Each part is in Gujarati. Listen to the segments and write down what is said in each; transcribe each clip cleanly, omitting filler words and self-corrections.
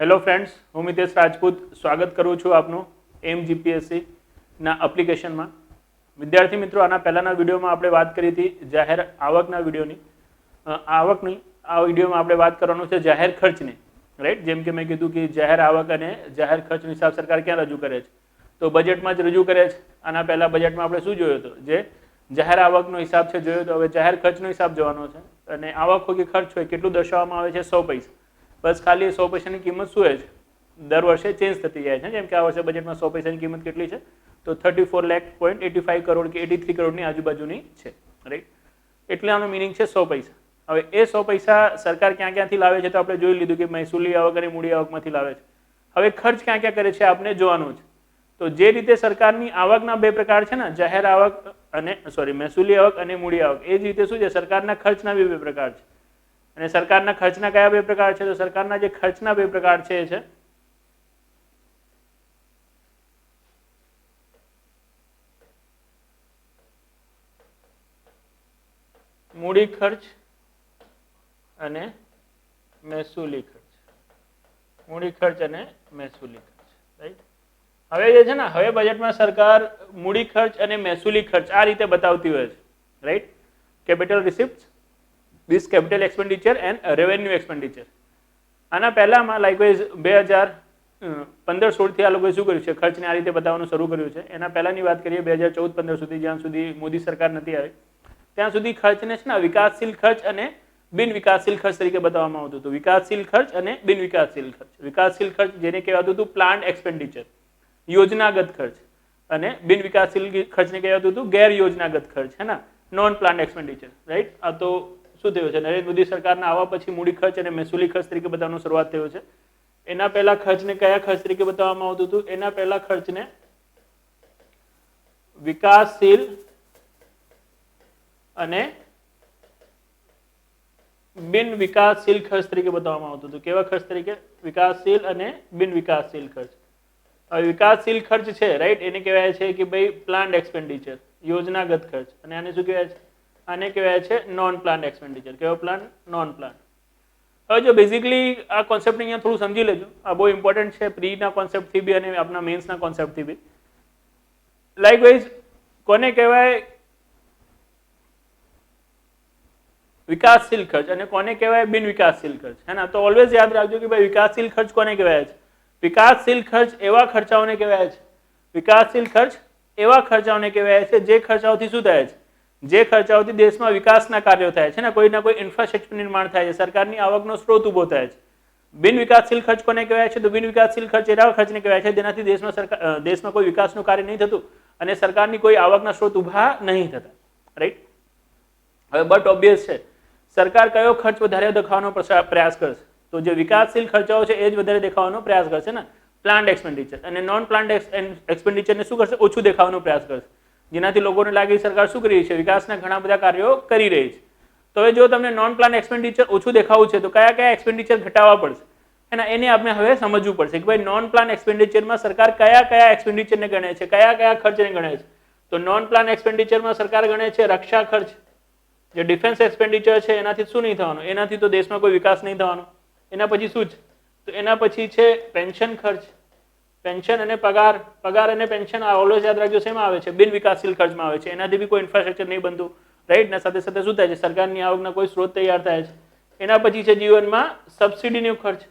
હેલો ફ્રેન્ડ્સ, હું મિતેશ રાજપૂત સ્વાગત કરું છું આપનું એમજીપીએસસી ના એપ્લિકેશનમાં. વિદ્યાર્થી મિત્રો, આના પહેલાના વિડીયોમાં આપણે વાત કરી હતી જાહેર આવકના વિડીયોની. આ વિડીયોમાં આપણે વાત કરવાનું છે જાહેર ખર્ચની, રાઈટ. જેમ કે મેં કીધું કે જાહેર આવક અને જાહેર ખર્ચનો હિસાબ સરકાર ક્યાં રજૂ કરે છે? તો બજેટમાં જ રજૂ કરે છે. આના પહેલા બજેટમાં આપણે શું જોયું હતું? જે જાહેર આવકનો હિસાબ છે જોયો તો. હવે જાહેર ખર્ચનો હિસાબ જોવાનો છે. અને આવક હોય કે ખર્ચ હોય કેટલું દર્શાવવામાં આવે છે? 100 પૈસા. બસ ખાલી 100 પૈસાની કિંમત શું હોય છે? દર વર્ષે ચેન્જ થતી જાય છે. જેમ કે આ વર્ષે બજેટમાં 100 પૈસાની કિંમત કેટલી છે? તો 34,85 કરોડ કે 83 કરોડની આજુબાજુની છે, રાઈટ. એટલે આનો મિનિંગ છે 100 પૈસા. હવે એ 100 પૈસા સરકાર ક્યાં ક્યાંથી લાવે છે? તો આપણે જોઈ લીધું કે મહેસૂલી આવક અને મૂડી આવકમાંથી લાવે છે. હવે ખર્ચ ક્યાં ક્યાં કરે છે આપણે જોવાનું છે. તો જે રીતે સરકારની આવકના બે પ્રકાર છે ને, જાહેર આવક અને મહેસૂલી આવક અને મૂડી આવક, એ જ રીતે શું છે સરકારના ખર્ચના બે પ્રકાર છે. અને સરકારના ખર્ચના કયા બે પ્રકાર છે? તો સરકારના જે ખર્ચના બે પ્રકાર છે એ છે મૂડી ખર્ચ અને મહેસૂલી ખર્ચ. મૂડી ખર્ચ અને મહેસૂલી ખર્ચ, રાઈટ. હવે જે છે ને, હવે બજેટમાં સરકાર મૂડી ખર્ચ અને મહેસૂલી ખર્ચ આ રીતે બતાવતી હોય છે, right. Capital receipt, this capital expenditure and revenue expenditure. આના પહેલામાં લાઇકવાઇઝ 2015-16 થી આ લોકોએ શું કર્યું છે? ખર્ચને આ રીતે બતાવવાનું શરૂ કર્યું છે. એના પહેલાની વાત કરીએ 2014-15 સુધી, જ્યાં સુધી મોદી સરકાર નથી આવી ત્યાં સુધી ખર્ચને છે ને વિકાસશીલ ખર્ચ અને બિન વિકાસશીલ ખર્ચ તરીકે બતાવવામાં આવતું હતું. વિકાસશીલ ખર્ચ અને બિન વિકાસશીલ ખર્ચ. વિકાસશીલ ખર્ચ જેને કહેવાતું હતું પ્લાન્ટ એક્સપેન્ડિચર, યોજનાગત ખર્ચ, અને બિન વિકાસશીલ ખર્ચને કહેવાતું હતું ગેર યોજનાગત ખર્ચ, હે ના, નોન પ્લાન્ટ એક્સપેન્ડિચર, રાઈટ. આ તો શું થયું છે? નરેન્દ્ર મોદી સરકારના આવવા પછી મૂડી ખર્ચ અને મહેસૂલી ખર્ચ તરીકે બતાવવાનું શરૂઆત થયો છે. એના પહેલા ખર્ચને કયા ખર્ચ તરીકે બતાવવામાં આવતું હતું? એના પહેલા ખર્ચને વિકાસશીલ અને બિન વિકાસશીલ ખર્ચ તરીકે બતાવવામાં આવતું હતું. કેવા ખર્ચ તરીકે? વિકાસશીલ અને બિન વિકાસશીલ ખર્ચ. હવે વિકાસશીલ ખર્ચ છે, રાઈટ, એને કહેવાય છે કે ભાઈ પ્લાન્ટ એક્સપેન્ડિચર, યોજનાગત ખર્ચ. અને આને શું કહેવાય છે? આને કહેવાય છે નોન પ્લાન્ટ એક્સપેન્ડિચર. કેવો પ્લાન્ટ? Non plant. હવે જો બેઝિકલી આ કોન્સેપ્ટ અહીંયા થોડું સમજી લેજો. આ બહુ ઇમ્પોર્ટન્ટ છે પ્રીના કોન્સેપ્ટથી બી અને આપણા મેન્સના કોન્સેપ્ટથી બી. લાઇકવાઇઝ કોને કહેવાય વિકાસશીલ ખર્ચ અને કોને કહેવાય બિન વિકાસશીલ ખર્ચ? હે ના. તો ઓલવેઝ યાદ રાખજો કે ભાઈ વિકાસશીલ ખર્ચ કોને કહેવાય છે? વિકાસશીલ ખર્ચ એવા ખર્ચાઓને કહેવાય છે. વિકાસશીલ ખર્ચ એવા ખર્ચાઓને કહેવાય છે જે ખર્ચાઓથી શું થાય છે? જે ખર્ચાઓથી દેશમાં વિકાસના કાર્યો થાય છે ને, કોઈના કોઈ ઇન્ફ્રાસ્ટ્રક્ચર નિર્માણ થાય છે, સરકારની આવકનો સ્ત્રોત ઊભો થાય છે. બિન વિકાસશીલ ખર્ચ કોને કહેવાય છે? તો બિન વિકાસશીલ ખર્ચ એવા ખર્ચને કહેવાય છે જેનાથી દેશમાં કોઈ વિકાસનું કાર્ય નહીં થતું અને સરકારની કોઈ આવકના સ્ત્રોત ઊભા નહીં થતા, રાઈટ. હવે બટ ઓબ્વિયસ છે, સરકાર કયો ખર્ચ વધારે દેખાવાનો પ્રયાસ કરશે? તો જે વિકાસશીલ ખર્ચાઓ છે એ જ વધારે દેખાવાનો પ્રયાસ કરશે ને, પ્લાન્ટ એક્સપેન્ડિચર. અને નોન પ્લાન્ટ એક્સપેન્ડિચરને શું કરશે? ઓછું દેખાવાનો પ્રયાસ કરશે, જેનાથી લોકોને લાગે સરકાર શું કરી રહી છે? વિકાસના ઘણા બધા કાર્યો કરી રહી છે. તો હવે જો તમને નોન પ્લાન્ટ એક્સપેન્ડિચર ઓછું દેખાવું છે તો કયા કયા એક્સપેન્ડિચર ઘટાડવા પડશે? એને આપણે હવે સમજવું પડશે કે ભાઈ નોન પ્લાન્ટ એક્સપેન્ડિચરમાં સરકાર કયા કયા એક્સપેન્ડિચરને ગણે છે, કયા કયા ખર્ચને ગણે છે. તો નોન પ્લાન્ટ એક્સપેન્ડિચરમાં સરકાર ગણે છે રક્ષા ખર્ચ, જે ડિફેન્સ એક્સપેન્ડિચર છે. એનાથી શું નહીં થવાનું? એનાથી તો દેશમાં કોઈ વિકાસ નહીં થવાનો. એના પછી શું છે? તો એના પછી છે પેન્શન ખર્ચ. પેન્શન અને પગાર. પગાર અને પેન્શન ઓલવેઝ યાદ રાખજો શેમાં આવે છે? બિન વિકાસશીલ ખર્ચમાં આવે છે. એનાથી બી કોઈ ઇન્ફ્રાસ્ટ્રક્ચર નહીં બનતું, રાઈટ. ને સાથે સાથે શું થાય છે? સરકારની આવકના કોઈ સ્ત્રોત તૈયાર થાય છે. એના પછી છે જીવનમાં સબસિડીનો ખર્ચ.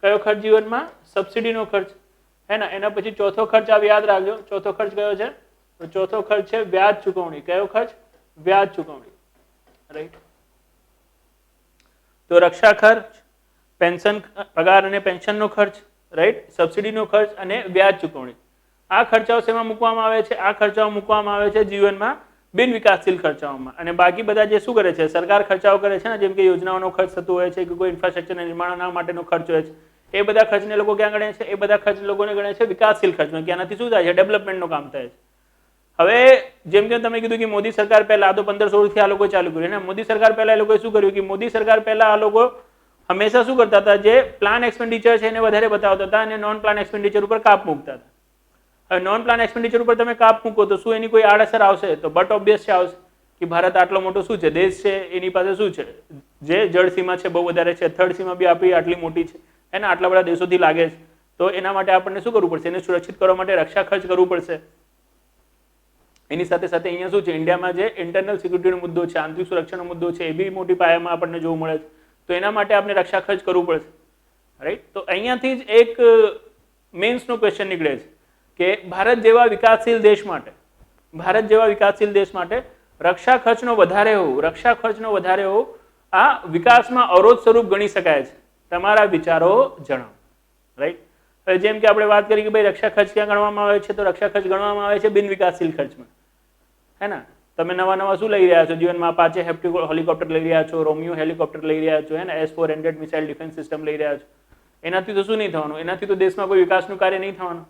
કયો ખર્ચ? જીવનમાં સબસિડીનો ખર્ચ, હે ના. એના પછી ચોથો ખર્ચ આપ યાદ રાખજો. ચોથો ખર્ચ કયો છે? તો ચોથો ખર્ચ છે વ્યાજ ચૂકવણી. કયો ખર્ચ? વ્યાજ ચૂકવણી, રાઈટ. તો રક્ષા ખર્ચ, પેન્શન, પગાર અને પેન્શનનો ખર્ચ, રાઈટ, સબસિડીનો ખર્ચ અને વ્યાજ ચૂકવણી. આ ખર્ચાઓ શેમાં મૂકવામાં આવે છે? આ ખર્ચાઓ મૂકવામાં આવે છે જીવનમાં બિન વિકાસશીલ ખર્ચાઓમાં. અને બાકી બધા જે શું કરે છે? સરકાર ખર્ચાઓ કરે છે ને, જેમ કે યોજનાઓનો ખર્ચ થતો હોય છે કે કોઈ ઇન્ફ્રાસ્ટ્રક્ચરના નિર્માણના માટેનો ખર્ચ હોય છે, એ બધા ખર્ચને લોકો ક્યાં ગણે છે? એ બધા ખર્ચ લોકોને ગણે છે વિકાસશીલ ખર્ચમાં, કે આનાથી શું થાય છે? ડેવલપમેન્ટનું કામ થાય છે. હવે જેમ કે તમે કીધું કે મોદી સરકાર પહેલા, આ તો 15-16 થી આ લોકો ચાલુ કર્યું ને. મોદી સરકાર પહેલા એ લોકોએ શું કર્યું કે મોદી સરકાર પહેલા આ લોકો હંમેશા શું કરતા હતા? જે પ્લાન એક્સપેન્ડિચર છે એને વધારે બતાવતા હતા અને નોન પ્લાન એક્સપેન્ડિચર ઉપર કાપ મૂકતા હતા. હવે નોન પ્લાન એક્સપેન્ડિચર ઉપર તમે કાપ મૂકો તો શું એની કોઈ આડઅસર આવશે? તો બટ ઓબ્વિયસ છે આવશે કે ભારત આટલો મોટો શું છે દેશ છે, એની પાસે શું છે? જે જળ સીમા છે બહુ વધારે છે, થર્ડ સીમા બી આપણી આટલી મોટી છે, એને આટલા બધા દેશોથી લાગે છે, તો એના માટે આપણને શું કરવું પડશે? એને સુરક્ષિત કરવા માટે રક્ષા ખર્ચ કરવું પડશે. એની સાથે સાથે અહીંયા શું છે, ઇન્ડિયામાં જે ઇન્ટરનલ સિક્યુરિટીનો મુદ્દો છે, આંતરિક સુરક્ષાનો મુદ્દો છે, એ બી મોટી પાયામાં આપણને જોવા મળે છે. તો એના માટે આપણે રક્ષા ખર્ચ કરવું પડશે, રાઈટ. તો અહીંયાથી જ એક મેન્સનો ક્વેશ્ચન નીકળે છે કે ભારત જેવા વિકાસશીલ દેશ માટે રક્ષા ખર્ચનો વધારે હોવું આ વિકાસમાં અવરોધ સ્વરૂપ ગણી શકાય છે. તમારા વિચારો જણાવો, રાઈટ. હવે જેમ કે આપણે વાત કરી કે ભાઈ રક્ષા ખર્ચ ક્યાં ગણવામાં આવે છે, તો રક્ષા ખર્ચ ગણવામાં આવે છે બિન વિકાસશીલ ખર્ચમાં, હે ને. તમે નવા શું લઈ રહ્યા છો જીવનમાં? અપાચે હેલિકોપ્ટર લઈ રહ્યા છો, રોમિયો હેલિકોપ્ટર લઈ રહ્યા છો, હે ને, S-400 મિસાઇલ ડિફેન્સ સિસ્ટમ લઈ રહ્યા છો. એનાથી તો શું નહીં થવાનું? એનાથી તો દેશમાં કોઈ વિકાસનું કાર્ય નહીં થવાનું,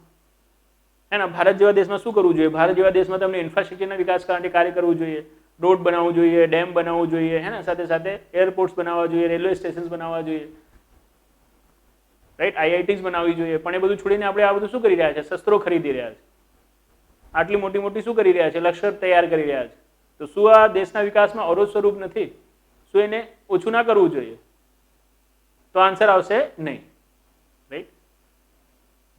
હે ને. ભારત જેવા દેશમાં શું કરવું જોઈએ? ભારત જેવા દેશમાં તમને ઇન્ફ્રાસ્ટ્રક્ચરના વિકાસ માટે કાર્ય કરવું જોઈએ, રોડ બનાવવું જોઈએ, ડેમ બનાવવું જોઈએ, હે ને, સાથે સાથે એરપોર્ટ્સ બનાવવા જોઈએ, રેલવે સ્ટેશન્સ બનાવવા જોઈએ, રાઈટ, IITs બનાવવી જોઈએ. પણ એ બધું છોડીને આપણે આ બધું શું કરી રહ્યા છે? શસ્ત્રો ખરીદી રહ્યા છે, આટલી મોટી શું કરી રહ્યા છે? લશ્કર તૈયાર કરી રહ્યા છે. તો શું આ દેશના વિકાસમાં અવરોધ સ્વરૂપ નથી? શું એને ઓછું ના કરવું જોઈએ? તો આન્સર આવશે નહીં, રાઈટ.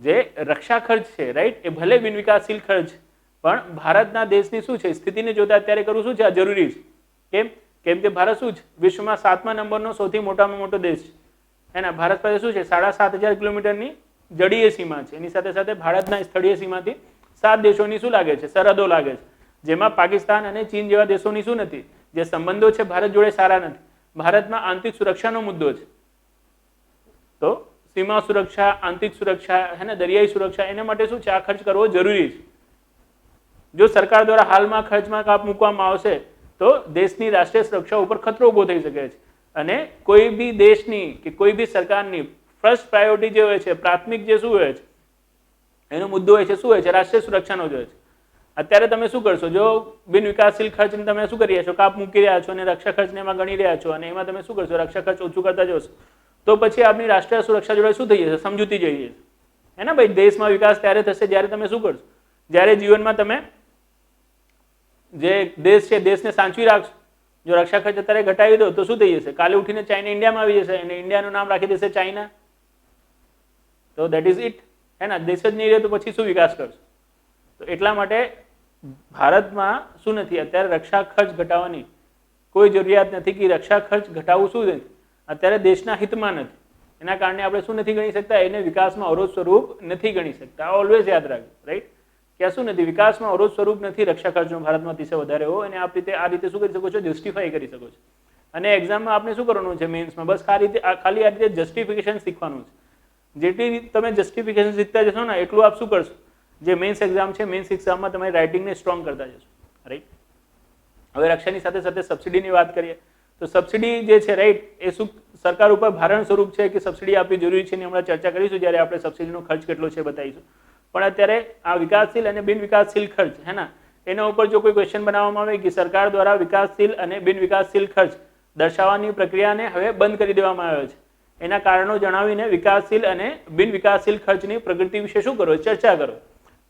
જે રક્ષા ખર્ચ છે, રાઈટ, એ ભલે બિન વિકાસશીલ ખર્ચ, પણ ભારતના દેશની શું છે સ્થિતિને જોતા અત્યારે કરવું શું છે? આ જરૂરી છે. કેમ કે ભારત શું છે? વિશ્વમાં 7મા નંબરનો સૌથી મોટામાં મોટો દેશ છે, એના ભારત પાસે શું છે? 7,500 કિલોમીટરની જડીય સીમા છે. એની સાથે સાથે ભારતના સ્થળીય સીમાથી 7 દેશોની શું લાગે છે? સરહદો લાગે છે, જેમાં પાકિસ્તાન અને ચીન જેવા દેશોની શું નથી? જે સંબંધો છે ભારત જોડે સારા નથી. ભારતમાં આંતરિક સુરક્ષાનો મુદ્દો છે, તો સીમા સુરક્ષા, આંતરિક સુરક્ષા, હે ને, દરિયાઈ સુરક્ષા, એના માટે શું છે? આ ખર્ચ કરવો જરૂરી છે. જો સરકાર દ્વારા હાલમાં ખર્ચમાં કાપ મૂકવામાં આવશે તો દેશની રાષ્ટ્રીય સુરક્ષા ઉપર ખતરો ઉભો થઈ શકે છે. અને કોઈ બી દેશની કે કોઈ બી સરકારની ફર્સ્ટ પ્રાયોરિટી જે હોય છે, પ્રાથમિક જે શું હોય છે, એનો મુદ્દો હોય છે શું હોય છે? રાષ્ટ્રીય સુરક્ષાનો જ હોય છે. અત્યારે તમે શું કરશો? જો બિન વિકાસશીલ ખર્ચને તમે શું કરી રહ્યા છો? કાપ મૂકી રહ્યા છો અને રક્ષા ખર્ચને એમાં ગણી રહ્યા છો, અને એમાં તમે શું કરશો? રક્ષા ખર્ચ ઓછું કરતા જશો, તો પછી આપણી રાષ્ટ્રીય સુરક્ષા જોડે શું થઈ જશે? સમજૂતી જઈ જશે, હે ને ભાઈ. દેશમાં વિકાસ ત્યારે થશે જ્યારે તમે શું કરશો? જ્યારે જીવનમાં તમે જે દેશ છે દેશને સાચવી રાખશો. જો રક્ષા ખર્ચ અત્યારે ઘટાડી દો તો શું થઈ જશે? કાલે ઉઠીને ચાઇના ઇન્ડિયામાં આવી જશે અને ઇન્ડિયાનું નામ રાખી દેશે ચાઇના. તો દેટ ઇઝ ઇટ, હે ને. દેશ જ નહીં રહે તો પછી શું વિકાસ કરશો? તો એટલા માટે ભારતમાં શું નથી અત્યારે? રક્ષા ખર્ચ ઘટાડવાની કોઈ જરૂરિયાત નથી કે રક્ષા ખર્ચ ઘટાડવું શું નથી અત્યારે દેશના હિતમાં નથી. એના કારણે આપણે શું નથી ગણી શકતા? એને વિકાસમાં અવરોધ સ્વરૂપ નથી ગણી શકતા. ઓલવેઝ યાદ રાખજો, રાઈટ, કે શું નથી? વિકાસમાં અવરોધ સ્વરૂપ નથી રક્ષા ખર્ચનો ભારતમાં અતિશય વધારે હોય, અને આ રીતે શું કરી શકો છો? જસ્ટિફાઈ કરી શકો છો. અને એક્ઝામમાં આપણે શું કરવાનું છે? મેન્સમાં બસ ખાલી આ રીતે જસ્ટિફિકેશન શીખવાનું છે. જેટલી તમે જસ્ટિફિકેશન શીખતા જશો ને એટલું આપ શું કરશો? જે મેન્સ એક્ઝામ છે, મેન્સ એક્ઝામમાં તમે રાઇટિંગને સ્ટ્રોંગ કરતા જશો, રાઈટ. હવે રક્ષાની સાથે સાથે સબસિડીની વાત કરીએ તો સબસિડી જે છે, રાઈટ, એ શું સરકાર ઉપર ભારણ સ્વરૂપ છે કે સબસિડી આપવી જરૂરી છે? એની હમણાં ચર્ચા કરીશું જ્યારે આપણે સબસિડીનો ખર્ચ કેટલો છે બતાવીશું. પણ અત્યારે આ વિકાસશીલ અને બિન વિકાસશીલ ખર્ચ, હે ને, એના ઉપર જો કોઈ ક્વેશ્ચન બનાવવામાં આવે કે સરકાર દ્વારા વિકાસશીલ અને બિન વિકાસશીલ ખર્ચ દર્શાવવાની પ્રક્રિયાને હવે બંધ કરી દેવામાં આવ્યો છે, એના કારણો જણાવીને વિકાસશીલ અને બિન વિકાસશીલ ખર્ચની પ્રગતિ વિશે શું કરો? ચર્ચા કરો.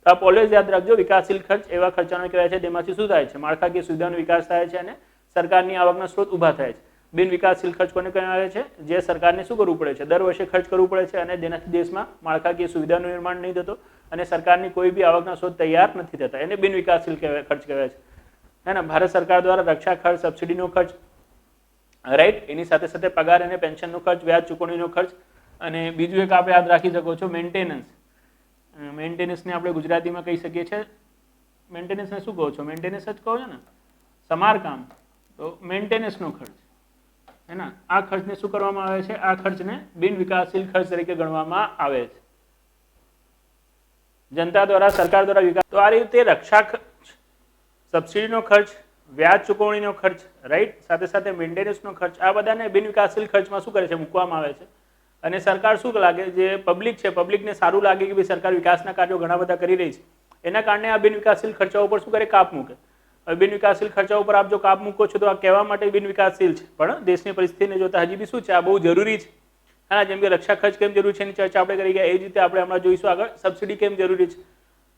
તો આપ ઓલવેઝ યાદ રાખજો, વિકાસશીલ ખર્ચ એવા ખર્ચાનો કહેવાય છે તેમાંથી શું થાય છે? માળખાકીય સુવિધાનો વિકાસ થાય છે અને સરકારની આવકના સ્ત્રોત ઊભા થાય છે. બિન વિકાસશીલ ખર્ચ કોને કહેવાય છે? જે સરકારને શું કરવું પડે છે? દર વર્ષે ખર્ચ કરવું પડે છે અને જેનાથી દેશમાં માળખાકીય સુવિધાનું નિર્માણ નહીં થતું અને સરકારની કોઈ બી આવકના સ્ત્રોત તૈયાર નથી થતા, એને બિન વિકાસશીલ ખર્ચ કહેવાય છે, હે ને. ભારત સરકાર દ્વારા રક્ષા ખર્ચ, સબસિડીનો ખર્ચ, રાઈટ, એની સાથે સાથે પગાર અને પેન્શનનો ખર્ચ, વ્યાજ ચૂકવણીનો ખર્ચ, અને બીજું એક આપણે યાદ રાખી શકો છો મેન્ટેનન્સ. મેન્ટેનન્સને આપણે ગુજરાતીમાં કહી શકીએ છીએ, મેન્ટેનન્સને શું કહો છો? મેન્ટેનન્સ જ કહો છો ને, સમારકામ. તો મેન્ટેનન્સનો ખર્ચ, હે ને, આ ખર્ચને શું કરવામાં આવે છે? આ ખર્ચને બિન વિકાસશીલ ખર્ચ તરીકે ગણવામાં આવે છે. જનતા દ્વારા, સરકાર દ્વારા વિકાસ. તો આ રીતે રક્ષા ખર્ચ, સબસિડીનો ખર્ચ, વ્યાજ ચૂકવણીનો ખર્ચ, રાઈટ, સાથે સાથે મેન્ટેનન્સનો ખર્ચ, આ બધાને બિન વિકાસશીલ ખર્ચમાં શું કરે છે? મૂકવામાં આવે છે. અને સરકાર શું લાગે? જે પબ્લિક છે, પબ્લિકને સારું લાગે કે ભાઈ સરકાર વિકાસના કાર્યો ઘણા બધા કરી રહી છે, એના કારણે આ બિન વિકાસશીલ ખર્ચાઓ ઉપર શું કરે? કાપ મૂકે. હવે બિન વિકાસશીલ ખર્ચાઓ ઉપર આપ જો કાપ મૂકો છો તો આ કહેવા માટે બિન વિકાસશીલ છે, પણ દેશની પરિસ્થિતિને જોતા હજી બી શું છે? આ બહુ જરૂરી છે. હા, જેમ કે રક્ષા ખર્ચ કેમ જરૂરી છે એની ચર્ચા આપણે કરી ગયા, એ જ રીતે આપણે હમણાં જોઈશું આગળ સબસિડી કેમ જરૂરી છે.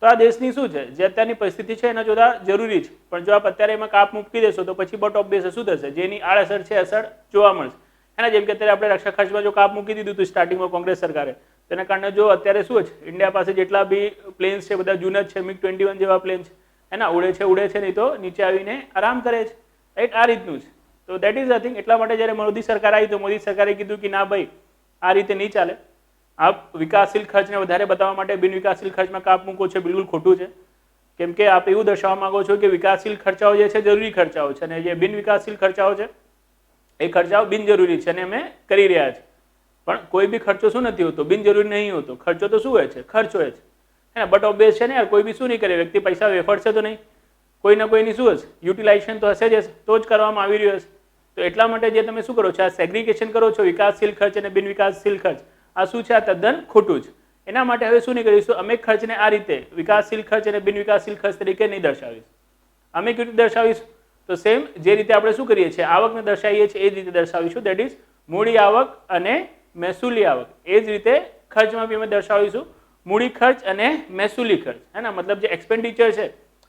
તો આ દેશની શું છે? જે અત્યારની પરિસ્થિતિ છે એના જોતા જરૂરી છે, પણ જો આપ અત્યારે એમાં કાપ મૂકી દેશો તો પછી બટ ઓબ્વિયસ શું થશે? જેની આડઅસર છે, અસર જોવા મળશે. है ना, જેમ કે અત્યારે આપણે રક્ષા ખર્ચમાં જો કાપ મૂકી દીધું હતું સ્ટાર્ટિંગમાં કોંગ્રેસ સરકારે, તેના કારણે જો અત્યારે શું છે, ઇન્ડિયા પાસે જેટલા બી પ્લેન્સ છે બધા જૂના જ છે, MiG-21 જેવા પ્લેન છે, है ना, ઉડે છે નહીં તો નીચે આવીને આરામ કરે છે, રાઈટ, આ રીતનું છે. તો દેટ ઇઝ ધ થિંગ. એટલા માટે જ્યારે મોદી સરકાર આવી તો મોદી સરકારે કીધું કે ના ભાઈ આ રીતે નહીં ચાલે, આપ વિકાસશીલ ખર્ચને વધારે બતાવવા માટે બિન વિકાસશીલ ખર્ચમાં કાપ મૂકો છો, બિલકુલ ખોટું છે. કેમ કે આપ એવું દર્શાવવા માંગો છો કે વિકાસશીલ ખર્ચાઓ જે છે જરૂરી ખર્ચાઓ છે, અને જે બિન વિકાસશીલ ખર્ચાઓ છે એ ખર્ચાઓ બિનજરૂરી છે અને અમે કરી રહ્યા છે. પણ કોઈ બી ખર્ચો શું નથી હોતો, બિનજરૂરી નહીં હોતો. ખર્ચો તો શું હોય છે, ખર્ચ હોય છે, હે, બટ ઓબ્વિયસ છે ને યાર, કોઈ બી શું નહીં કરે, વ્યક્તિ પૈસા વેફરશે તો નહીં, કોઈના કોઈની શું હશે, યુટિલાઇઝેશન તો હશે જ, તો જ કરવામાં આવી રહ્યું હશે. તો એટલા માટે જે તમે શું કરો છો, આ સેગ્રિગેશન કરો છો, વિકાસશીલ ખર્ચ અને બિન વિકાસશીલ ખર્ચ, આ શું છે, આ તદ્દન ખોટું છે. એના માટે હવે શું નહીં કરીશું, અમે ખર્ચને આ રીતે વિકાસશીલ ખર્ચ અને બિન વિકાસશીલ ખર્ચ તરીકે નહીં દર્શાવીશું. અમે કેવી રીતે દર્શાવીશું, તો સેમ જે રીતે આપણે શું કરીએ છીએ, આવકને દર્શાવીએ છીએ એ જ રીતે દર્શાવીશું. દેટ ઇઝ મૂડી આવક અને મહેસૂલી આવક. એ જ રીતે ખર્ચમાં બી અમે દર્શાવીશું મૂડી ખર્ચ અને મહેસૂલી ખર્ચ, હે ને, મતલબ જે એક્સપેન્ડિચર છે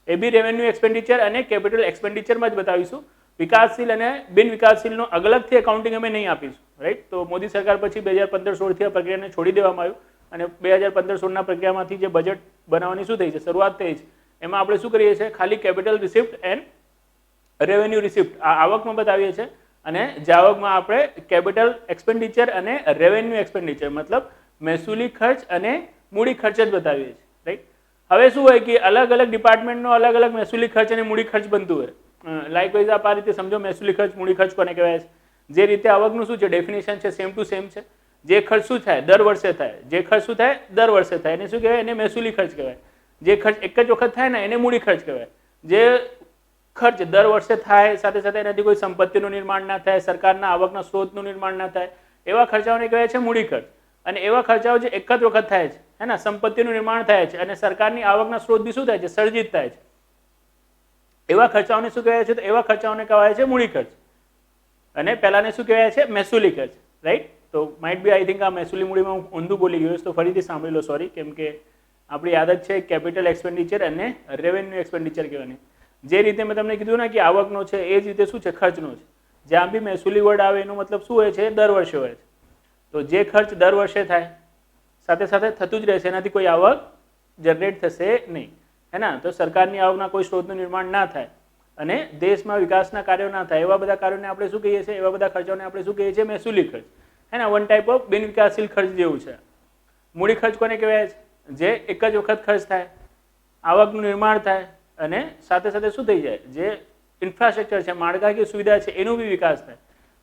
એ બી રેવન્યુ એક્સપેન્ડિચર અને કેપિટલ એક્સપેન્ડિચરમાં જ બતાવીશું. વિકાસશીલ અને બિન વિકાસશીલનો અલગથી એકાઉન્ટિંગ અમે નહીં આપીશું, રાઈટ. તો મોદી સરકાર પછી 2015-16થી આ પ્રક્રિયાને છોડી દેવામાં આવ્યું અને 2015-16ના પ્રક્રિયામાંથી જે બજેટ બનાવવાની શું થઈ છે, શરૂઆત થઈ છે, એમાં આપણે શું કરીએ છીએ, ખાલી capital receipt and revenue receipt આ આવકમાં બતાવીએ છીએ, અને જાવકમાં આપણે કેપિટલ એક્સપેન્ડિચર અને રેવન્યુ એક્સપેન્ડિચર મતલબ મહેસૂલી ખર્ચ અને મૂડી ખર્ચ જ બતાવીએ છીએ, રાઈટ. હવે શું હોય કે અલગ અલગ ડિપાર્ટમેન્ટનો અલગ અલગ મહેસૂલી ખર્ચ અને મૂડી ખર્ચ બનતું હોય. લાઇકવાઇઝ આપ આ રીતે સમજો, મહેસૂલી ખર્ચ મૂડી ખર્ચ કોને કહેવાય છે, જે રીતે આવકનું શું છે ડેફિનેશન છે સેમ ટુ સેમ છે. જે ખર્ચ શું થાય દર વર્ષે થાય, જે ખર્ચ શું થાય દર વર્ષે થાય, એને શું કહેવાય, એને મહેસૂલી ખર્ચ કહેવાય. જે ખર્ચ એક જ વખત થાય ને એને મૂડી ખર્ચ કહેવાય. જે ખર્ચ દર વર્ષે થાય, સાથે સાથે એનાથી કોઈ સંપત્તિનું નિર્માણ ના થાય, સરકારના આવકના સ્ત્રોતનું નિર્માણ ના થાય, એવા ખર્ચાઓને કહેવાય છે મૂડી ખર્ચ. અને એવા ખર્ચાઓ જે એક જ વખત થાય છે, હે ને, સંપત્તિનું નિર્માણ થાય છે અને સરકારની આવકના સ્ત્રોત બી શું થાય છે, સર્જિત થાય છે, એવા ખર્ચાઓને શું કહેવાય છે, તો એવા ખર્ચાઓને કહેવાય છે મૂડી ખર્ચ. અને પહેલાને શું કહેવાય છે, મહેસૂલી ખર્ચ, રાઈટ. તો માઇટ બી આઈ થિંક આ મહેસૂલી મૂડીમાં હું ઊંધું બોલી ગયો છું, તો ફરીથી સાંભળી લો, સોરી. કેમ કે આપણી આદત છે કેપિટલ એક્સપેન્ડિચર અને રેવન્યુ એક્સપેન્ડિચર કહેવાની. જે રીતે મેં તમને કીધું ને કે આવકનો છે એ જ રીતે શું છે, ખર્ચનો છે. જ્યાં બી મહેસૂલી વર્ડ આવે એનો મતલબ શું હોય છે, દર વર્ષે હોય છે. તો જે ખર્ચ દર વર્ષે થાય સાથે સાથે થતું જ રહેશે, એનાથી કોઈ આવક જનરેટ થશે નહીં, હે ને. તો સરકારની આવકના કોઈ સ્ત્રોતનું નિર્માણ ના થાય અને દેશમાં વિકાસના કાર્યો ના થાય, એવા બધા કાર્યોને આપણે શું કહીએ છીએ, એવા બધા ખર્ચાઓને આપણે શું કહીએ છીએ, મહેસૂલી ખર્ચ, હે ને. વન ટાઈપ ઓફ બિન વિકાસશીલ ખર્ચ જેવું છે. મૂડી ખર્ચ કોને કહેવાય છે, જે એક જ વખત ખર્ચ થાય, આવકનું નિર્માણ થાય અને સાથે સાથે શું થઈ જાય, જે ઇન્ફ્રાસ્ટ્રક્ચર છે, માળખાકીય સુવિધા છે, એનો બી વિકાસ થાય,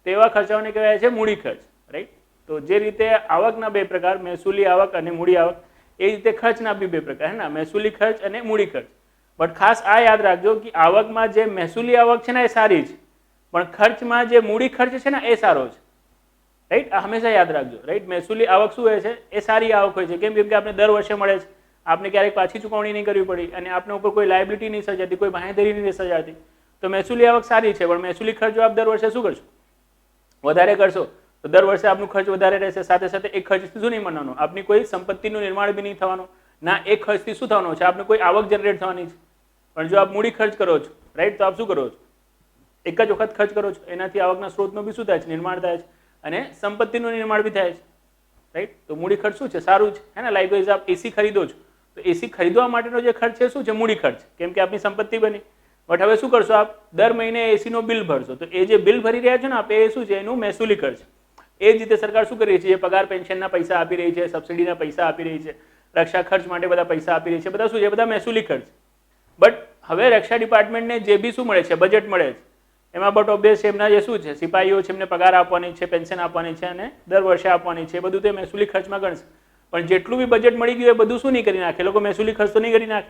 તેવા ખર્ચાઓને કહેવાય છે મૂડી ખર્ચ, રાઈટ. તો જે રીતે આવકના બે પ્રકાર, મહેસૂલી આવક અને મૂડી આવક, એ રીતે ખર્ચના બી બે પ્રકાર, હે ને, મહેસૂલી ખર્ચ અને મૂડી ખર્ચ. બટ ખાસ આ યાદ રાખજો કે આવકમાં જે મહેસૂલી આવક છે ને એ સારી છે, પણ ખર્ચમાં જે મૂડી ખર્ચ છે ને એ સારો છે, રાઈટ. આ હંમેશા યાદ રાખજો, રાઈટ. મહેસૂલી આવક શું હોય છે, એ સારી આવક હોય છે. કેમ કે આપણે દર વર્ષે મળે છે, આપને ક્યારેક પાછી ચૂકવણી નહીં કરવી પડી અને આપના ઉપર કોઈ લાયબિલિટી નહીં સર્જાતી, કોઈ બાંહેધરી નહીં સર્જાતી, તો મહેસૂલી આવક સારી છે. પણ મહેસૂલી ખર્ચ જો આપ દર વર્ષે શું કરશો, વધારે કરશો, તો દર વર્ષે આપનું ખર્ચ વધારે રહેશે. સાથે સાથે એક ખર્ચથી શું નહીં મળવાનું, આપની કોઈ સંપત્તિનું નિર્માણ બી નહીં થવાનું, ના એક ખર્ચથી શું થવાનું છે, આપને કોઈ આવક જનરેટ થવાની છે. પણ જો આપ મૂડી ખર્ચ કરો છો, રાઈટ, તો આપ શું કરો છો, એક જ વખત ખર્ચ કરો છો, એનાથી આવકના સ્ત્રોતનો બી શું થાય છે, નિર્માણ થાય છે અને સંપત્તિનું નિર્માણ બી થાય છે, રાઈટ. તો મૂડી ખર્ચ શું છે, સારું છે, હે ને. લાઇકવાઇઝ આપ એસી ખરીદો છો, તો એસી ખરીદવા માટેનો જે ખર્ચ છે શું છે, મૂડી ખર્ચ, કેમ કે આપની સંપત્તિ બની. બટ હવે શું કરશો, આપ દર મહિને એસીનો બિલ ભરશો, તો એ જે બિલ ભરી રહ્યા છો ને આપ, એ શું છે, એનું મહેસૂલી ખર્ચ. એ જ રીતે સરકાર શું કરી રહી છે, પગાર પેન્શનના પૈસા આપી રહી છે, સબસિડીના પૈસા આપી રહી છે, રક્ષા ખર્ચ માટે બધા પૈસા આપી રહી છે, બધા શું છે, બધા મહેસૂલી ખર્ચ. બટ હવે રક્ષા ડિપાર્ટમેન્ટને જે બી શું મળે છે, બજેટ મળે છે, એમાં બટ ઓબ્વિયસ એમના જે શું છે, સિપાહીઓ છે, એમને પગાર આપવાની છે, પેન્શન આપવાની છે અને દર વર્ષે આપવાની છે, એ બધું તે મહેસૂલી ખર્ચમાં ગણશે. પણ જેટલું બી બજેટ મળી ગયું એ બધું શું નહીં કરી નાખે, લોકો મહેસૂલી ખર્ચ તો નહીં કરી નાખે.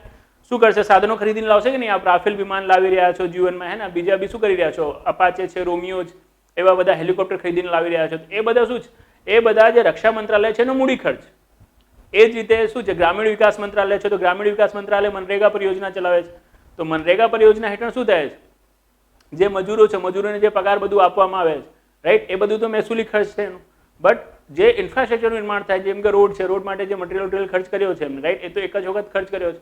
શું કરશે, સાધનો ખરીદીને લાવશે કે નહીં. આપ રાફેલ વિમાન લાવી રહ્યા છો જીવનમાં, હે ને, બીજા બી શું કરી રહ્યા છો, અપાચે છે, રોમિયો છે, એવા બધા હેલિકોપ્ટર ખરીદીને લાવી રહ્યા છો. એ બધા શું છે, એ બધા જે રક્ષા મંત્રાલય છે એનો મૂડી ખર્ચ. એ જ રીતે શું છે, ગ્રામીણ વિકાસ મંત્રાલય છે, તો ગ્રામીણ વિકાસ મંત્રાલય મનરેગા પરિયોજના ચલાવે છે. તો મનરેગા પરિયોજના હેઠળ શું થાય છે, જે મજૂરો છે, મજૂરોને જે પગાર બધું આપવામાં આવે છે, રાઈટ, એ બધું તો મહેસૂલી ખર્ચ છે એનું. બટ જે ઇન્ફ્રાસ્ટ્રક્ચરનું નિર્માણ થાય, જેમ કે રોડ છે, રોડ માટે જે મટીરિયલ ખર્ચ કર્યો છે એમને, રાઈટ, એ તો એક જ વખત ખર્ચ કર્યો છે,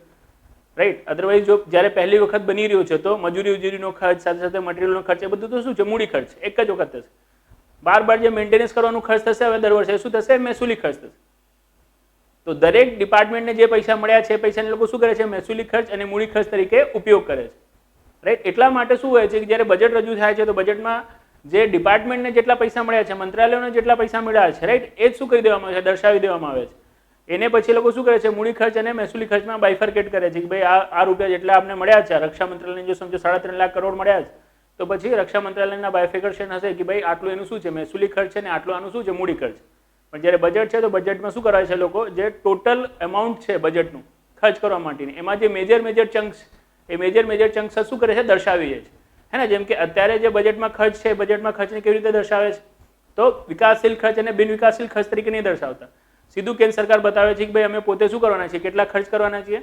રાઈટ. અધરવાઇઝ જો જ્યારે પહેલી વખત બની રહ્યો છે તો મજૂરી ઉજૂરીનો ખર્ચ સાથે સાથે મટીરિયલનો ખર્ચ, એ બધું તો શું છે, મૂડી ખર્ચ, એક જ વખત થશે. બાર જે મેન્ટેનન્સ કરવાનું ખર્ચ થશે હવે દર વર્ષે શું થશે? મહેસૂલી ખર્ચ થશે. તો દરેક ડિપાર્ટમેન્ટને જે પૈસા મળ્યા છે એ પૈસાને લોકો શું કરે છે? મહેસૂલી ખર્ચ અને મૂડી ખર્ચ તરીકે ઉપયોગ કરે છે. રાઈટ? એટલા માટે શું હોય છે કે જ્યારે બજેટ રજૂ થાય છે તો બજેટમાં જે ડિપાર્ટમેન્ટને જેટલા પૈસા મળ્યા છે, મંત્રાલયોને જેટલા પૈસા મળ્યા છે, રાઈટ, એ જ શું કરી દેવામાં આવે છે? દર્શાવી દેવામાં આવે છે. એને પછી લોકો શું કરે છે? મૂડી ખર્ચ અને મહેસૂલી ખર્ચમાં બાયફર્કેટ કરે છે કે ભાઈ આ રૂપિયા જેટલા આપણે મળ્યા છે, રક્ષા મંત્રાલયને જો સમજો 3.5 લાખ કરોડ મળ્યા છે, તો પછી રક્ષા મંત્રાલયના બાયફર્કેશન હશે કે ભાઈ આટલું એનું શું છે? મહેસૂલી ખર્ચ છે ને આટલું આનું શું છે? મૂડી ખર્ચ. પણ જ્યારે બજેટ છે તો બજેટમાં શું કરાય છે લોકો? જે ટોટલ એમાઉન્ટ છે બજેટનું ખર્ચ કરવા માટેની, એમાં જે મેજર ચંક્સ, એ મેજર ચંક્સ શું કરે છે? દર્શાવી છે. હે ને? જેમ કે અત્યારે જે બજેટમાં ખર્ચ છે, બજેટમાં ખર્ચને કેવી રીતે દર્શાવે છે? તો વિકાસશીલ ખર્ચ અને બિન વિકાસશીલ ખર્ચ તરીકે નહીં દર્શાવતા. સીધું કેન્દ્ર સરકાર બતાવે છે કે ભાઈ અમે પોતે શું કરવાના છીએ, કેટલા ખર્ચ કરવાના છીએ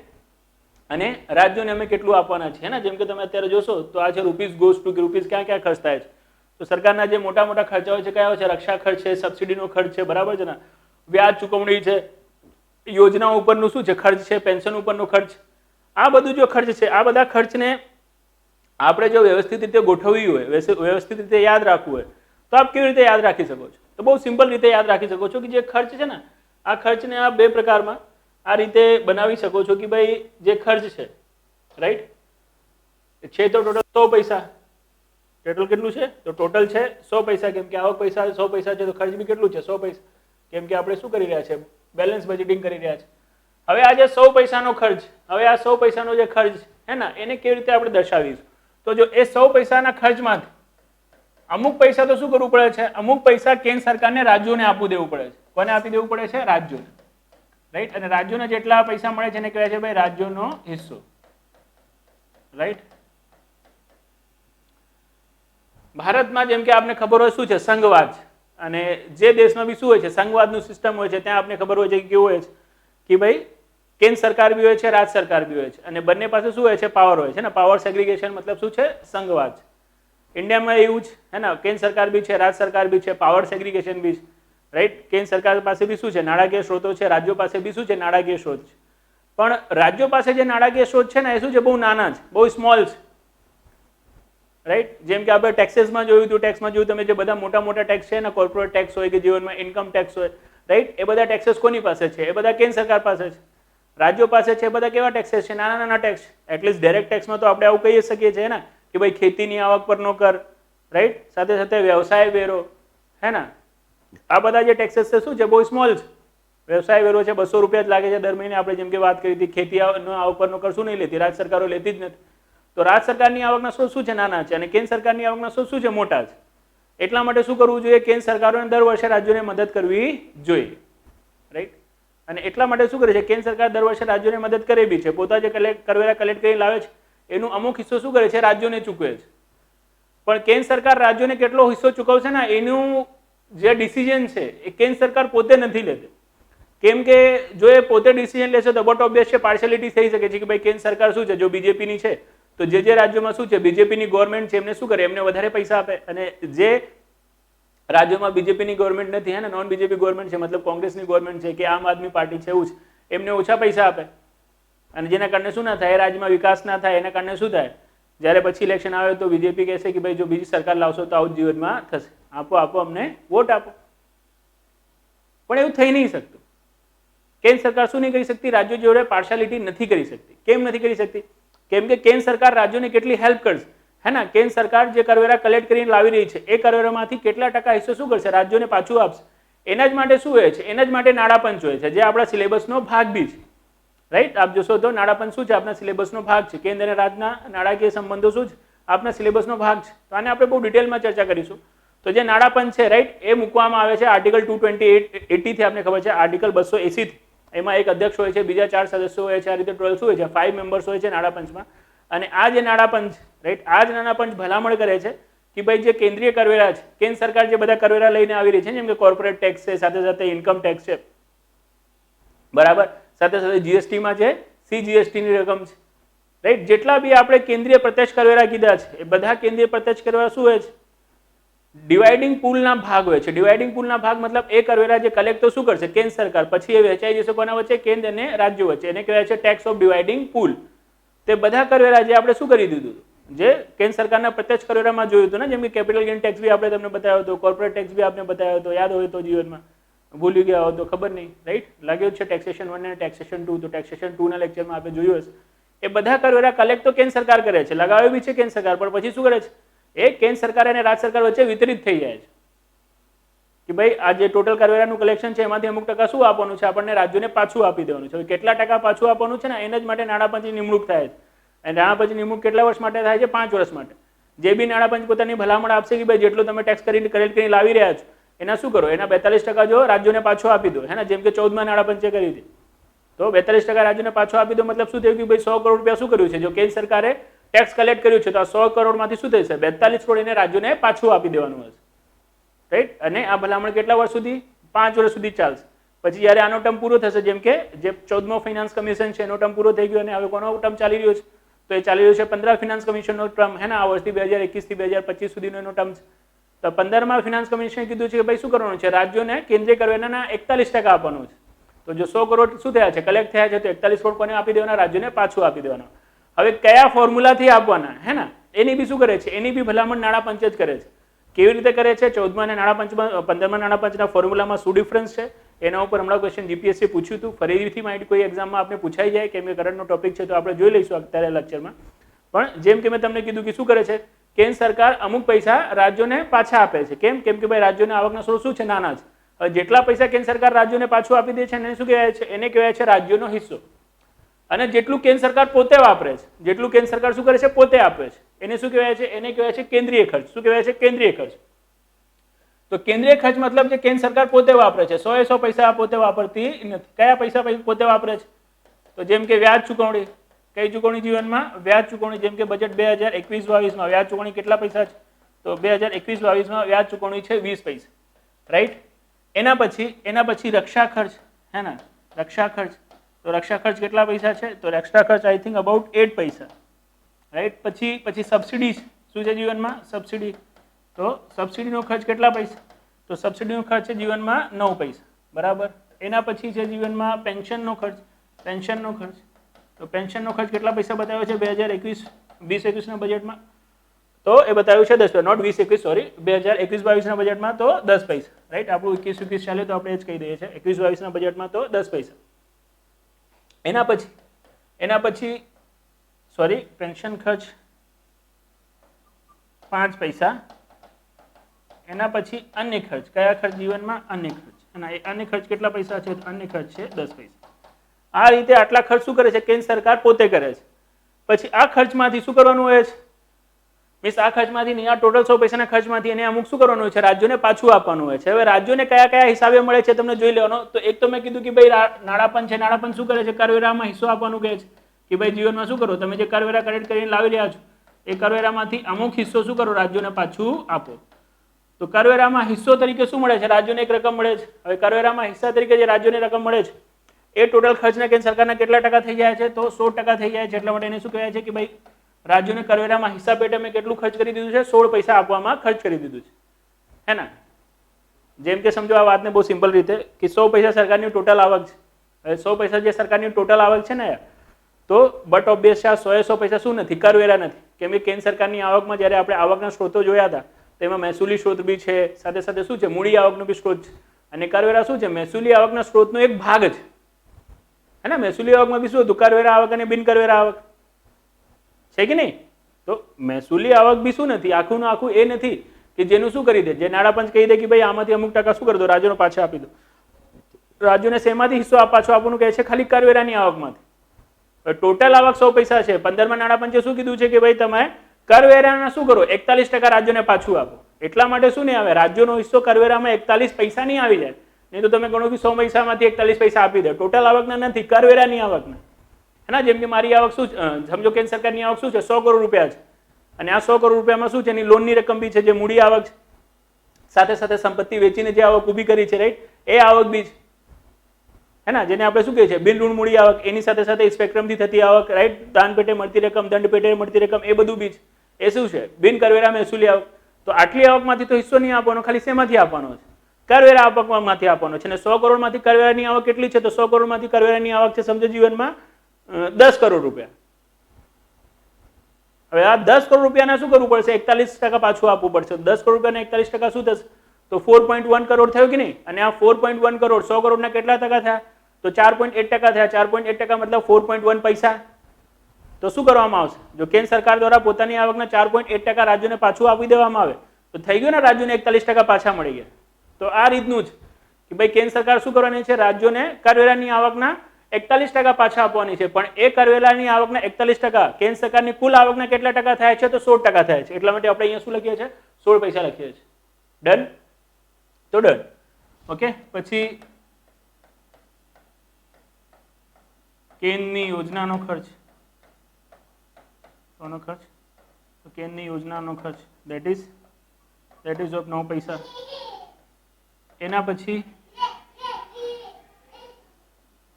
અને રાજ્યોને અમે કેટલું આપવાના છીએ. હે ને? જેમ કે તમે અત્યારે જોશો તો આ છે રૂપીઝ ગોઝ ટુ રૂપીઝ ક્યાં ક્યાં ખર્ચ થાય છે. તો સરકારના જે મોટા મોટા ખર્ચા હોય છે કયા હોય છે? રક્ષા ખર્ચ છે, સબસિડીનો ખર્ચ છે, બરાબર છે ને, વ્યાજ ચૂકવણી છે, યોજનાઓ ઉપરનું શું છે? ખર્ચ છે, પેન્શન ઉપરનો ખર્ચ. આ બધું જો ખર્ચ છે, આ બધા ખર્ચને આપણે જો વ્યવસ્થિત રીતે ગોઠવવી હોય, વ્યવસ્થિત રીતે યાદ રાખવું હોય તો આપ કેવી રીતે યાદ રાખી શકો છો? તો બહુ સિમ્પલ રીતે યાદ રાખી શકો છો કે જે ખર્ચ છે ને, આ ખર્ચને આ બે પ્રકારમાં આ રીતે બનાવી શકો છો કે ભાઈ જે ખર્ચ છે, રાઈટ, છે તો ટોટલ 100 પૈસા. ટોટલ કેટલું છે? તો ટોટલ છે 100 પૈસા. કેમ કે આવક પૈસા 100 પૈસા છે તો ખર્ચ બી કેટલું છે? 100 પૈસા. કેમ કે આપણે શું કરી રહ્યા છે? બેલેન્સ બજેટિંગ કરી રહ્યા છે. હવે આ જે 100 પૈસાનો ખર્ચ, હવે આ 100 પૈસાનો જે ખર્ચ હે ને, એને કેવી રીતે આપણે દર્શાવીશું? તો જો એ 100 પૈસાના ખર્ચમાંથી અમુક પૈસા તો શું કરવું પડે છે? અમુક પૈસા કેન્દ્ર સરકારને રાજ્યોને આપવું દેવું પડે છે. કોને આપી દેવું પડે છે? રાજ્યોને. રાઈટ? અને રાજ્યોને જેટલા પૈસા મળે છે એને કહેવાય છે ભાઈ રાજ્યોનો હિસ્સો. રાઈટ? ભારતમાં જેમ કે આપને ખબર હોય શું છે? સંઘવાદ. અને જે દેશમાં બી શું હોય છે? સંઘવાદનું સિસ્ટમ હોય છે. ત્યાં આપને ખબર હોય છે કે કેવું હોય છે કે ભાઈ કેન્દ્ર સરકાર બી હોય છે, રાજ્ય સરકાર બી હોય છે, અને બંને પાસે શું હોય છે? પાવર હોય છે ને. પાવર સેગ્રીગેશન મતલબ શું છે? સંઘવાદ. ઇન્ડિયામાં એવું જ હે ને, કેન્દ્ર સરકાર બી છે, રાજ્ય સરકાર બી છે, પાવર સેગ્રીગેશન બી છે. રાઈટ? કેન્દ્ર સરકાર પાસે બી શું છે? નાણાકીય સ્ત્રોતો છે. રાજ્યો પાસે બી શું છે? નાણાકીય સ્ત્રોત છે. પણ રાજ્યો પાસે જે નાણાકીય સ્ત્રોત છે ને એ શું છે? બહુ નાના છે, બહુ સ્મોલ છે. રાઈટ? જેમ કે આપણે ટેક્સેસમાં જોયું હતું, ટેક્સમાં જોયું તમે જે બધા મોટા મોટા ટેક્સ છે ને, કોર્પોરેટ ટેક્સ હોય કે જીવનમાં ઇન્કમ ટેક્સ હોય, રાઈટ, એ બધા ટેક્સેસ કોની પાસે છે? એ બધા કેન્દ્ર સરકાર પાસે છે. રાજ્યો પાસે છે એ બધા કેવા ટેક્સેસ છે? નાના નાના ટેક્સ. એટલીસ્ટ ડાયરેક્ટ ટેક્સમાં તો આપણે આવું કહી શકીએ છીએ ને કે ભાઈ ખેતીની આવક પરનો કર, રાઈટ, સાથે સાથે વ્યવસાય વેરો, હે ને, આ બધા જે ટેક્સેસ છે શું છે? બહુ સ્મોલ છે. વ્યવસાય વેરો છે 200 રૂપિયા જ લાગે છે દર મહિને. આપણે જેમ કે વાત કરી હતી, ખેતી આવક પરનો કર શું નહીં લેતી? રાજ્ય સરકારો લેતી જ નથી. તો રાજ્ય સરકારની આવકના સ્ત્રોત શું છે? નાના છે. અને કેન્દ્ર સરકારની આવકના સ્ત્રોત શું છે? મોટા છે. એટલા માટે શું કરવું જોઈએ? કેન્દ્ર સરકારોને દર વર્ષે રાજ્યોને મદદ કરવી જોઈએ. રાઈટ? અને એટલા માટે શું કરે છે? કેન્દ્ર સરકાર દર વર્ષે રાજ્યોને મદદ કરે બી છે. પોતા જે કરવેરા કલેક્ટ કરીને લાવે છે એનું અમુક હિસ્સો શું કરે છે? રાજ્યોને ચૂકવે છે. પણ કેન્દ્ર સરકાર રાજ્યોને કેટલો હિસ્સો ચૂકવશે ને એનું જે ડિસિઝન છે એ કેન્દ્ર સરકાર પોતે નથી લેતી. કેમ કે જો એ પોતે ડિસિઝન લેશે તો બટ ઓબ્વિયસ છે પાર્શિયાલિટી થઈ શકે છે કે ભાઈ કેન્દ્ર સરકાર શું છે? જો બીજેપીની છે તો જે રાજ્યોમાં શું છે? બીજેપીની ગવર્મેન્ટ છે એમને શું કરે? એમને વધારે પૈસા આપે. અને જે રાજ્યોમાં બીજેપીની ગવર્મેન્ટ નથી, હે ને, નોન બીજેપી ગવર્મેન્ટ છે, મતલબ કોંગ્રેસની ગવર્મેન્ટ છે કે આમ આદમી પાર્ટી છે, એવું છે, એમને ઓછા પૈસા આપે. અને જેના કારણે શું ના થાય? રાજ્યમાં વિકાસ ના થાય. એના કારણે શું થાય? જ્યારે પછી ઇલેક્શન આવે તો બીજેપી કહેશે કે ભાઈ જો બીજી સરકાર લાવશો તો આવું જીવનમાં થશે, આપો અમને વોટ આપો. પણ એવું થઈ નહીં શકતું. કેન્દ્ર સરકાર શું નહીં કરી શકતી? રાજ્યો જોડે પાર્શિયાલિટી નથી કરી શકતી. કેમ નથી કરી શકતી? કેમ કે કેન્દ્ર સરકાર રાજ્યોને કેટલી હેલ્પ કરશે, હે ને. કેન્દ્ર સરકાર જે કરવેરા કલેક્ટ કરીને લાવી રહી છે એ કરવેરામાંથી કેટલા ટકા હિસ્સો શું કરશે? રાજ્યોને પાછું આપશે. એના જ માટે શું હોય છે? એના જ માટે નાણાપંચ હોય છે, જે આપણા સિલેબસનો ભાગ બી છે. રાઈટ? આપ જોશો તો નાણાપંચ શું છે? આપણા સિલેબસનો ભાગ છે. કેન્દ્ર અને રાજ્યના નાણાકીય સંબંધો શું છે? આપણા સિલેબસનો ભાગ છે. તો આને આપણે બહુ ડિટેલમાં ચર્ચા કરીશું. તો જે નાણાપંચ છે, રાઈટ, એ મૂકવામાં આવે છે આર્ટિકલ 228 થી. આપને ખબર છે આર્ટિકલ 280 થી. એમાં એક અધ્યક્ષ હોય છે, બીજા 4 સદસ્યો હોય છે. આ રીતે ટોટલ શું હોય છે? 5 મેમ્બર્સ હોય છે નાણાપંચમાં. અને આ જે નાણાપંચ, રાઈટ, આ જ નાણાપંચ ભલામણ કરે છે કે ભાઈ જે કેન્દ્રીય કરવેરા છે, કેન્દ્ર સરકાર જે બધા કરવેરા લઈને આવી રહી છે, જેમ કે કોર્પોરેટ ટેક્સ છે, સાથે સાથે ઇન્કમ ટેક્સ છે, બરાબર, સાથે સાથે જીએસટીમાં છે સીજીએસટીની રકમ છે, રાઈટ, જેટલા બી આપણે કેન્દ્રીય પ્રત્યક્ષ કરવેરા કીધા છે એ બધા કેન્દ્રીય પ્રત્યક્ષ કરવેરા શું હોય છે? ડિવાઇડિંગ પુલના ભાગ હોય છે. ડિવાઇડિંગ પુલના ભાગ મતલબ એ કરવેરા જે કલેક્ટ તો શું કરશે? કેન્દ્ર સરકાર. પછી એ વહેંચાઈ જશે કોના વચ્ચે? કેન્દ્ર અને રાજ્યો વચ્ચે. એને કહેવાય છે ટેક્સ ઓફ ડિવાઇડિંગ પુલ. તે બધા કરવેરા જે આપણે શું કરી દીધું? જે કેન્દ્ર સરકારના પ્રત્યક્ષ કરવેરામાં જોયું હતું ને, જેમ કે કેપિટલ ગેઇન ટેક્સ બી આપણે તમને બતાવ્યો હતો, કોર્પોરેટ ટેક્સ બી આપણે બતાવ્યો હતો, યાદ હોય તો જીવનમાં, ભૂલી ગયા હોય તો ખબર નહીં, રાઈટ? લાગ્યો છે ટેક્સેશન 1 અને ટેક્સેશન 2, તો ટેક્સેશન 2 ના લેક્ચરમાં આપણે જોયું હશે. એ બધા કરવેરા કલેક્ટ તો કેન્દ્ર સરકાર કરે છે, લગાવે બી છે કેન્દ્ર સરકાર, પણ પછી શું કરે છે? એ કેન્દ્ર સરકાર અને રાજ્ય સરકાર વચ્ચે વિતરિત થઈ જાય છે કે ભાઈ આ જે ટોટલ કરવેરાનું કલેક્શન છે એમાંથી અમુક ટકા શું આપવાનું છે આપણને રાજ્યોને પાછું આપી દેવાનું છે. કેટલા ટકા પાછું આપવાનું છે ને એના જ માટે નાણાપંચની નિમણૂક થાય છે. અને નાણાપંચની નિમણૂક કેટલા વર્ષ માટે થાય છે? 5 વર્ષ માટે. જે બી નાણાપંચ પોતાની ભલામણ આપશે કે ભાઈ જેટલો તમે ટેક્સ કરીને કલેક્ટ કરીને લાવી રહ્યા છો એના શું કરો, એના 42% જો રાજ્યોને પાછો આપી દો, હે ને? જેમ કે 14માં નાણાપંચે કરી હતી, તો 42% રાજ્યોને પાછો આપી દો. મતલબ શું થયું કે ભાઈ 100 કરોડ રૂપિયા શું કર્યું છે? જો કેન્દ્ર સરકારે ટેક્સ કલેક્ટ કર્યું છે તો આ 100 કરોડમાંથી શું થશે? 42 કરોડ એને રાજ્યોને પાછું આપી દેવાનું હશે, રાઈટ? અને આ ભલામણ કેટલા વર્ષ સુધી? 5 વર્ષ સુધી ચાલશે. પછી જ્યારે આનો ટર્મ પૂરો થશે, જેમ કે જે 14મો ફાઇનાન્સ કમિશન છે એનો ટર્મ પૂરો થઈ ગયો અને હવે કોનો ટર્મ ચાલી રહ્યો છે? તો એ ચાલી રહ્યો છે 15 ફિનાન્સ કમિશનનો ટર્મ, હે ને? આ વર્ષથી 2021 થી 2025 સુધીનો એનો ટર્મ છે. તો 15માં ફિનાન્સ કમિશને કીધું છે કે ભાઈ શું કરવાનું છે? રાજ્યોને કેન્દ્રીય કરવેરાના 41% આપવાનું છે. તો જો 100 કરોડ શું થયા છે? કલેક્ટ થયા છે, તો 41 કરોડ કોને આપી દેવાના? રાજ્યોને પાછું આપી દેવાના. હવે કયા ફોર્મ્યુલાથી આપવાના, હે ને? એની બી શું કરે છે? એની બી ભલામણ નાણાપંચ જ કરે છે. કેવી રીતે કરે છે? 14માં અને નાણાપંચમાં 15માં નાણાપંચના ફોર્મ્યુલામાં શું ડિફરન્સ છે એના ઉપર હમણાં ક્વેશ્ચન જીપીએસસી પૂછ્યું હતું. ફરીથી માહિતી કોઈ એક્ઝામમાં આપણે પૂછાઈ જાય, કેમ કે કરંટનો ટોપિક છે તો આપણે જોઈ લઈશું અત્યારે લેક્ચરમાં. પણ જેમ કે મેં તમને કીધું કે શું કરે છે? કેન્દ્ર સરકાર અમુક પૈસા રાજ્યોને પાછા આપે છે. કેમ? કેમ કે ભાઈ રાજ્યોના આવકના સ્ત્રોત શું છે? નાના છે. હવે જેટલા પૈસા કેન્દ્ર સરકાર રાજ્યોને પાછું આપી દે છે એને શું કહેવાય છે? એને કહેવાય છે રાજ્યોનો હિસ્સો. અને જેટલું કેન્દ્ર સરકાર પોતે વાપરે છે, જેટલું કેન્દ્ર સરકાર શું કરે છે? પોતે આપે છે, એને શું કહેવાય છે? એને કહેવાય છે કેન્દ્રીય ખર્ચ. શું કહેવાય છે? કેન્દ્રીય ખર્ચ. તો કેન્દ્રીય ખર્ચ મતલબ જે કેન્દ્ર સરકાર પોતે વાપરે છે. 100 પૈસા પોતે વાપરતી નથી. કયા પૈસા પોતે વાપરે છે? તો જેમ કે વ્યાજ ચૂકવણી. કઈ ચૂકવણી જીવનમાં? વ્યાજ ચૂકવણી. જેમ કે બજેટ 2021-22માં વ્યાજ ચૂકવણી કેટલા પૈસા છે? તો 2021-22માં વ્યાજ ચૂકવણી છે 20 પૈસા, રાઈટ? એના પછી રક્ષા ખર્ચ, હે ને? રક્ષા ખર્ચ. તો રક્ષા ખર્ચ કેટલા પૈસા છે? તો રક્ષા ખર્ચ આઈ થિંક અબાઉટ 8 પૈસા, રાઈટ? પછી સબસિડી શું છે જીવનમાં? સબસિડી. તો સબસિડીનો ખર્ચ કેટલા પૈસા? તો સબસિડીનો ખર્ચ છે જીવનમાં 9 પૈસા, બરાબર? એના પછી છે જીવનમાં પેન્શનનો ખર્ચ. પેન્શનનો ખર્ચ. તો પેન્શનનો ખર્ચ કેટલા પૈસા બતાવ્યો છે 2021-22ના બજેટમાં? તો એ બતાવ્યું છે 10 પૈસા, નોટ 20-21, સોરી, 2021-22ના બજેટમાં તો 10 પૈસા, રાઈટ? આપણું 21-21 ચાલે તો આપણે એ જ કહી દઈએ છીએ. 21-22ના બજેટમાં તો 10 પૈસા. એના પછી સોરી, પેન્શન ખર્ચ 5 પૈસા. એના પછી અન્ય ખર્ચ. કયા ખર્ચ જીવનમાં? અન્ય ખર્ચ. અને અન્ય ખર્ચ કેટલા પૈસા છે? તો અન્ય ખર્ચ છે 10 પૈસા. આ રીતે આટલા ખર્ચ શું કરે છે? કેન્દ્ર સરકાર પોતે કરે છે. પછી આ ખર્ચમાંથી શું કરવાનું હોય છે? મીન્સ આ ખર્ચમાંથી નહીં, આ ટોટલ 100 પૈસાના ખર્ચમાંથી એને અમુક શું કરવાનું હોય છે? રાજ્યોને પાછું આપવાનું હોય છે. હવે રાજ્યોને કયા કયા હિસાબે મળે છે તમને જોઈ લેવાનો. તો એક તો મેં કીધું કે ભાઈ નાણાપંચ છે, નાણાપંચ શું કરે છે? કરવેરામાં હિસ્સો આપવાનું કહે છે કે ભાઈ જીવનમાં શું કરો? તમે જે કરવેરા કલેક્ટ કરીને લાવી રહ્યા છો એ કરવેરામાંથી અમુક હિસ્સો શું કરો? રાજ્યોને પાછું આપો. તો કરવેરામાં હિસ્સો તરીકે શું મળે છે? રાજ્યોને એક રકમ મળે છે. હવે કરવેરામાં હિસ્સા તરીકે જે રાજ્યોને રકમ મળે છે એ ટોટલ ખર્ચના કેન્દ્ર સરકારના કેટલા ટકા થઈ જાય છે? તો 100% થઈ જાય છે. એટલા માટે એને શું કહેવાય છે કે ભાઈ રાજ્યોને કરવેરામાં હિસ્સા પેટે મેં કેટલું ખર્ચ કરી દીધું છે? 16 પૈસા આપવામાં ખર્ચ કરી દીધું છે, હે ને? જેમ કે સમજો આ વાતને બહુ સિમ્પલ રીતે કે 100 પૈસા સરકારની ટોટલ આવક છે. હવે 100 પૈસા જે સરકારની ટોટલ આવક છે ને, તો બટ ઓબ્વિયસ છે આ 100 પૈસા શું નથી? કરવેરા નથી. કેમ કે કેન્દ્ર સરકારની આવકમાં જ્યારે આપણે આવકના સ્ત્રોતો જોયા હતા તેમાં મહેસૂલી સ્ત્રોત બી છે, સાથે સાથે શું છે? મૂડી આવકનો બી સ્ત્રોત છે. અને કરવેરા શું છે? મહેસૂલી આવકના સ્ત્રોતનો એક ભાગ છે, હે ને? મહેસૂલી આવકમાં બી શું હતું? કરવેરા આવક અને બિન કરવેરા આવક છે કે નહીં? તો મહેસૂલી આવક બી શું નથી? આખું આખું એ નથી કે જેનું શું કરી દે, જે નાણાપંચ કહી દે કે ભાઈ આમાંથી અમુક ટકા શું કરી દો? રાજ્યોને પાછા આપી દો. રાજ્યોને શેમાંથી હિસ્સો પાછો આપવાનું કહે છે? ખાલી કરવેરાની આવકમાંથી. ટોટલ આવક 100 પૈસા છે. 15માં નાણાપંચે શું કીધું છે કે ભાઈ તમે કરવેરાના શું કરો? 41% રાજ્યોને પાછું આપો. એટલા માટે શું નહીં આવે? રાજ્યોનો હિસ્સો કરવેરામાં 41 પૈસા નહીં આવી જાય. નહીં તો તમે ગણો કે 100 પૈસામાંથી 41 પૈસા આપી દે. ટોટલ આવકના નથી, કરવેરાની આવકના, હે ને? જેમ કે મારી આવક શું સમજો કેન્દ્ર સરકારની આવક શું છે? 100 કરોડ રૂપિયા છે. અને આ 100 કરોડ રૂપિયામાં શું છે? એની લોનની રકમ બી છે, જે મૂડી આવક છે, સાથે સાથે સંપત્તિ વેચીને જે આવક ઊભી કરી છે, રાઈટ? એ આવક બી છે, હે ને? જેને આપણે શું કહીએ છીએ? બિન ઋણ મૂડી આવક. એની સાથે સાથે સ્પેક્ટ્રમથી થતી આવક, રાઈટ? દાન પેટે મળતી રકમ, દંડ પેટે મળતી રકમ, એ બધું બી છે. એ શું છે? બિન કરવેરા મહેસૂલી આવક. તો આટલી આવકમાંથી તો હિસ્સો નહીં આપવાનો, ખાલી શેમાંથી આપવાનો છે? કરવેરા આવકમાંથી આપવાનો છે. અને 100 કરોડમાંથી કરવેરાની આવક કેટલી છે? તો 100 કરોડમાંથી કરવેરાની આવક છે સમજો જીવનમાં 10 કરોડ રૂપિયા. હવે આ 10 કરોડ રૂપિયાને શું કરવું પડશે? 41% પાછું આપવું પડશે. 10 કરોડ રૂપિયાને 41% શું થશે? તો 4.1 કરોડ થયો કે નહીં? અને આ 4.1 કરોડ 100 કરોડના કેટલા ટકા થયા? તો 4.8% થયા. 4.8% મતલબ 4.1 પૈસા. તો શું કરવામાં આવશે? જો કેન્દ્ર સરકાર દ્વારા પોતાની આવકના 4.8% રાજ્યોને પાછું આપી દેવામાં આવે તો થઈ ગયું ને, રાજ્યોને 41% પાછા મળી ગયા. તો આ રીતનું જ કે ભાઈ કેન્દ્ર સરકાર શું કરવાની છે? રાજ્યોને કરવેરાની આવકના 41% પાછા આપવાની છે. પણ એ કરવેરાની આવકના 41% કેન્દ્ર સરકારની કુલ આવકના કેટલા ટકા થાય છે? તો 16% થાય છે. એટલા માટે આપણે અહીંયા શું લખીએ છીએ? 16 પૈસા લખીએ છીએ. ડન? તો ડન. ઓકે. પછી કેન્દ્રની યોજનાનો ખર્ચ. કોનો ખર્ચ? તો કેન્દ્રની યોજનાનો ખર્ચ that is of 9 પૈસા. એના પછી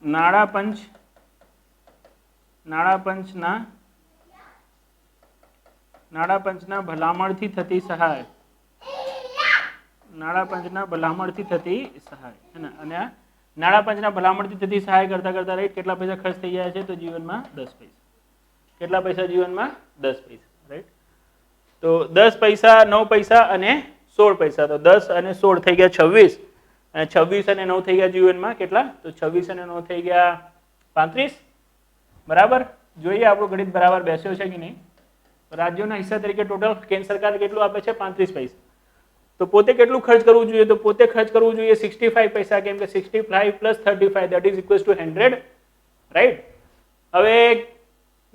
નાણાં પંચના ભલામણથી થતી સહાય. નાણાં પંચના ભલામણથી થતી સહાય હે ને. અને આ નાણાં પંચના ભલામણથી થતી સહાય કરતા કરતા રાઈટ કેટલા પૈસા ખર્ચ થઈ જાય છે? તો જીવનમાં 10 પૈસા. કેટલા પૈસા જીવનમાં? 10 પૈસા. રાઈટ. તો 10 પૈસા, 9 પૈસા અને 16 પૈસા. તો 10 અને 16 થઈ ગયા 26. અને 26 અને 9 થઈ ગયા જીવનમાં કેટલા? તો 26 અને 9 થઈ ગયા 35. બરાબર? જોઈએ આપણું ગણિત બરાબર બેસ્યો છે કે નહીં. રાજ્યોના હિસ્સા તરીકે ટોટલ કેન્દ્ર સરકાર કેટલું આપે છે? 35 પૈસા. તો પોતે કેટલું ખર્ચ કરવું જોઈએ? તો પોતે ખર્ચ કરવું જોઈએ 65 પૈસા. કેમ કે 65 + 35 that is equals to 100. Right. હવે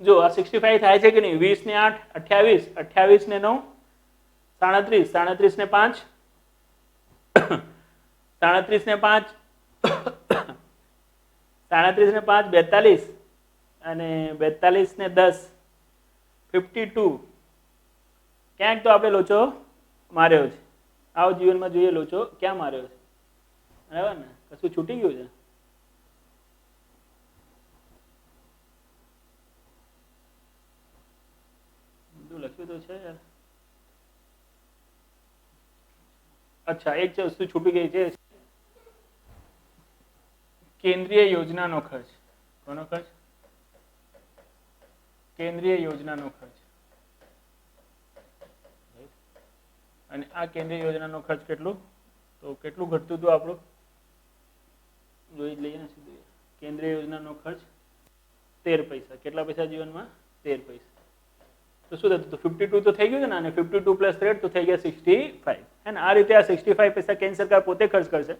જો આ 65 થાય છે કે નહીં? 20 ને 8 28, 28 ને 9 37, 37 ને 5 37 ને 5 37 ને 5 42 અને 42 ને 10 52. ક્યાંક તો આપણે લોચો માર્યો છે. આવો જીવનમાં જોઈએ લોચો ક્યાં માર્યો છે? બરાબર ને? કશું છૂટી ગયું છે? બધું લખ્યું તો છે યાર. અચ્છા, એક વસ્તુ છૂટી ગઈ છે. કેન્દ્રીય યોજનાનો ખર્ચ. કોનો ખર્ચ? કેન્દ્રીય યોજનાનો ખર્ચ. અને આ કેન્દ્રીય યોજનાનો ખર્ચ કેટલું? તો કેટલું ઘટતું હતું આપણું? જોઈ જ લઈએ ને સીધું. કેન્દ્રીય યોજનાનો ખર્ચ 13 પૈસા. કેટલા પૈસા જીવનમાં? 13 પૈસા. તો શું થતું? તો 52 તો થઈ ગયું છે ને. અને 52 + 13 તો થઈ ગયા 65. હે ને? આ રીતે આ 65 પૈસા કેન્દ્ર સરકાર પોતે ખર્ચ કરશે.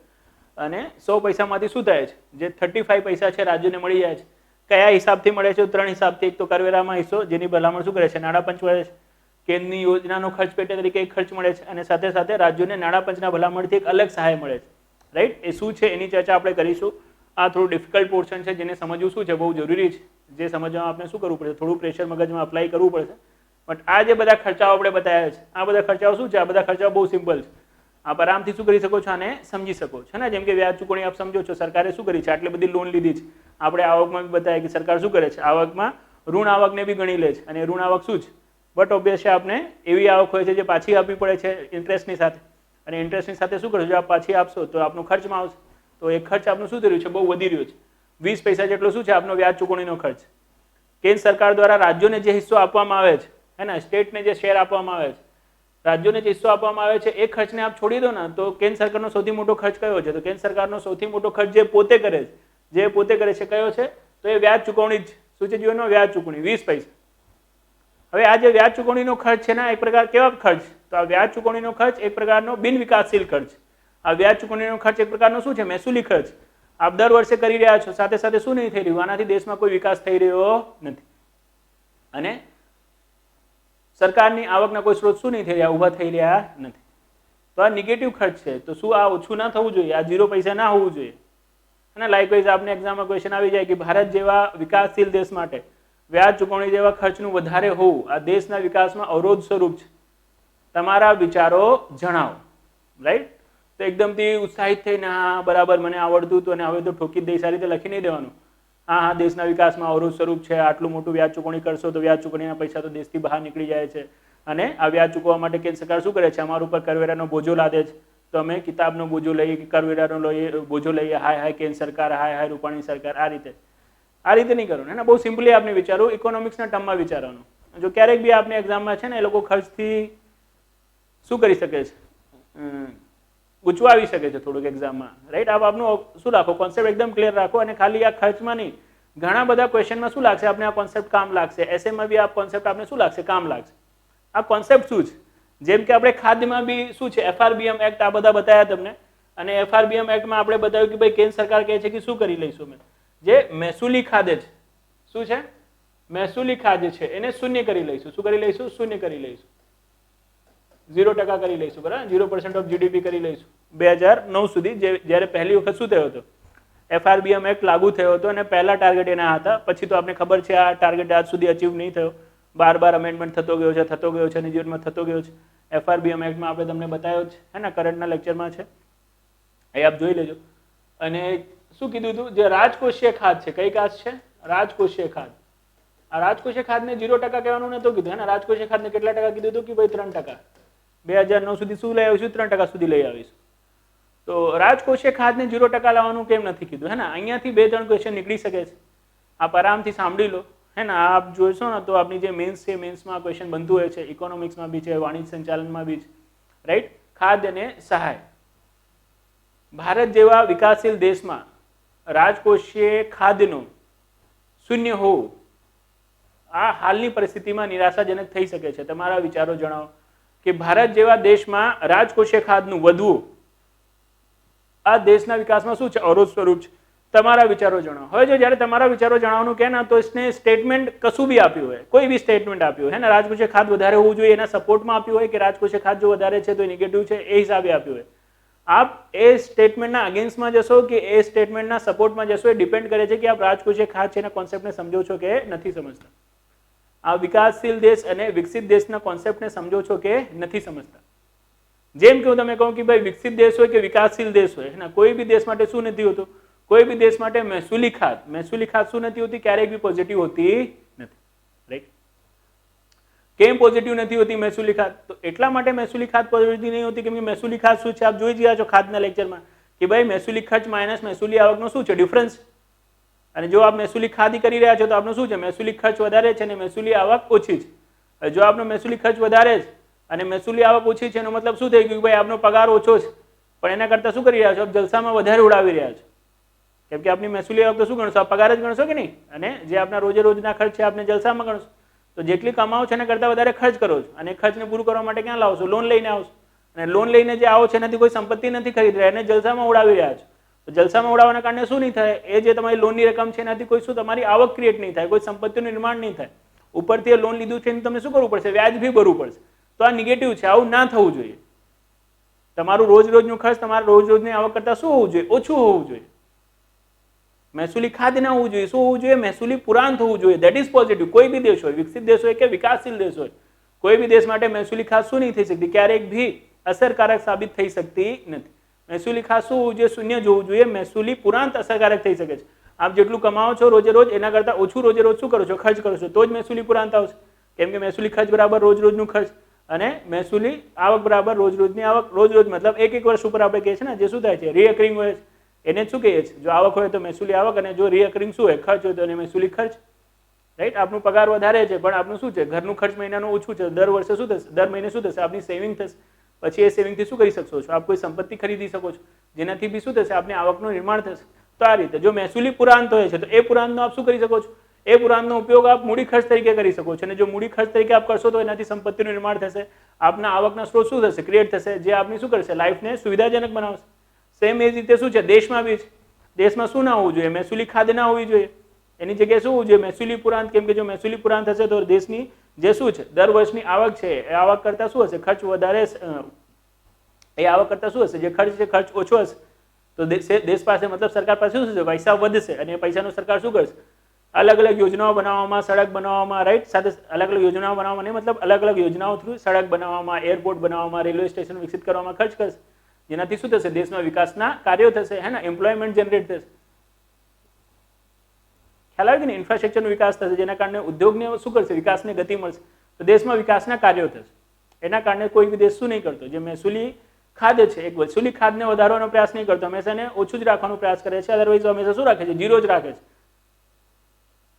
અને 100 પૈસામાંથી શું થાય છે? જે 35 પૈસા છે રાજ્યોને મળી જાય છે. કયા હિસાબથી મળે છે? 3 હિસાબથી. એક તો કરવેરામાં હિસ્સો, જેની ભલામણ શું કરે છે? નાણાં પંચ મળે છે. કેન્દ્રની યોજનાનો ખર્ચ પેટે તરીકે એક ખર્ચ મળે છે. અને સાથે સાથે રાજ્યોને નાણાં પંચના ભલામણથી એક અલગ સહાય મળે છે. રાઈટ. એ શું છે એની ચર્ચા આપણે કરીશું. આ થોડું ડિફિકલ્ટ પોર્શન છે, જેને સમજવું શું છે બહુ જરૂરી છે. જે સમજવામાં આપણે શું કરવું પડશે? થોડું પ્રેશર મગજમાં અપ્લાય કરવું પડશે. બટ આ જે બધા ખર્ચાઓ આપણે બતાવ્યા છે, આ બધા ખર્ચાઓ શું છે? આ બધા ખર્ચાઓ બહુ સિમ્પલ છે. આપ આરામથી શું કરી શકો છો? આને સમજી શકો છો ને. જેમ કે વ્યાજ ચૂકવણી આપ સમજો છો. સરકારે શું કરી છે? આટલી બધી લોન લીધી છે. આપણે આવકમાં બી બતાવ્યા કે સરકાર શું કરે છે? આવકમાં ઋણ આવકને બી ગણી લે છે. અને ઋણ આવક શું છે? બટ ઓબ્વિયસલી આપણે એવી આવક હોય છે જે પાછી આપવી પડે છે ઇન્ટરેસ્ટની સાથે. અને ઇન્ટરેસ્ટની સાથે શું કરશો? જો આપ પાછી આપશો તો આપનો ખર્ચમાં આવશે. તો એ ખર્ચ આપનું શું થઈ રહ્યું છે? બહુ વધી રહ્યો છે. 20 પૈસા જેટલો શું છે આપનો વ્યાજ ચૂકવણીનો ખર્ચ. કેન્દ્ર સરકાર દ્વારા રાજ્યોને જે હિસ્સો આપવામાં આવે છે, હે ને, સ્ટેટને જે શેર આપવામાં આવે છે, રાજ્યોને જે હિસ્સો આપવામાં આવે છે, એ ખર્ચને આપ છોડી દો ને તો કેન્દ્ર સરકારનો સૌથી મોટો ખર્ચ કયો છે? તો કેન્દ્ર સરકારનો સૌથી મોટો ખર્ચ જે પોતે કરે છે કયો છે? તો એ વ્યાજ ચૂકવણી જ. શું છે જીવનમાં? વ્યાજ ચૂકવણી 20 પૈસા. હવે આ જે વ્યાજ ચૂકવણીનો ખર્ચ છે ને, એક પ્રકાર કેવા ખર્ચ? તો આ વ્યાજ ચૂકવણીનો ખર્ચ એક પ્રકારનો બિન વિકાસશીલ ખર્ચ. આ વ્યાજ ચૂકવણીનો ખર્ચ એક પ્રકારનો શું છે? મહેસૂલી ખર્ચ. આપ દર વર્ષે કરી રહ્યા છો. સાથે સાથે શું નહીં થઈ રહ્યું? આનાથી દેશમાં કોઈ વિકાસ થઈ રહ્યો નથી. અને સરકારની આવકના કોઈ સ્ત્રોત શું નહીં થઈ રહ્યા? ઊભા થઈ રહ્યા નથી. તો આ નેગેટિવ ખર્ચ છે. તો શું આ ઓછું ના થવું જોઈએ? આ 0 પૈસા ના હોવું જોઈએ. અને લાઇકવાઇઝ આપને એક્ઝામમાં ક્વેશ્ચન આવી જાય કે ભારત જેવા વિકાસશીલ દેશ માટે વ્યાજ ચૂકવણી જેવા ખર્ચનું વધારે હોવું આ દેશના વિકાસમાં અવરોધ સ્વરૂપ છે. તમારા વિચારો જણાવો. રાઈટ. તો એકદમથી ઉત્સાહિત થઈને હા બરાબર મને આવડતું હતું અને હવે તો ઠોકી જ દઈશ, આ રીતે લખી નહીં દેવાનું. હા દેશના વિકાસમાં અવરોધ સ્વરૂપ છે. આટલું મોટું વ્યાજ ચૂકવણી કરશો તો વ્યાજ ચૂકવણીના પૈસા તો દેશથી બહાર નીકળી જાય છે. અને આ વ્યાજ ચૂકવવા માટે કેન્દ્ર સરકાર શું કરે છે? અમારા ઉપર કરવેરાનો બોજો લાદે છે. તો અમે કિતાબનો બોજો લઈએ કે કરવેરાનો બોજો લઈએ? હાય કેન્દ્ર સરકાર, હાય રૂપાણી સરકાર. આ રીતે નહીં કરવાનું. બહુ સિમ્પલી આપને વિચારો. ઇકોનોમિક્સના ટર્મમાં વિચારવાનું. જો ક્યારેક બી આપને એક્ઝામમાં છે ને એ લોકો ખર્ચથી શું કરી શકે છે, ગૂંચવાવી શકે છે થોડુંક એક્ઝામમાં, રાઈટ. આપનું શું રાખો, કોન્સેપ્ટ એકદમ ક્લિયર રાખો, અને ખાલી આ ખર્ચમાં નહીં, ઘણા બધા ક્વેશ્ચનમાં શું લાગશે આપણે, આ કોન્સેપ્ટ કામ લાગશે, એસેમાં બી આ કોન્સેપ્ટ આપણે શું લાગશે, કામ લાગશે. આ કોન્સેપ્ટ શું છે, જેમ કે આપણે ખાદ્યમાં બી શું છે, FRBM એક્ટ આ બધા બતાવ્યા તમને, અને FRBM એક્ટમાં આપણે બતાવ્યું કે ભાઈ કેન્દ્ર સરકાર કહે છે કે શું કરી લઈશું અમે, જે મહેસૂલી ખાદ્ય છે, શું છે, મહેસૂલી ખાદ્ય છે, એને શૂન્ય કરી લઈશું. શું કરી લઈશું, શૂન્ય કરી લઈશું, 0% કરી લઈશું, બરાબર, 0% ઓફ GDP કરી લઈશું 2009 સુધી. જ્યારે પહેલી વખત શું થયો હતો, FRBM એક્ટ લાગુ થયો હતો, અને પહેલા ટાર્ગેટ એના હતા. પછી તો આપણે ખબર છે આ ટાર્ગેટ આજ સુધી અચીવ નહીં થયો, બાર અમેન્ડમેન્ટ થતો ગયો છે, અને જીવનમાં થતો ગયો છે. FRBM એક્ટમાં આપણે તમને બતાવ્યો છે, હે ને, કરંટના લેક્ચરમાં છે, એ આપ જોઈ લેજો. અને શું કીધું હતું, જે રાજકોષીય ખાધ છે, કઈ ખાધ છે, રાજકોષીય ખાધ. આ રાજકોષીય ખાધને 0% કહેવાનું નતું કીધું, હે ને. રાજકોષીય ખાધને કેટલા ટકા કીધું હતું કે ભાઈ 3%. 2009 સુધી શું લઈ આવીશું, 3% સુધી લઈ આવીશું. તો રાજકોષીય ખાધને 0% લાવવાનું કેમ નથી કીધું, હે ને. અહીંયાથી 2-3 ક્વેશ્ચન નીકળી શકે છે, આપ આરામથી સાંભળી લો, હે ને. આપ જોઈશો ને તો આપની જે મેન્સ છે, મેન્સમાં ક્વેશ્ચન બનતું હોય છે, ઇકોનોમિક્સમાં બી છે, વાણિજ્ય સંચાલનમાં બી છે, રાઈટ. ખાદ્ય અને સહાય. ભારત જેવા વિકાસશીલ દેશમાં રાજકોષીય ખાદ્યનું શૂન્ય હોવું આ હાલની પરિસ્થિતિમાં નિરાશાજનક થઈ શકે છે. તમારા વિચારો જણાવો કે ભારત જેવા દેશમાં રાજકોષીય ખાદ્યનું વધવું આ દેશના વિકાસમાં શું છે, અવરોધ સ્વરૂપ છે. તમારા વિચારો જણાવો. હવે જો જ્યારે તમારા વિચારો જણાવવાનું કહે ને, તો इसने સ્ટેટમેન્ટ કશું બી આપ્યું હોય, કોઈ બી સ્ટેટમેન્ટ આપ્યું હોય, હે ને, રાજકોષીય ખાદ્ય વધારે હોવું જોઈએ એના સપોર્ટમાં આપ્યું હોય, કે રાજકોષીય ખાદ્ય જો વધારે છે તો નેગેટિવ છે, એ હિસાબે આપ્યું હોય. આપ એ સ્ટેટમેન્ટના અગેન્સ્ટમાં જશો કે એ સ્ટેટમેન્ટના સપોર્ટમાં જશો, એ ડિપેન્ડ કરે છે કે આપ રાજકોષીય ખાદ્ય છે એના કોન્સેપ્ટને સમજો છો કે નથી સમજતા. આ વિકાસશીલ દેશ અને વિકસિત દેશના કોન્સેપ્ટને સમજો છો કે નથી સમજતા. જેમ કે હું તમે કહું કે ભાઈ વિકસિત દેશ હોય કે વિકાસશીલ દેશ હોય, ને કોઈ બી દેશ માટે શું નથી હોતું, કોઈ બી દેશ માટે મહેસૂલી ખાધ શું નથી હોતી, ક્યારેક બી પોઝિટિવ હોતી નથી, રાઈટ. કેમ પોઝિટિવ નથી હોતી મહેસૂલી ખાધ, તો એટલા માટે મહેસૂલી ખાધ પોઝિટિવ નહીં હોતી કેમ કે મહેસૂલી ખાધ શું છે, આપ જોઈ ગયા છો ખાધના લેક્ચરમાં કે ભાઈ મહેસૂલી ખર્ચ માઇનસ મહેસૂલી આવકનો શું છે, ડિફરન્સ. અને જો આપ મહેસૂલી ખાધી કરી રહ્યા છો તો આપનો શું છે, મહેસૂલી ખર્ચ વધારે છે અને મહેસૂલી આવક ઓછી છે. જો આપનો મહેસૂલી ખર્ચ વધારે છે અને મહેસૂલી આવક ઓછી છે, એનો મતલબ શું થઈ ગયું, ભાઈ આપનો પગાર ઓછો છે, પણ એના કરતા શું કરી રહ્યા છો, આપ જલસામાં વધારે ઉડાવી રહ્યા છો. કેમ કે આપની મહેસૂલી આવક તો શું ગણશો, આપ પગાર જ ગણશો કે નહીં, અને જે આપના રોજે રોજના ખર્ચ છે આપને જલસામાં ગણશો. તો જેટલી કમાઓ છો એના કરતાં વધારે ખર્ચ કરો છો, અને ખર્ચને પૂરું કરવા માટે ક્યાં લાવો છો, લોન લઈને આવશો. અને લોન લઈને જે આવો છો એનાથી કોઈ સંપત્તિ નથી ખરીદ રહ્યા, એને જલસામાં ઉડાવી રહ્યા છો. તો જલસામાં ઉડાવવાના કારણે શું નહીં થાય, એ જે તમારી લોનની રકમ છે એનાથી કોઈ શું તમારી આવક ક્રિએટ નહીં થાય, કોઈ સંપત્તિનું નિર્માણ નહીં થાય. ઉપરથી લોન લીધું છે તમને શું કરવું પડશે, વ્યાજ બી ભરવું પડશે. તો આ નેગેટિવ છે, આવું ના થવું જોઈએ. તમારું રોજનું ખર્ચ તમારા રોજની આવક કરતાં શું હોવું જોઈએ, ઓછું હોવું જોઈએ. મહેસૂલી ખાદ્ય ના હોવું જોઈએ, શું હોવું જોઈએ, મહેસૂલી પુરાંત હોવું જોઈએ. That is positive. કોઈ બી દેશ હોય, વિકસિત દેશ હોય કે વિકાસશીલ દેશ હોય, કોઈ બી દેશ માટે મહેસૂલી ખાધ શું નહીં થઈ શકતી, ક્યારેક ભી અસરકારક સાબિત થઈ શકતી નથી. મહેસૂલી ખાધ શું હોવું જોઈએ, શૂન્ય જોવું જોઈએ. મહેસૂલી પુરાંત અસરકારક થઈ શકે છે. આપ જેટલું કમાવો છો રોજે રોજ એના કરતાં ઓછું રોજે રોજ શું કરો છો, ખર્ચ કરો છો, તો જ મહેસૂલી પુરાંત આવશે. કેમ કે મહેસૂલી ખર્ચ બરાબર રોજનું ખર્ચ અને મહેસૂલી આવક બરાબર રોજની આવક. રોજ મતલબ એક વર્ષ ઉપર આપણે કહીએ છીએ ને, જે શું થાય છે, રિઅકરિંગ હોય છે, એને શું કહીએ છીએ. જો આવક હોય તો મહેસૂલી આવક, અને જો રિઅકરિંગ શું હોય, ખર્ચ હોય તો એને મહેસૂલી ખર્ચ, રાઈટ. આપનું પગાર વધારે છે પણ આપનું શું છે, ઘરનું ખર્ચ મહિનાનું ઓછું છે, દર વર્ષે શું થશે, દર મહિને શું થશે, આપની સેવિંગ થશે. પછી એ સેવિંગથી શું કરી શકશો છો, આપ કોઈ સંપત્તિ ખરીદી શકો છો, જેનાથી બી શું થશે, આપની આવકનું નિર્માણ થશે. તો આ રીતે જો મહેસૂલી પુરાંત હોય છે તો એ પુરાંતનો આપ શું કરી શકો છો, એ પુરાંતનો ઉપયોગ આપ મૂડી ખર્ચ તરીકે કરી શકો છો. અને જો મૂડી ખર્ચ તરીકે આપ કરશો તો એનાથી સંપત્તિનું નિર્માણ થશે, આપના આવકના સ્ત્રોત શું થશે, ક્રિએટ થશે, જે આપની શું કરશે, લાઈફને સુવિધાજનક બનાવશે. સેમ એ રીતે શું છે, દેશમાં બી છે. દેશમાં શું ના હોવું જોઈએ, મહેસૂલી ખાદ્ય ના હોવી જોઈએ, એની જગ્યાએ શું હોવું જોઈએ, મહેસૂલી પુરાંત. કેમ કે જો મહેસૂલી પુરાંત હશે તો દેશની જે શું છે, દર વર્ષની આવક છે, એ આવક કરતાં શું હશે, ખર્ચ વધારે, એ આવક કરતાં શું હશે, જે ખર્ચ છે ખર્ચ ઓછો હશે. તો દેશ પાસે મતલબ સરકાર પાસે શું થશે, પૈસા વધશે, અને એ પૈસાનો સરકાર શું કરશે, અલગ અલગ યોજનાઓ બનાવવામાં, સડક બનાવવામાં, રાઈટ, સાથે અલગ અલગ યોજનાઓ બનાવવામાં, નહીં મતલબ અલગ અલગ યોજનાઓ થ્રુ સડક બનાવવામાં, એરપોર્ટ બનાવવામાં, રેલવે સ્ટેશન વિકસિત કરવામાં ખર્ચ કરશે. જેનાથી શું થશે, દેશમાં વિકાસના કાર્યો થશે, હે ને, એમ્પ્લોયમેન્ટ જનરેટ થશે. ખ્યાલ આવે કે ને, ઇન્ફ્રાસ્ટ્રક્ચરનો વિકાસ થશે, જેના કારણે ઉદ્યોગને શું કરશે, વિકાસને ગતિ મળશે. તો દેશમાં વિકાસના કાર્યો થશે. એના કારણે કોઈ બી દેશ શું નહીં કરતો, જે મહેસૂલી ખાદ્ય છે, એક મહેસૂલી ખાદ્યને વધારવાનો પ્રયાસ નહીં કરતો, હંમેશા એને ઓછું જ રાખવાનો પ્રયાસ કરે છે. અદરવાઇઝ હંમેશા શું રાખે છે, ઝીરો જ રાખે છે,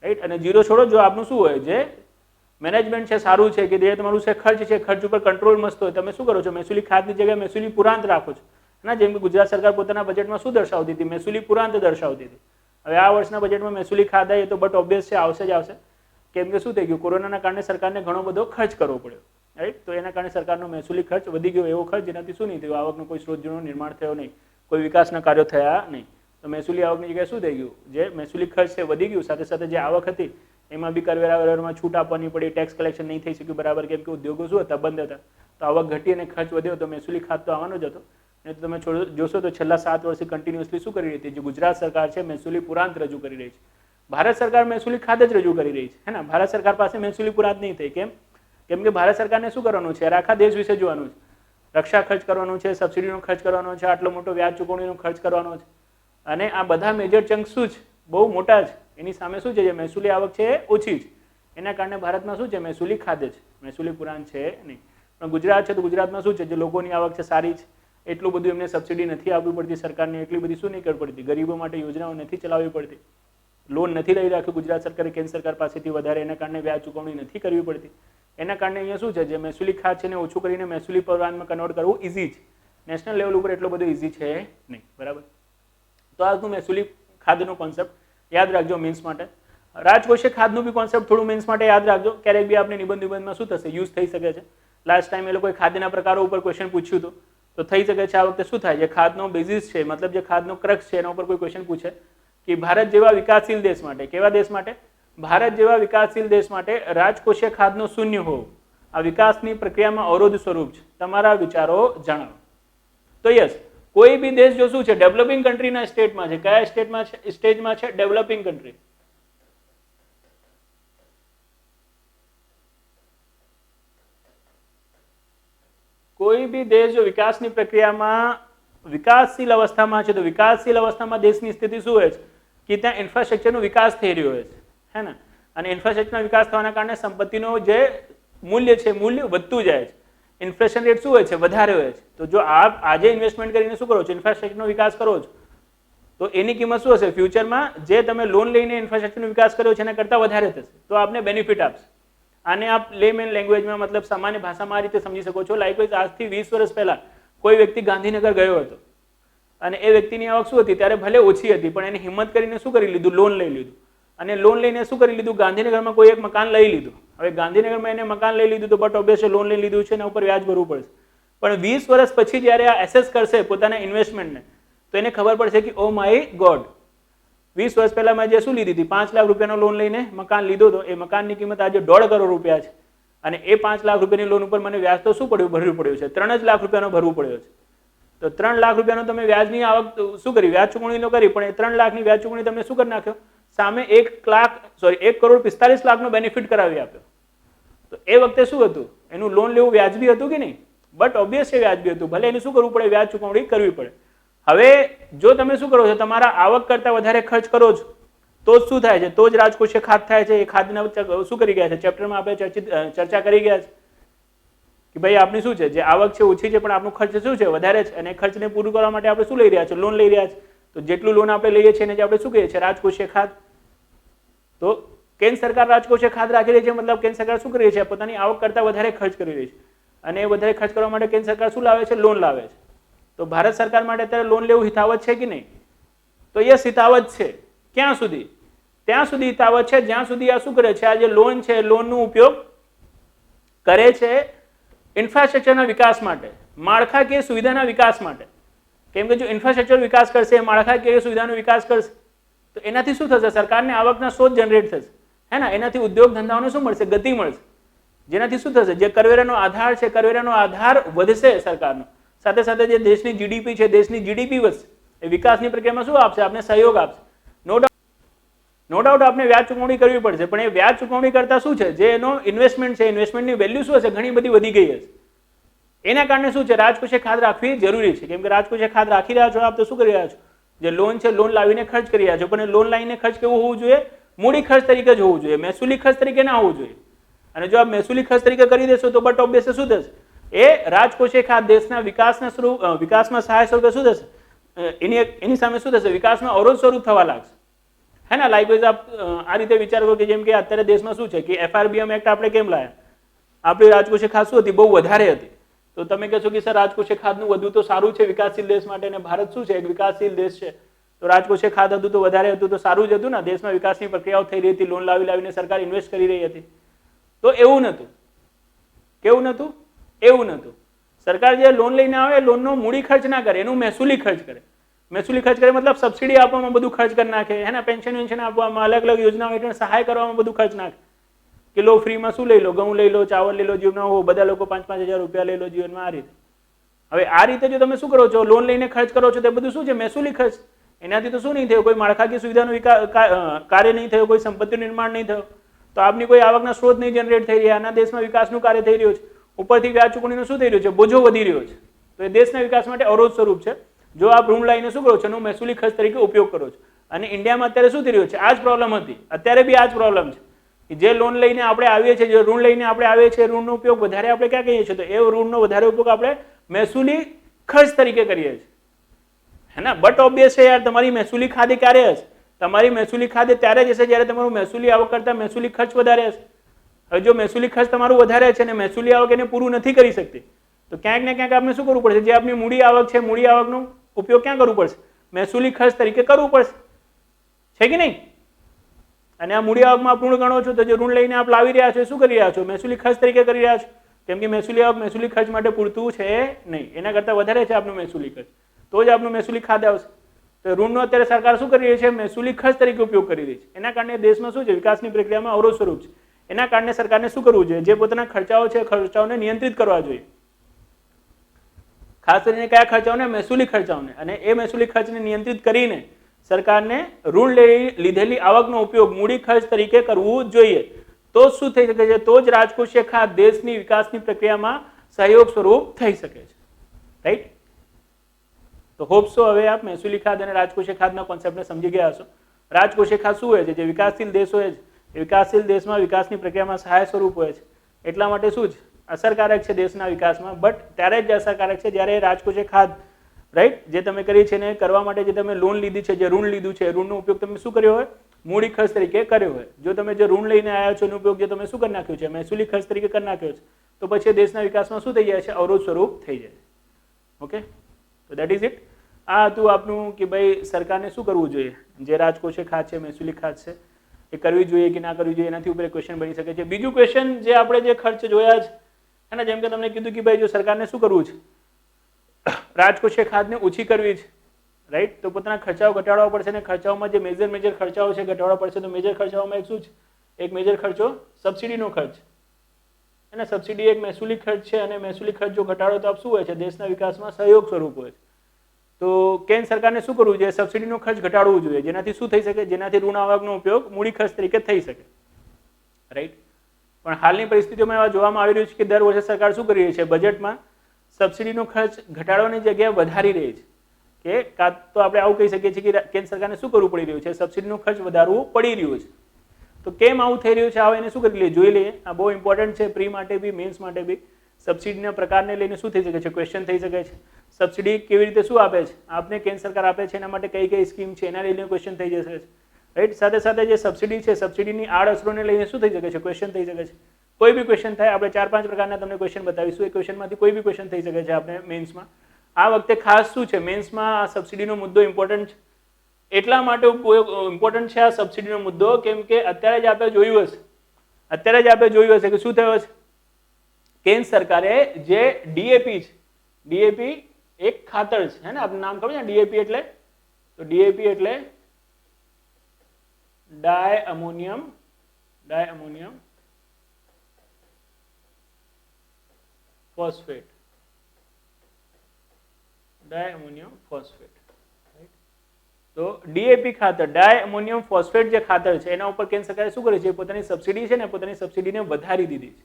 રાઈટ. અને ઝીરો છોડો, જો આપનું શું હોય, જે મેનેજમેન્ટ છે સારું છે કે જે તમારું છે ખર્ચ છે, ખર્ચ ઉપર કંટ્રોલ મસ્ત હોય, તમે શું કરો છો મહેસૂલી ખાતની જગ્યાએ મહેસૂલી પુરાંત રાખો છો ના. જેમ કે ગુજરાત સરકાર પોતાના બજેટમાં શું દર્શાવતી હતી? મહેસૂલી પુરાંત દર્શાવતી હતી. હવે આ વર્ષના બજેટમાં મહેસૂલી ખાત આવી તો બટ ઓબ્વિયસ છે આવશે જ આવશે, કેમ કે શું થઈ ગયું કોરોનાના કારણે સરકારને ઘણો બધો ખર્ચ કરવો પડ્યો, રાઈટ. તો એના કારણે સરકારનો મહેસૂલી ખર્ચ વધી ગયો, એવો ખર્ચ જેનાથી શું નહીં થયું, આવકનો કોઈ સ્ત્રોતનું નિર્માણ થયો નહીં, કોઈ વિકાસના કાર્યો થયા નહીં. તો મહેસૂલી આવકની જગ્યાએ શું થઈ ગયું, જે મહેસૂલી ખર્ચ છે વધી ગયું, સાથે સાથે જે આવક હતી એમાં બી કરવેરામાં છૂટ આપવાની પડી, ટેક્સ કલેક્શન નહીં થઈ શક્યું બરાબર, કેમ કે ઉદ્યોગો શું હતા, બંધ હતા. તો આવક ઘટી અને ખર્ચ વધ્યો તો મહેસૂલી ખાત તો આવવાનો જ હતો. અને તમે જોશો તો છેલ્લા 7 વર્ષથી કન્ટિન્યુઅસલી શું કરી રહી હતી, જે ગુજરાત સરકાર છે મહેસૂલી પુરાંત રજૂ કરી રહી છે. ભારત સરકાર મહેસૂલી ખાત જ રજૂ કરી રહી છે, હે ને. ભારત સરકાર પાસે મહેસૂલી પુરાંત નહીં થઈ, કેમ કે ભારત સરકારને શું કરવાનું છે, આખા દેશ વિશે જોવાનું છે, રક્ષા ખર્ચ કરવાનો છે, સબસિડીનો ખર્ચ કરવાનો છે, આટલો મોટો વ્યાજ ચૂકવણીનો ખર્ચ કરવાનો છે, અને આ બધા મેજર ચંક શું છે, બહુ મોટા છે. એની સામે શું છે, જે મહેસૂલી આવક છે એ ઓછી છે. એના કારણે ભારતમાં શું છે, મહેસૂલી ખાધ છે, મહેસૂલી પુરાંત છે નહીં. પણ ગુજરાત છે તો ગુજરાતમાં શું છે, જે લોકોની આવક છે સારી છે, એટલું બધું એમને સબસિડી નથી આપવી પડતી સરકારને, એટલી બધી શું નહીં કરવી પડતી, ગરીબો માટે યોજનાઓ નથી ચલાવવી પડતી, લોન નથી લઈ રાખ્યું ગુજરાત સરકારે કેન્દ્ર સરકાર પાસેથી વધારે, એના કારણે વ્યાજ ચૂકવણી નથી કરવી પડતી. એના કારણે અહીંયા શું છે, જે મહેસૂલી ખાત છે ને ઓછું કરીને મહેસૂલી પુરાંતમાં કન્વર્ટ કરવું ઇઝી છે. નેશનલ લેવલ ઉપર એટલો બધો ઇઝી છે નહીં, બરાબર. તો આજનું મહેસૂલી ખાધનો કોન્સેપ્ટ યાદ રાખજો મેન્સ માટે. રાજકોષીય ખાધનું બી કોન્સેપ્ટ થોડું મેન્સ માટે યાદ રાખજો, ક્યારેક બી આપણે નિબંધમાં શું થશે, યુઝ થઈ શકે છે. લાસ્ટ ટાઈમ એ લોકોએ ખાદ્યના પ્રકારો ઉપર ક્વેશ્ચન પૂછ્યું હતું, તો થઈ શકે છે આ વખતે શું થાય, જે ખાધનો બેઝિસ છે, મતલબ જે ખાધનો ક્રક્સ છે એના ઉપર કોઈ ક્વેશ્ચન પૂછે કે ભારત જેવા વિકાસશીલ દેશ માટે, કેવા દેશ માટે, ભારત જેવા વિકાસશીલ દેશ માટે રાજકોષીય ખાધનો શૂન્ય હોવું આ વિકાસની પ્રક્રિયામાં અવરોધ સ્વરૂપ છે, તમારા વિચારો જણાવો. તો યસ, કોઈ બી દેશ જો શું છે, ડેવલપિંગ કન્ટ્રીના સ્ટેટમાં છે, કયા સ્ટેજમાં છે, ડેવલપિંગ કન્ટ્રી. કોઈ બી દેશ જો વિકાસની પ્રક્રિયામાં વિકાસશીલ અવસ્થામાં છે, તો વિકાસશીલ અવસ્થામાં દેશની સ્થિતિ શું હોય છે કે ત્યાં ઇન્ફ્રાસ્ટ્રક્ચરનો વિકાસ થઈ રહ્યો હોય છે, હે ને. અને ઇન્ફ્રાસ્ટ્રક્ચરનો વિકાસ થવાના કારણે સંપત્તિનો જે મૂલ્ય છે, મૂલ્ય વધતું જાય છે, ઇન્ફ્લેશન રેટ શું હોય છે, વધારે હોય છે. તો જો આપ આજે ઇન્વેસ્ટમેન્ટ કરીને શું કરો છો, ઇન્ફ્રાસ્ટ્રક્ચરનો વિકાસ કરો છો, તો એની કિંમત શું હશે, ફ્યુચરમાં જે તમે લોન લઈને ઇન્ફ્રાસ્ટ્રક્ચરનો વિકાસ કર્યો છે એના કરતાં વધારે થશે, તો આપને બેનિફિટ આપશે. આને આપ લેમેન લેંગ્વેજમાં મતલબ સામાન્ય ભાષામાં આ રીતે સમજી શકો છો. લાઇકવાઇઝ આજથી 20 વર્ષ પહેલા કોઈ વ્યક્તિ ગાંધીનગર ગયો હતો અને એ વ્યક્તિની આવક શું હતી, ત્યારે ભલે ઓછી હતી પણ એને હિંમત કરીને શું કરી લીધું, લોન લઈ લીધું. અને લોન લઈને શું કરી લીધું, ગાંધીનગરમાં કોઈ એક મકાન લઈ લીધું. હવે ગાંધીનગરમાં એને મકાન લઈ લીધું તો બટ ઓબ્વિયસલી લોન લઈ લીધું છે, એના ઉપર વ્યાજ ભરવું પડશે. પણ 20 વર્ષ પછી જ્યારે આ એસેસ કરશે પોતાના ઇન્વેસ્ટમેન્ટને, તો એને ખબર પડશે કે ઓ માય ગોડ, 20 વર્ષ પહેલા મેં જે શું લીધી હતી, 5 લાખ રૂપિયાનો લોન લઈને મકાન લીધો હતો, એ મકાનની કિંમત આજે 1.5 કરોડ રૂપિયા છે. અને એ 5 લાખ રૂપિયાની લોન ઉપર મને વ્યાજ તો શું પડ્યું, ભરવું પડ્યું છે, 3 જ લાખ રૂપિયાનો ભરવું પડ્યો છે. તો 3 લાખ રૂપિયાનો તમે વ્યાજની આવક શું કરી, વ્યાજ ચૂકવણી નો કરી, પણ એ 3 લાખની વ્યાજ ચૂકવણી તમે શું કરી નાખ્યો, સામે 1 કરોડ 45 લાખનો બેનિફિટ કરાવી આપ્યો. તો એ વખતે શું હતું, એનું લોન લેવું વ્યાજબી હતું કે નહીં, બટ ઓબ્વિયસ છે વ્યાજબી હતું, ભલે એને શું કરવું પડે, વ્યાજ ચૂકવણી કરવી પડે. હવે જો તમે શું કરો છો, તમારા આવક કરતા વધારે ખર્ચ કરો છો, તો જ શું થાય છે, તો જ રાજકોષીય ખાધ થાય છે. એ ખાધના શું કરી ગયા છે, ચેપ્ટરમાં આપણે ચર્ચા કરી ગયા છે કે ભાઈ આપની શું છે, જે આવક છે ઓછી છે પણ આપણું ખર્ચ શું છે, વધારે છે, અને ખર્ચને પૂરું કરવા માટે આપણે શું લઈ રહ્યા છે, લોન લઈ રહ્યા છે. તો જેટલું લોન આપણે લઈએ છીએ એને આપણે શું કહીએ છીએ, રાજકોષીય ખાધ. તો કેન્દ્ર સરકાર રાજકોષીય ખાધ રાખી રહી છે, મતલબ કેન્દ્ર સરકાર શું કરી રહી છે, પોતાની આવક કરતા વધારે ખર્ચ કરી રહી છે. અને એ વધારે ખર્ચ કરવા માટે કેન્દ્ર સરકાર શું લાવે છે, લોન લાવે છે. તો ભારત સરકાર માટે અત્યારે લોન લેવું હિતાવત છે કે નહીં, તો યસ હિતાવત છે. ક્યાં સુધી, ત્યાં સુધી હિતાવત છે જ્યાં સુધી આ શું કરે છે, આ જે લોન છે લોનનો ઉપયોગ કરે છે ઇન્ફ્રાસ્ટ્રક્ચરના વિકાસ માટે, માળખાકીય સુવિધાના વિકાસ માટે. કેમ કે જો ઇન્ફ્રાસ્ટ્રક્ચર વિકાસ કરશે, માળખાકીય સુવિધાનો વિકાસ કરશે, તો એનાથી શું થશે, સરકારને આવકના સ્ત્રોત જનરેટ થશે, હે ને. એનાથી ઉદ્યોગ ધંધાઓને શું મળશે, ગતિ મળશે. જેનાથી શું થશે, જે કરવેરાનો આધાર છે, કરવેરાનો આધાર વધશે સરકારનો. સાથે સાથે જે દેશની જીડીપી છે, દેશની જીડીપી વધશે. એ વિકાસની પ્રક્રિયામાં શું આપશે, આપને સહયોગ આપશે. નો ડાઉટ આપણે વ્યાજ ચૂકવણી કરવી પડશે, પણ એ વ્યાજ ચૂકવણી કરતા શું છે, જે એનો ઇન્વેસ્ટમેન્ટ છે, ઇન્વેસ્ટમેન્ટની વેલ્યુ શું હશે, ઘણી બધી વધી ગઈ હશે. એના કારણે શું છે, રાજકોષીય ખાધ રાખવી જરૂરી છે. કેમ કે રાજકોષીય ખાધ રાખી રહ્યા છો આપ તો શું કરી રહ્યા છો, જે લોન છે લોન લાવીને ખર્ચ કરી રહ્યા છો, પણ લોન લાવીને ખર્ચ કેવું હોવું જોઈએ, મૂડી ખર્ચ તરીકે જ હોવું જોઈએ, મહેસૂલી ખર્ચ તરીકે ના હોવું જોઈએ. અને જો આપ મહેસૂલી ખર્ચ તરીકે કરી દેશો તો બટ ઓબ્વિયસલી શું થશે, એ રાજકોષીય ખાધ દેશના વિકાસમાં સહાય સ્વરૂપે શું થશે, એની સામે શું થશે, વિકાસમાં અવરોધ સ્વરૂપ થવા લાગશે. है ना. લાઇકવાઇઝ આપ આ રીતે વિચાર કરો કે જેમ કે અત્યારે દેશમાં શું છે કે FRBM એક્ટ આપણે કેમ લાયા, આપણી રાજકોષીય ખાધ શું હતી, બહુ વધારે હતી. તો તમે કહેશો કે સર રાજકોષીય ખાધનું વધુ તો સારું છે વિકાસશીલ દેશ માટે, અને ભારત શું છે એક વિકાસશીલ દેશ છે, તો રાજકોષીય ખાધ હતું તો વધારે હતું તો સારું જ હતું ને. દેશમાં વિકાસની પ્રક્રિયાઓ થઈ રહી હતી, લોન લાવીને સરકાર ઇન્વેસ્ટ કરી રહી હતી. તો એવું નહોતું. કેવું નહોતું? એવું નહોતું. સરકાર જે લોન લઈને આવે લોનનો મૂડી ખર્ચ ના કરે, એનું મહેસૂલી ખર્ચ કરે. મહેસૂલી ખર્ચ કરે મતલબ સબસિડી આપવામાં બધું ખર્ચ કરી નાખે, એના પેન્શન વેન્શન આપવામાં, અલગ અલગ યોજનાઓ હેઠળ સહાય કરવામાં બધું ખર્ચ નાખે. કિલો ફ્રીમાં શું લઈ લો, ઘઉં લઈ લો, ચાવલ લઈ લો, જીવનમાં હો બધા લોકો 5-5 હજાર રૂપિયા લઈ લો જીવનમાં. આ રીતે હવે આ રીતે જો તમે શું કરો છો, લોન લઈને ખર્ચ કરો છો, તે બધું શું છે મહેસૂલી ખર્ચ. એનાથી તો શું નહીં થયું, કોઈ માળખાકીય સુવિધાનો કાર્ય નહીં થયો, કોઈ સંપત્તિનું નિર્માણ નહીં થયું, તો આપની કોઈ આવકના સ્ત્રોત નહીં જનરેટ થઈ રહ્યા, આના દેશમાં વિકાસનું કાર્ય થઈ રહ્યું છે. ઉપરથી વ્યાજ ચૂકવણીનું શું થઈ રહ્યું છે, બોજો વધી રહ્યો છે. તો એ દેશના વિકાસ માટે અવરોધ સ્વરૂપ છે. જો આપ ઋણ લઈને શું કરો છો, એનો મહેસૂલી ખર્ચ તરીકે ઉપયોગ કરો છો. અને ઇન્ડિયામાં અત્યારે શું થઈ રહ્યું છે, આ જ પ્રોબ્લેમ હતી, અત્યારે બી આ જ પ્રોબ્લેમ છે. જે લોન લઈને આપણે આવીએ છીએ, જે ઋણ લઈને આપણે આવીએ છીએ, ઋણનો ઉપયોગ વધારે આપણે ક્યાં કહીએ છીએ, તો એ ઋણનો વધારે ઉપયોગ આપણે મહેસૂલી ખર્ચ તરીકે કરીએ છીએ, હે ને. બટ ઓબ્વિયસ છે યાર, તમારી મહેસૂલી ખાધી ક્યારે હશે, તમારી મહેસૂલી ખાધી ત્યારે જ હશે જ્યારે તમારું મહેસૂલી આવક કરતાં મહેસૂલી ખર્ચ વધારે હશે. હવે જો મહેસૂલી ખર્ચ તમારું વધારે છે અને મહેસૂલી આવક એને પૂરું નથી કરી શકતી, તો ક્યાંક ને ક્યાંક આપણે શું કરવું પડશે, જે આપણી મૂડી આવક છે, મૂડી આવકનો ઉપયોગ ક્યાં કરવું પડશે, મહેસૂલી ખર્ચ તરીકે કરવું પડશે, છે કે નહીં. અને આ મૂડી આવકમાં ઋણ ગણો છો, તો જે ઋણ લઈને આપ લાવી રહ્યા છો એ શું કરી રહ્યા છો, મહેસૂલી ખર્ચ તરીકે કરી રહ્યા છો. કેમ કે મહેસૂલી આવક મહેસૂલી ખર્ચ માટે પૂરતું છે નહીં, એના કરતાં વધારે છે આપનું મહેસૂલી ખર્ચ, તો જ આપનું મહેસૂલી ખાધ આવશે. તો ઋણનો અત્યારે સરકાર શું કરી રહી છે, મહેસૂલી ખર્ચ તરીકે ઉપયોગ કરી રહી છે. એના કારણે દેશમાં શું છે, વિકાસની પ્રક્રિયામાં અવરોધ સ્વરૂપ છે. એના કારણે સરકારને શું કરવું જોઈએ, જે પોતાના ખર્ચાઓ છે, ખર્ચાઓને નિયંત્રિત કરવા જોઈએ. ખાસ કરીને કયા ખર્ચાઓને, મહેસૂલી ખર્ચાઓને. અને એ મહેસૂલી ખર્ચને નિયંત્રિત કરીને સરકારને ઋણ લીધેલી આવકનો ઉપયોગ મૂડી ખર્ચ તરીકે કરવું જોઈએ. તો શું થઈ શકે છે, તો જ રાજકોષીય ખાધ દેશની વિકાસની પ્રક્રિયામાં સહયોગ સ્વરૂપ થઈ શકે છે. રાઈટ. તો હોપ સો હવે આપ મહેસૂલી ખાધ અને રાજકોષીય ખાધના કોન્સેપ્ટને સમજી ગયા હશો. રાજકોષીય ખાધ શું હોય છે, જે વિકાસશીલ દેશ હોય છે, વિકાસશીલ દેશમાં વિકાસની પ્રક્રિયામાં સહાય સ્વરૂપ હોય છે. એટલા માટે શું છે, અસરકારક છે દેશના વિકાસમાં. બટ ત્યારે જ અસરકારક છે જ્યારે રાજકોષીય ખાધ, રાઈટ, જે તમે કરી છે ને કરવા માટે જે તમે લોન લીધી છે, જે ઋણ લીધું છે, ઋણનો ઉપયોગ તમે શું કર્યો હોય, મૂડી ખર્ચ તરીકે કર્યો હોય. જો તમે જે ઋણ લઈને આવ્યા છો એનો ઉપયોગ જે તમે શું કરી નાખ્યો છે, મહેસૂલી ખર્ચ તરીકે કરી નાખ્યો છે, તો પછી દેશના વિકાસમાં શું થઈ જાય છે, અવરોધ સ્વરૂપ થઈ જાય છે. ઓકે, તો દેટ ઇઝ ઇટ. આ હતું આપનું કે ભાઈ સરકારને શું કરવું જોઈએ, જે રાજકોષીય ખાધ છે, મહેસૂલી ખાધ છે, એ કરવી જોઈએ કે ના કરવી જોઈએ, એનાથી ઉપર ક્વેશ્ચન બની શકે છે. બીજું ક્વેશ્ચન જે આપણે જે ખર્ચ જોયા છે, અને જેમ કે તમને કીધું કે ભાઈ જો સરકારને શું કરવું છે, રાજકોષીય ખાધને ઓછી કરવી છે, રાઈટ, તો પોતાના ખર્ચાઓ ઘટાડવા પડશે. અને ખર્ચાઓમાં જે મેજર ખર્ચાઓ છે ઘટાડવા પડશે. તો મેજર ખર્ચાઓમાં એક શું છે, એક મેજર ખર્ચો સબસિડીનો ખર્ચ, અને સબસિડી એક મહેસૂલી ખર્ચ છે. અને મહેસૂલી ખર્ચ જો ઘટાડો તો આપ શું હોય છે, દેશના વિકાસમાં સહયોગ સ્વરૂપ હોય છે. તો કેન્દ્ર સરકારને શું કરવું જોઈએ, સબસિડીનો ખર્ચ ઘટાડવું જોઈએ, જેનાથી શું થઈ શકે, જેનાથી ઋણ આવકનો ઉપયોગ મૂડી ખર્ચ તરીકે થઈ શકે. રાઈટ. પણ હાલની પરિસ્થિતિમાં એવા જોવામાં આવી રહ્યું છે કે દર વર્ષે સરકાર શું કરી રહી છે, બજેટમાં સબસિડીનો ખર્ચ ઘટાડવાની જગ્યાએ વધારી રહી છે. કે કાં તો આપણે આવું કહી શકીએ છીએ કે કેન્દ્ર સરકારને શું કરવું પડી રહ્યું છે, સબસિડીનો ખર્ચ વધારવું પડી રહ્યું છે. તો કેમ આવું થઈ રહ્યું છે, આવો એને શું કરી લઈએ, જોઈ લઈએ. આ બહુ ઇમ્પોર્ટન્ટ છે, પ્રી માટે બી, મેન્સ માટે બી. સબસિડીના પ્રકારને લઈને શું થઈ શકે છે, ક્વેશ્ચન થઈ શકે છે. સબસિડી કેવી રીતે શું આપે છે, આપને કેન્દ્ર સરકાર આપે છે, એના માટે કઈ કઈ સ્કીમ છે, એના લઈને ક્વેશ્ચન થઈ જશે. રાઈટ. સાથે સાથે જે સબસિડી છે, સબસિડીની આડઅસરોને લઈને શું થઈ શકે છે, ક્વેશ્ચન થઈ શકે છે. કોઈ બી ક્વેશ્ચન થાય, આપણે 4-5 પ્રકારના તમને ક્વેશ્ચન બતાવીશું. એ ક્વેશ્ચનમાંથી કોઈ બી ક્વેશ્ચન થઈ શકે છે આપણે મેન્સમાં. આ વખતે ખાસ શું છે, મેન્સમાં આ સબસિડીનો મુદ્દો ઇમ્પોર્ટન્ટ છે. એટલા માટે ઇમ્પોર્ટન્ટ છે આ સબસિડીનો મુદ્દો, કેમ કે અત્યારે જ આપણે જોયું હશે, કે શું થયું હશે, કેન્દ્ર સરકારે જે ડીએપી છે, ડીએપી એક ખાતર છે, હે ને, આપનું નામ ખબર છે ડીએપી એટલે, તો ડીએપી એટલે ડાયઅમોનિયમ ફોસ્ફેટ. ડાયઅમોનિયમ ફોસ્ફેટ. તો ડીએપી ખાતર, ડાયઅમોનિયમ ફોસ્ફેટ જે ખાતર છે, એના ઉપર કેન્દ્ર સરકારે શું કરે છે, પોતાની સબસિડી છે ને, પોતાની સબસિડીને વધારી દીધી છે.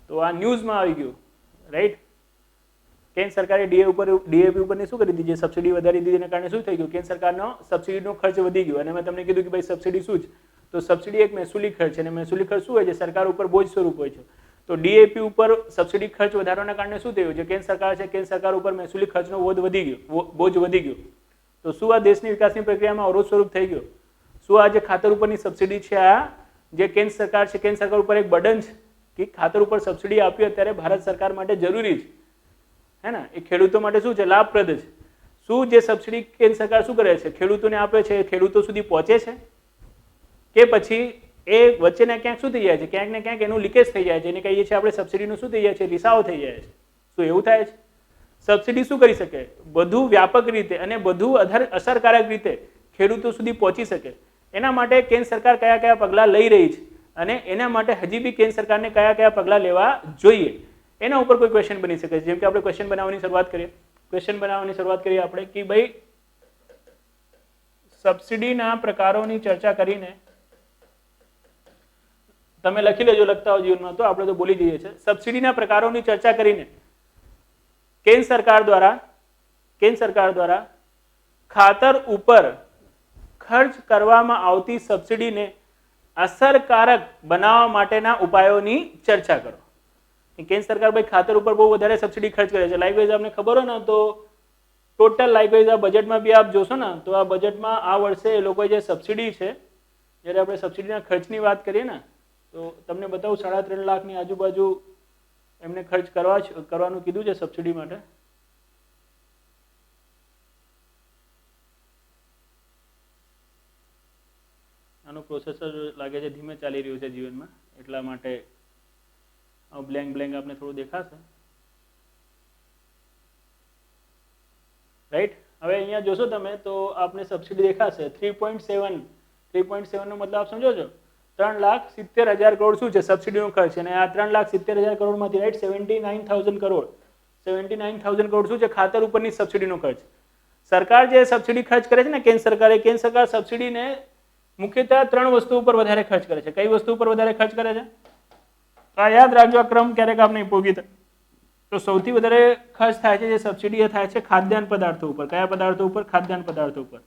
તો આ ન્યૂઝમાં આવી ગયું. રાઈટ. કેન્દ્ર સરકારે ડીએપી ઉપરની શું કરી દીધી, સબસિડી વધારી દીધી. એના કારણે શું થઈ ગયું, કેન્દ્ર સરકારનો સબસિડીનો ખર્ચ વધી ગયો. અને મેં તમને કીધું કે ભાઈ સબસિડી શું છે, તો સબસિડી એક મહેસૂલી ખર્ચ છે. અને મહેસૂલી ખર્ચ શું હોય છે, સરકાર ઉપર બોજ સ્વરૂપ હોય છે. તો ડીએપી ઉપર સબસિડી ખર્ચ વધારવાના કારણે શું થયું, જે કેન્દ્ર સરકાર છે, કેન્દ્ર સરકાર ઉપર મહેસૂલી ખર્ચનો બોજ વધી ગયો. તો શું આ દેશની વિકાસની પ્રક્રિયામાં અવરોધ સ્વરૂપ થઈ ગયો? શું આ જે ખાતર ઉપરની સબસિડી છે આ જે કેન્દ્ર સરકાર છે, કેન્દ્ર સરકાર ઉપર એક બર્ડન છે કે ખાતર ઉપર સબસિડી આપી અત્યારે ભારત સરકાર માટે જરૂરી છે, હે ને? એ ખેડૂતો માટે શું છે, લાભપ્રદ છે. શું જે સબસિડી કેન્દ્ર સરકાર શું કરે છે, ખેડૂતોને આપે છે, ખેડૂતો સુધી પહોંચે છે કે પછી એ વચ્ચેના ક્યાંક શું થઈ જાય છે, ક્યાંક ને ક્યાંક એનું લીકેજ થઈ જાય છે, એને કહીએ છીએ આપણે સબસિડીનું શું થઈ જાય છે, રિસાવ થઈ જાય છે. શું એવું થાય છે? સબસિડી શું કરી શકે, બધું વ્યાપક રીતે અને બધું અસરકારક રીતે ખેડૂતો સુધી પહોંચી શકે, એના માટે કેન્દ્ર સરકાર કયા કયા પગલાં લઈ રહી છે અને એના માટે હજી બી કેન્દ્ર સરકારને કયા કયા પગલાં લેવા જોઈએ, એના ઉપર કોઈ ક્વેશ્ચન બની શકે છે. જેમ કે આપણે ક્વેશ્ચન બનાવવાની શરૂઆત કરીએ. ક્વેશ્ચન બનાવવાની શરૂઆત કરીએ આપણે કે ભાઈ સબસિડીના પ્રકારોની ચર્ચા કરીને તમે લખી લેજો, લખતા હો જીવનમાં તો આપણે તો બોલી જઈએ છીએ. સબસિડીના પ્રકારોની ચર્ચા કરીને કેન્દ્ર સરકાર દ્વારા ખાતર ઉપર ખર્ચ કરવામાં આવતી સબસિડીને અસરકારક બનાવવા માટેના ઉપાયોની ચર્ચા કરો. કેન્દ્ર સરકાર ભાઈ ખાતર ઉપર બહુ વધારે સબસિડી ખર્ચ કરે છે. લાઇકવાઇઝ આપને ખબર હોય ને તો ટોટલ લાઇકવાઇઝ આ બજેટમાં બી આપ જોશો ને તો આ બજેટમાં આ વર્ષે એ લોકોએ જે સબસિડી છે, જ્યારે આપણે સબસિડીના ખર્ચની વાત કરીએ ને તો તમને બતાવું 3.5 લાખની આજુબાજુ એમને ખર્ચ કરવાનું કીધું છે સબસિડી માટે. આનું પ્રોસેસર લાગે છે ધીમે ચાલી રહ્યું છે જીવનમાં, એટલા માટે બ્લેન્ક આપને થોડું દેખાશે, રાઈટ? હવે અહીંયા જોશો તમે તો આપને સબસિડી દેખાશે 3.7 નો મતલબ આપ સમજો છો 3,70,000 કરોડ શું છે સબસિડીનો ખર્ચ, અને આ 3,70,000 કરોડમાંથી રાઈટ 79,000 કરોડ શું છે ખાતર ઉપરની સબસિડીનો ખર્ચ. સરકાર જે સબસિડી ખર્ચ કરે છે ને કેન્દ્ર સરકાર સબસિડીને મુખ્યત્વે 3 વસ્તુ ઉપર વધારે ખર્ચ કરે છે. કઈ વસ્તુ ઉપર વધારે ખર્ચ કરે છે? આ યાદ રાખજો, આ ક્રમ ક્યારેક આપણે ઉપયોગી થાય. તો સૌથી વધારે ખર્ચ થાય છે જે સબસિડી થાય છે ખાદ્યાન્ન પદાર્થો ઉપર. કયા પદાર્થો ઉપર? ખાદ્યાન્ન પદાર્થો ઉપર.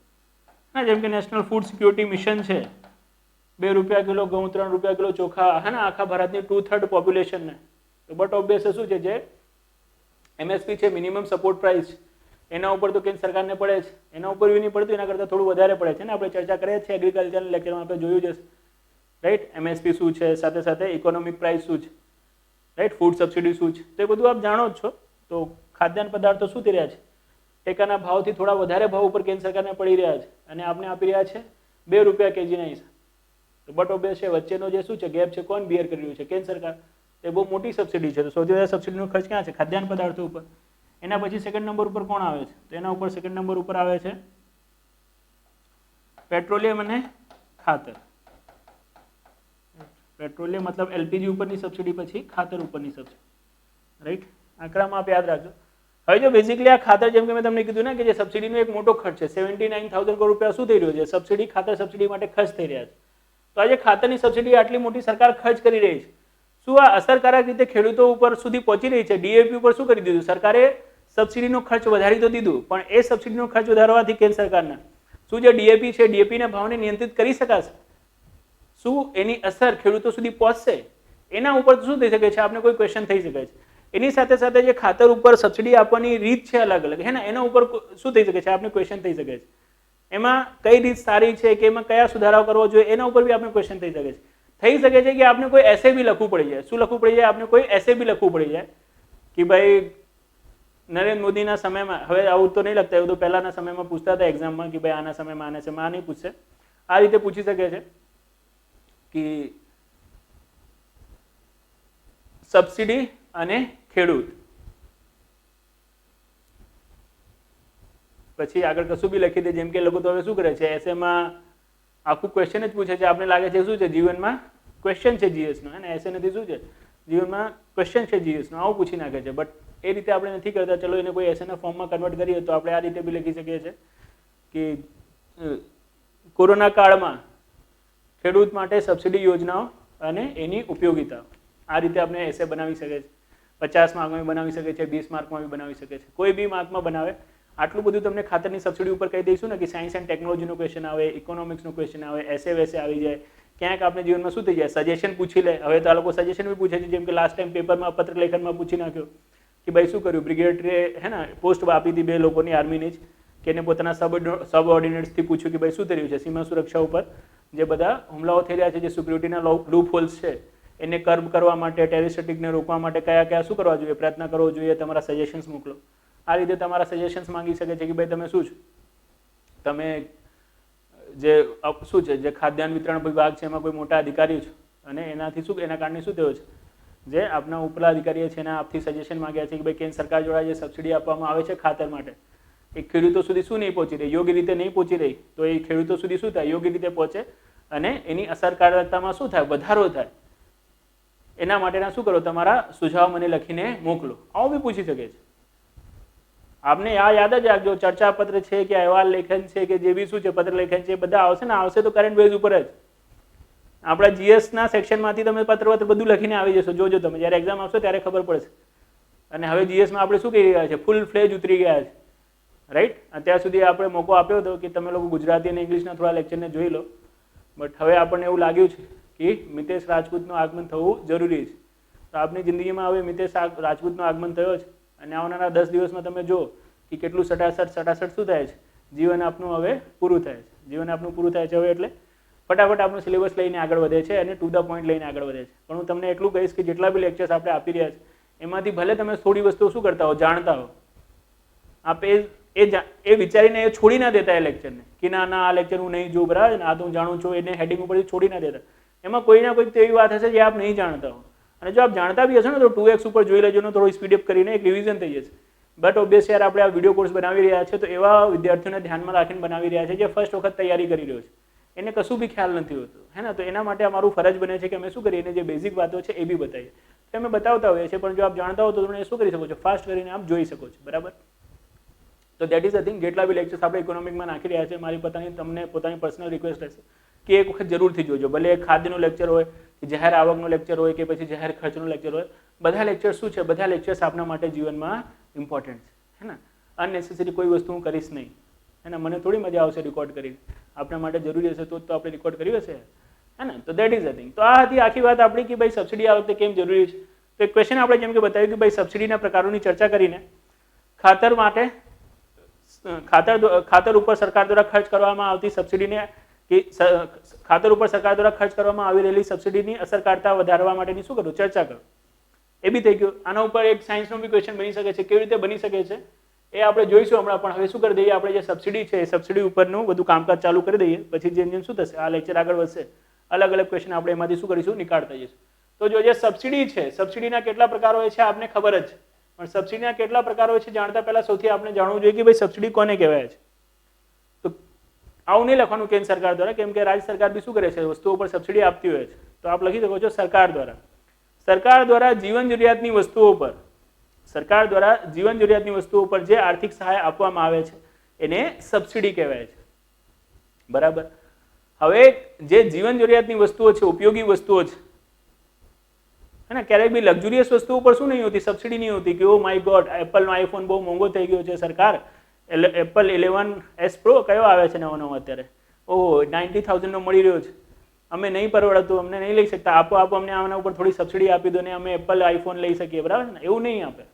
હા, જેમ કે નેશનલ ફૂડ સિક્યોરિટી મિશન છે, 2 રૂપિયા કિલો ઘઉં, 3 રૂપિયા કિલો ચોખા, હે ને, આખા ભારતની 2/3 પોપ્યુલેશનને. તો બટ ઓબ્વિયસ શું છે, જે MSP છે, મિનિમમ સપોર્ટ પ્રાઇસ, એના ઉપર તો કેન્દ્ર સરકારને પડે છે, એના ઉપર બી નહીં પડતું, એના કરતાં થોડું વધારે પડે છે ને. આપણે ચર્ચા કરીએ છીએ એગ્રીકલ્ચર લેક્ચરમાં, આપણે જોયું છે, રાઈટ? MSP શું છે, સાથે સાથે ઇકોનોમિક પ્રાઇસ શું છે, રાઈટ? ફૂડ સબસિડી શું છે, તો એ બધું આપ જાણો જ છો. તો ખાદ્યાન્ન પદાર્થો શું થઈ રહ્યા છે, ટેકાના ભાવથી થોડા વધારે ભાવ ઉપર કેન્દ્ર સરકારને પડી રહ્યા છે અને આપણે આપી રહ્યા છે 2 રૂપિયા કેજીના હિસાબ. તો બટ ઓબ્વિયસ છે વચ્ચેનો જે શું છે ગેપ છે, કોણ બિયર કરી રહ્યું છે? કેન્દ્ર સરકાર. એ બહુ મોટી સબસિડી છે. તો સૌથી વધારે સબસિડીનો ખર્ચ ક્યાં છે? ખાદ્યાન્ન પદાર્થો ઉપર. એના પછી સેકન્ડ નંબર ઉપર કોણ આવે છે? તો એના ઉપર સેકન્ડ નંબર ઉપર આવે છે પેટ્રોલિયમ અને ખાતર. પેટ્રોલિયમ મતલબ LPG ઉપરની સબસિડી, પછી ખાતર ઉપરની સબસિડી, રાઈટ? આંકડામાં આપ યાદ રાખજો. હવે જો બેઝિકલી આ ખાતર, જેમ કે મેં તમને કીધું ને કે જે સબસિડીનો એક મોટો ખર્ચ છે, 79,000 કરોડ રૂપિયા શું થઈ રહ્યો છે? સબસિડી, ખાતર સબસિડી માટે ખર્ચ થઈ રહ્યા છે. તો આજે ખાતરની સબસિડી આટલી મોટી સરકાર ખર્ચ કરી રહી છે, શું આ અસરકારક રીતે ખેડૂતો ઉપર સુધી પહોંચી રહી છે? DAP ઉપર શું કરી દીધું સરકારે? સબસિડીનો ખર્ચ વધારી તો દીધું, પણ એ સબસિડીનો ખર્ચ વધારવાથી કેન્દ્ર સરકારના શું જે DAP છે, DAPના ભાવને નિયંત્રિત કરી શકાશે? શું એની અસર ખેડૂતો સુધી પહોંચશે? એના ઉપર શું થઈ શકે છે? આપણે કોઈ ક્વેશ્ચન થઈ શકે છે. એની સાથે સાથે જે ખાતર ઉપર સબસિડી આપવાની રીત છે અલગ અલગ, હે ને, એના ઉપર શું થઈ શકે છે? આપણે ક્વેશ્ચન થઈ શકે છે. એમાં કઈ રીત સારી છે કે એમાં કયા સુધારાઓ કરવો જોઈએ, એના ઉપર બી આપણે ક્વેશ્ચન થઈ શકે છે. થઈ શકે છે કે આપણે કોઈ એસે બી લખવું પડી જાય. શું લખવું પડી જાય? આપણે કોઈ એસે બી લખવું પડી જાય કે ભાઈ નરેન્દ્ર મોદીના સમયમાં, હવે આવું તો નહીં લખતા, એવું તો પહેલાના સમયમાં પૂછતા હતા એક્ઝામમાં કે ભાઈ આના સમયમાં આ નહીં પૂછશે, આ રીતે પૂછી શકે છે કે સબસિડી અને ખેડૂત, પછી આગળ કશું બી લખી દે. જેમ કે લોકો તો હવે શું કરે છે, એસેમાં આખું ક્વેશ્ચન જ પૂછે છે. આપણે લાગે છે શું છે જીવનમાં ક્વેશ્ચન છે GS નો, અને એસે નથી, શું છે જીવનમાં ક્વેશ્ચન છે GS નો, આવું પૂછી નાખે છે. બટ એ રીતે આપણે નથી કરતા. ચલો એને કોઈ એસેના ફોર્મમાં કન્વર્ટ કરીએ તો આપણે આ રીતે બી લખી શકીએ છીએ કે કોરોના કાળમાં ખેડૂત માટે સબસિડી યોજનાઓ અને એની ઉપયોગિતા, આ રીતે આપણે એસે બનાવી શકીએ છીએ. 50 માર્કમાં બનાવી શકે છે, 20 માર્કમાં બી બનાવી શકે છે, કોઈ બી માર્કમાં બનાવે. આટલું બધું તમને ખાતરની સબસિડી ઉપર કહી દઈશું ને કે સાયન્સ એન્ડ ટેકનોલોજીનો ક્વેશ્ચન આવે, ઇકોનોમિક્સનો ક્વેશ્ચન આવે, એસે વેસે આવી જાય. ક્યાંક આપણે જીવનમાં શું થઈ જાય, સજેશન પૂછી લે. હવે તો આ લોકો સજેશન બી પૂછે છે. જેમ કે લાસ્ટ ટાઈમ પેપરમાં પત્ર લેખનમાં પૂછી નાખ્યો કે ભાઈ શું કર્યું, બ્રિગેડિયરે હે ને પોસ્ટ આપી હતી 2 લોકોની આર્મીની જ, કે એને પોતાના સબઓર્ડિનેટ્સથી પૂછ્યું કે ભાઈ શું થઈ રહ્યું છે સીમા સુરક્ષા ઉપર જે બધા હુમલાઓ થઈ રહ્યા છે, જે સિક્યુરિટીના લૂપ હોલ્સ છે એને કર્બ કરવા માટે, ટેરરિસ્ટ એટેકને રોકવા માટે કયા કયા શું કરવા જોઈએ, પ્રયત્ન કરવો જોઈએ, તમારા સજેશન્સ મોકલો. આ રીતે તમારા સજેશન્સ માંગી શકે છે કે ભાઈ તમે શું છો, તમે જે શું છે જે ખાદ્યાન્ન વિતરણ વિભાગ છે એમાં કોઈ મોટા અધિકારી છો અને એનાથી શું એના કારણે શું થયું છે, જે આપના ઉપલા અધિકારીઓ છે એના આપથી સજેશન માંગ્યા છે કે ભાઈ કેન્દ્ર સરકાર દ્વારા જે સબસિડી આપવામાં આવે છે ખાતર માટે એ ખેડૂતો સુધી શું નહીં પહોંચી રહી, યોગ્ય રીતે નહીં પહોંચી રહી, તો એ ખેડૂતો સુધી શું થાય, યોગ્ય રીતે પહોંચે અને એની અસરકારકતામાં શું થાય, વધારો થાય. એના માટેના શું કરો, તમારા સુઝાવ મને લખીને મોકલો. આવું બી પૂછી શકે છે. આપને આ યાદ જ રાખજો, ચર્ચાપત્ર છે કે અહેવાલ લેખન છે કે જે બી શું છે પત્ર લેખન છે બધા આવશે ને, આવશે તો કરંટ બેઝ ઉપર જ. આપણા જીએસના સેક્શનમાંથી તમે પત્ર બધું લખીને આવી જશો, જોજો તમે જ્યારે એક્ઝામ આવશો ત્યારે ખબર પડશે. અને હવે જીએસમાં આપણે શું કહી રહ્યા છે, ફૂલ ફ્લેજ ઉતરી ગયા છે, રાઈટ. અત્યાર સુધી આપણે મોકો આપ્યો હતો કે તમે લોકો ગુજરાતી અને ઇંગ્લિશના થોડા લેક્ચરને જોઈ લો, બટ હવે આપણને એવું લાગ્યું છે કે મિતેશ રાજપૂતનું આગમન થવું જરૂરી છે. તો આપની જિંદગીમાં હવે મિતેશ રાજપૂતનું આગમન થયો છે અને આવનારા 10 દિવસમાં તમે જો કે કેટલું સટાસટ શું થાય છે, જીવન આપનું હવે પૂરું થાય છે. જીવન આપનું પૂરું થાય છે હવે એટલે ફટાફટ આપણું સિલેબસ લઈને આગળ વધે છે અને ટુ ધ પોઈન્ટ લઈને આગળ વધે છે. પણ હું તમને એટલું કહીશ કે જેટલા બી લેક્ચર્સ આપણે આપી રહ્યા છે એમાંથી ભલે તમે થોડી વસ્તુઓ શું કરતા હો, જાણતા હો, આપ એ વિચારીને એ છોડી ના દેતા એ લેક્ચરને કે ના આ લેક્ચર હું નહીં જોઉં, બરાબર ને, આ તો હું જાણું છું, એને હેડિંગ ઉપરથી છોડી ના દેતા. એમાં કોઈ ના કોઈ એવી વાત હશે જે આપ નહીં જાણતા હો, અને જો આપ જાણતા બી હશો ને તો 2x ઉપર જોઈ લેજો ને, થોડું સ્પીડઅપ કરીને એક રિવિઝન થઈ જશે. બટ ઓબ્વિયસ યાર આપણે આ વિડીયો કોર્સ બનાવી રહ્યા છે તો એવા વિદ્યાર્થીઓને ધ્યાનમાં રાખીને બનાવી રહ્યા છે જે ફર્સ્ટ વખત તૈયારી કરી રહ્યો છે, એને કશું બી ખ્યાલ નથી હોતો, હે ને. તો એના માટે અમારું ફરજ બને છે કે અમે શું કરીએ, એને જે બેઝિક વાતો છે એ બી બતાવીએ. તો અમે બતાવતા હોઈએ છીએ, પણ જો આપ જાણતા હો તો તમે શું કરી શકો છો, ફાસ્ટ કરીને આપ જોઈ શકો છો, બરાબર. તો દેટ ઇઝ અ થિંગ. જેટલા બી લેક્ચર્સ આપણે ઇકોનોમિકમાં નાખી રહ્યા છે, મારી તમને પોતાની પર્સનલ રિક્વેસ્ટ રહેશે કે એક વખત જરૂરથી જોજો. ભલે એ ખાદ્યનું લેક્ચર હોય કે જાહેર આવકનું લેક્ચર હોય કે પછી જાહેર ખર્ચનું લેક્ચર હોય, બધા લેક્ચર્સ શું છે, બધા લેક્ચર્સ આપણા માટે જીવનમાં ઇમ્પોર્ટન્ટ છે, હે ને. અનનેસેસરી કોઈ વસ્તુ હું કરીશ નહીં, હે ને. મને થોડી મજા આવશે રેકોર્ડ કરીને, આપણા માટે જરૂરી હશે તો આપણે રેકોર્ડ કર્યું હશે, હે ને. તો દેટ ઇઝ અ થિંગ. તો આ હતી આખી વાત આપણી કે ભાઈ સબસિડી આ વખતે કેમ જરૂરી છે. તો એક ક્વેશ્ચન આપણે જેમ કે બતાવ્યું કે ભાઈ સબસિડીના પ્રકારોની ચર્ચા કરીને ખાતર માટે ખાતર ઉપર સરકાર દ્વારા ખર્ચ કરવામાં આવતી સબસિડીને કે ખાતર ઉપર સરકાર દ્વારા ખર્ચ કરવામાં આવી રહેલી સબસિડીની અસરકારતા વધારવા માટેની શું કરું, ચર્ચા કરો. એ બી થઈ ગયું. આના ઉપર એક સાયન્સનો બી ક્વેશ્ચન બની શકે છે, કેવી રીતે બની શકે છે એ આપણે જોઈશું હમણાં. પણ હવે શું કરી દઈએ, આપણે જે સબસિડી છે એ સબસિડી ઉપરનું બધું કામકાજ ચાલુ કરી દઈએ, પછી જેમ જેમ શું થશે, આ લેક્ચર આગળ વધશે, અલગ અલગ ક્વેશ્ચન આપણે એમાંથી શું કરીશું, નિકાળતા જઈશું. તો જો જે સબસિડી છે, સબસિડીના કેટલા પ્રકાર હોય છે આપને ખબર જ છે, પણ સબસિડીના કેટલા પ્રકાર હોય છે જાણતા પહેલા સૌથી આપણે જાણવું જોઈએ કે ભાઈ સબસિડી કોને કહેવાય છે. તો આવું નહીં લખવાનું કેન્દ્ર સરકાર દ્વારા, કેમ કે રાજ્ય સરકાર બી શું કરે છે, વસ્તુઓ પર સબસિડી આપતી હોય છે. તો આપ લખી શકો છો સરકાર દ્વારા જીવન જરૂરિયાતની વસ્તુઓ પર, સરકાર દ્વારા જીવન જરૂરિયાતની વસ્તુઓ પર જે આર્થિક સહાય આપવામાં આવે છે એને સબસિડી કહેવાય છે, બરાબર. હવે જે જીવન જરૂરિયાતની વસ્તુઓ છે, ઉપયોગી વસ્તુઓ છે, હે ને, ક્યારેક બી લક્ઝુરિયસ વસ્તુઓ પર શું નહીં હોતી, સબસિડી નહીં હોતી કે ઓ માય ગોડ એપલનો આઈફોન બહુ મોંઘો થઈ ગયો છે, સરકાર એપલ 11s પ્રો કયો આવે છે નવો અત્યારે, ઓહો 90,000 મળી રહ્યો છે, અમે નહીં પરવડતું, અમને નહીં લઈ શકતા, આપો અમને આના ઉપર થોડી સબસિડી આપી દો ને અમે એપલ આઈફોન લઈ શકીએ, બરાબર ને. એવું નહીં આપે.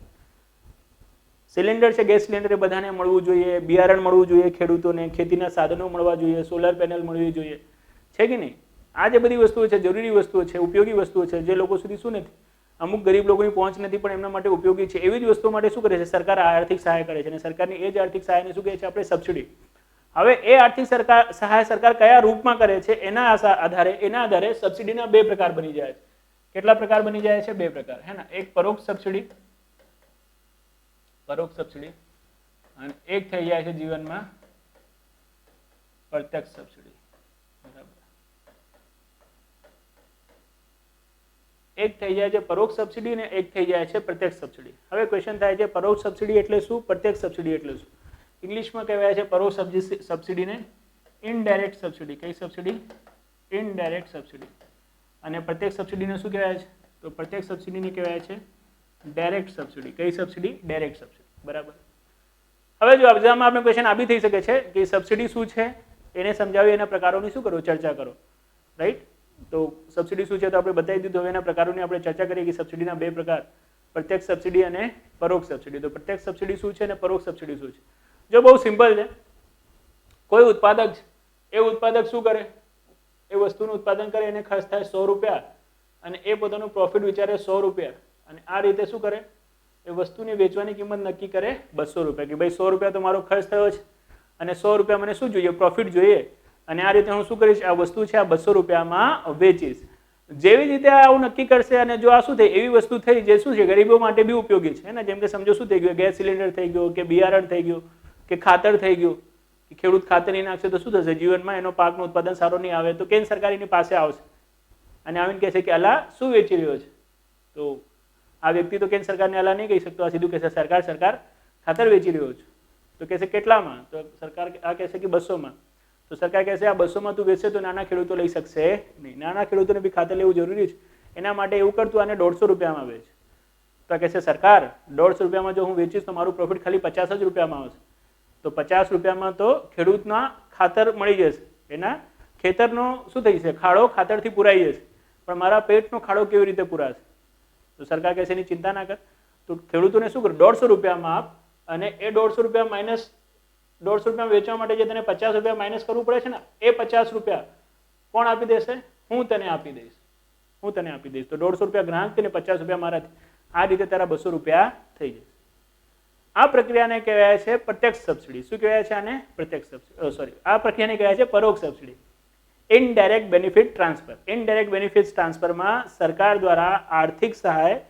સિલિન્ડર છે, ગેસ સિલિન્ડર એ બધાને મળવું જોઈએ, બિયારણ મળવું જોઈએ ખેડૂતોને, ખેતીના સાધનો મળવા જોઈએ, સોલર પેનલ મળવી જોઈએ, છે કે નહીં. આ જે બધી વસ્તુઓ છે, જરૂરી વસ્તુઓ છે, ઉપયોગી વસ્તુઓ છે, જે લોકો સુધી શું નથી, અમુક ગરીબ લોકોની પહોંચ નથી પણ એમના માટે ઉપયોગી છે, એવી જ વસ્તુઓ માટે શું કરે છે, સરકાર આર્થિક સહાય કરે છે. અને સરકારની એ જ આર્થિક સહાયને શું કહે છે આપણે, સબસિડી. હવે એ આર્થિક સહાય સરકાર કયા રૂપમાં કરે છે એના આધારે સબસિડીના બે પ્રકાર બની જાય છે. કેટલા પ્રકાર બની જાય છે? બે પ્રકાર, હે ને. એક પરોક્ષ સબસિડી અને એક થઈ જાય છે જીવનમાં પ્રત્યક્ષ સબસિડી, બરાબર. એક થઈ જાય છે પરોક્ષ સબસિડી અને એક થઈ જાય છે પ્રત્યક્ષ સબસિડી. હવે ક્વેશ્ચન થાય છે પરોક્ષ સબસિડી એટલે શું, પ્રત્યક્ષ સબસિડી એટલે શું? ઇંગ્લિશમાં કહેવાય છે પરોક્ષ સબસિડીને ઇનડાયરેક્ટ સબસિડી. કઈ સબસિડી? Indirect subsidy. અને પ્રત્યક્ષ સબસિડીને શું કહેવાય છે? તો પ્રત્યક્ષ સબસિડીને કહેવાય છે ડાયરેક્ટ સબસિડી. કઈ સબસિડી? ડાયરેક્ટ સબસિડી, બરાબર. હવે જો એક્ઝામમાં આપણે ક્વેશ્ચન આ બી થઈ શકે છે કે સબસિડી શું છે એને સમજાવી, એના પ્રકારોની શું કરો, ચર્ચા કરો, રાઈટ. તો સબસિડી શું છે તો આપણે બતાવી દીધું. હવે એના પ્રકારોની આપણે ચર્ચા કરીએ કે સબસિડીના બે પ્રકાર, પ્રત્યક્ષ સબસિડી અને પરોક્ષ સબસિડી. તો પ્રત્યક્ષ સબસિડી શું છે અને પરોક્ષ સબસિડી શું છે? જો બહુ સિમ્પલ છે, કોઈ ઉત્પાદક છે, એ ઉત્પાદક શું કરે, એ વસ્તુનું ઉત્પાદન કરે, એને ખર્ચ થાય 100 રૂપિયા અને એ પોતાનું પ્રોફિટ વિચારે 100 રૂપિયા અને આ રીતે શું કરે, એ વસ્તુની વેચવાની કિંમત નક્કી કરે 200 રૂપિયા કે ભાઈ 100 રૂપિયા તો મારો ખર્ચ થયો છે અને 100 રૂપિયા મને શું જોઈએ, પ્રોફિટ જોઈએ અને આ રીતે હું શું કરીશ, આ વસ્તુ છે આ 200 રૂપિયામાં વેચીશ. જેવી રીતે આવું નક્કી કરશે અને જો આ શું થઈ, એવી વસ્તુ થઈ જે શું છે ગરીબો માટે બી ઉપયોગી છે ને, જેમ કે સમજો શું થઈ ગયું, ગેસ સિલિન્ડર થઈ ગયો કે બિયારણ થઈ ગયું કે ખાતર થઈ ગયું, કે ખેડૂત ખાતર નહીં નાખશે તો શું થશે, જીવનમાં એનો પાકનું ઉત્પાદન સારું નહીં આવે તો કેન્દ્ર સરકાર એની પાસે આવશે અને આવીને કહેશે કે અલા શું વેચી રહ્યો છે. તો આ વ્યક્તિ તો કેન્દ્ર સરકારને અલા નહીં કહી શકતો, આ સીધું કહેશે સરકાર ખાતર વેચી રહ્યો છે. તો કહેશે કેટલામાં, તો સરકાર આ કહેશે કે 200માં. તો સરકાર કહેશે આ 200માં તું વેચશે તો નાના ખેડૂતો લઈ શકશે નહીં, નાના ખેડૂતોને બી ખાતર લેવું જરૂરી છે, એના માટે એવું કરતું આને 150 રૂપિયામાં વેચ. તો કહેશે સરકાર 150 રૂપિયામાં જો હું વેચીશ તો મારું પ્રોફિટ ખાલી 50 જ રૂપિયામાં આવશે. તો 50 રૂપિયામાં તો ખેડૂતના ખાતર મળી જશે, એના ખેતરનો શું થઈ જશે, ખાડો ખાતરથી પુરાઈ જશે, પણ મારા પેટનો ખાડો કેવી રીતે પુરાશે. તો સરકાર કહેશે એની ચિંતા ના કર, તો ખેડૂતોને શું કરે 150 રૂપિયામાં આપ અને એ 150 રૂપિયા માઇનસ 150 રૂપિયા વેચવા માટે જે તને 50 રૂપિયા માઇનસ કરવું પડે છે ને, એ 50 રૂપિયા કોણ આપી દેશે, હું તને આપી દઈશ, હું તને આપી દઈશ. તો 150 રૂપિયા ગ્રાહક અને 50 રૂપિયા મારાથી, આ રીતે તારા 200 રૂપિયા થઈ જશે. આ પ્રક્રિયાને કહેવાય છે પ્રત્યક્ષ સબસિડી. શું કહેવાય છે આને, પ્રત્યક્ષ સબસિડી, સોરી, આ પ્રક્રિયાને કહેવાય છે પરોક્ષ subsidy, indirect benefit transfer. Indirect benefit ટ્રાન્સફરમાં સરકાર દ્વારા આર્થિક સહાય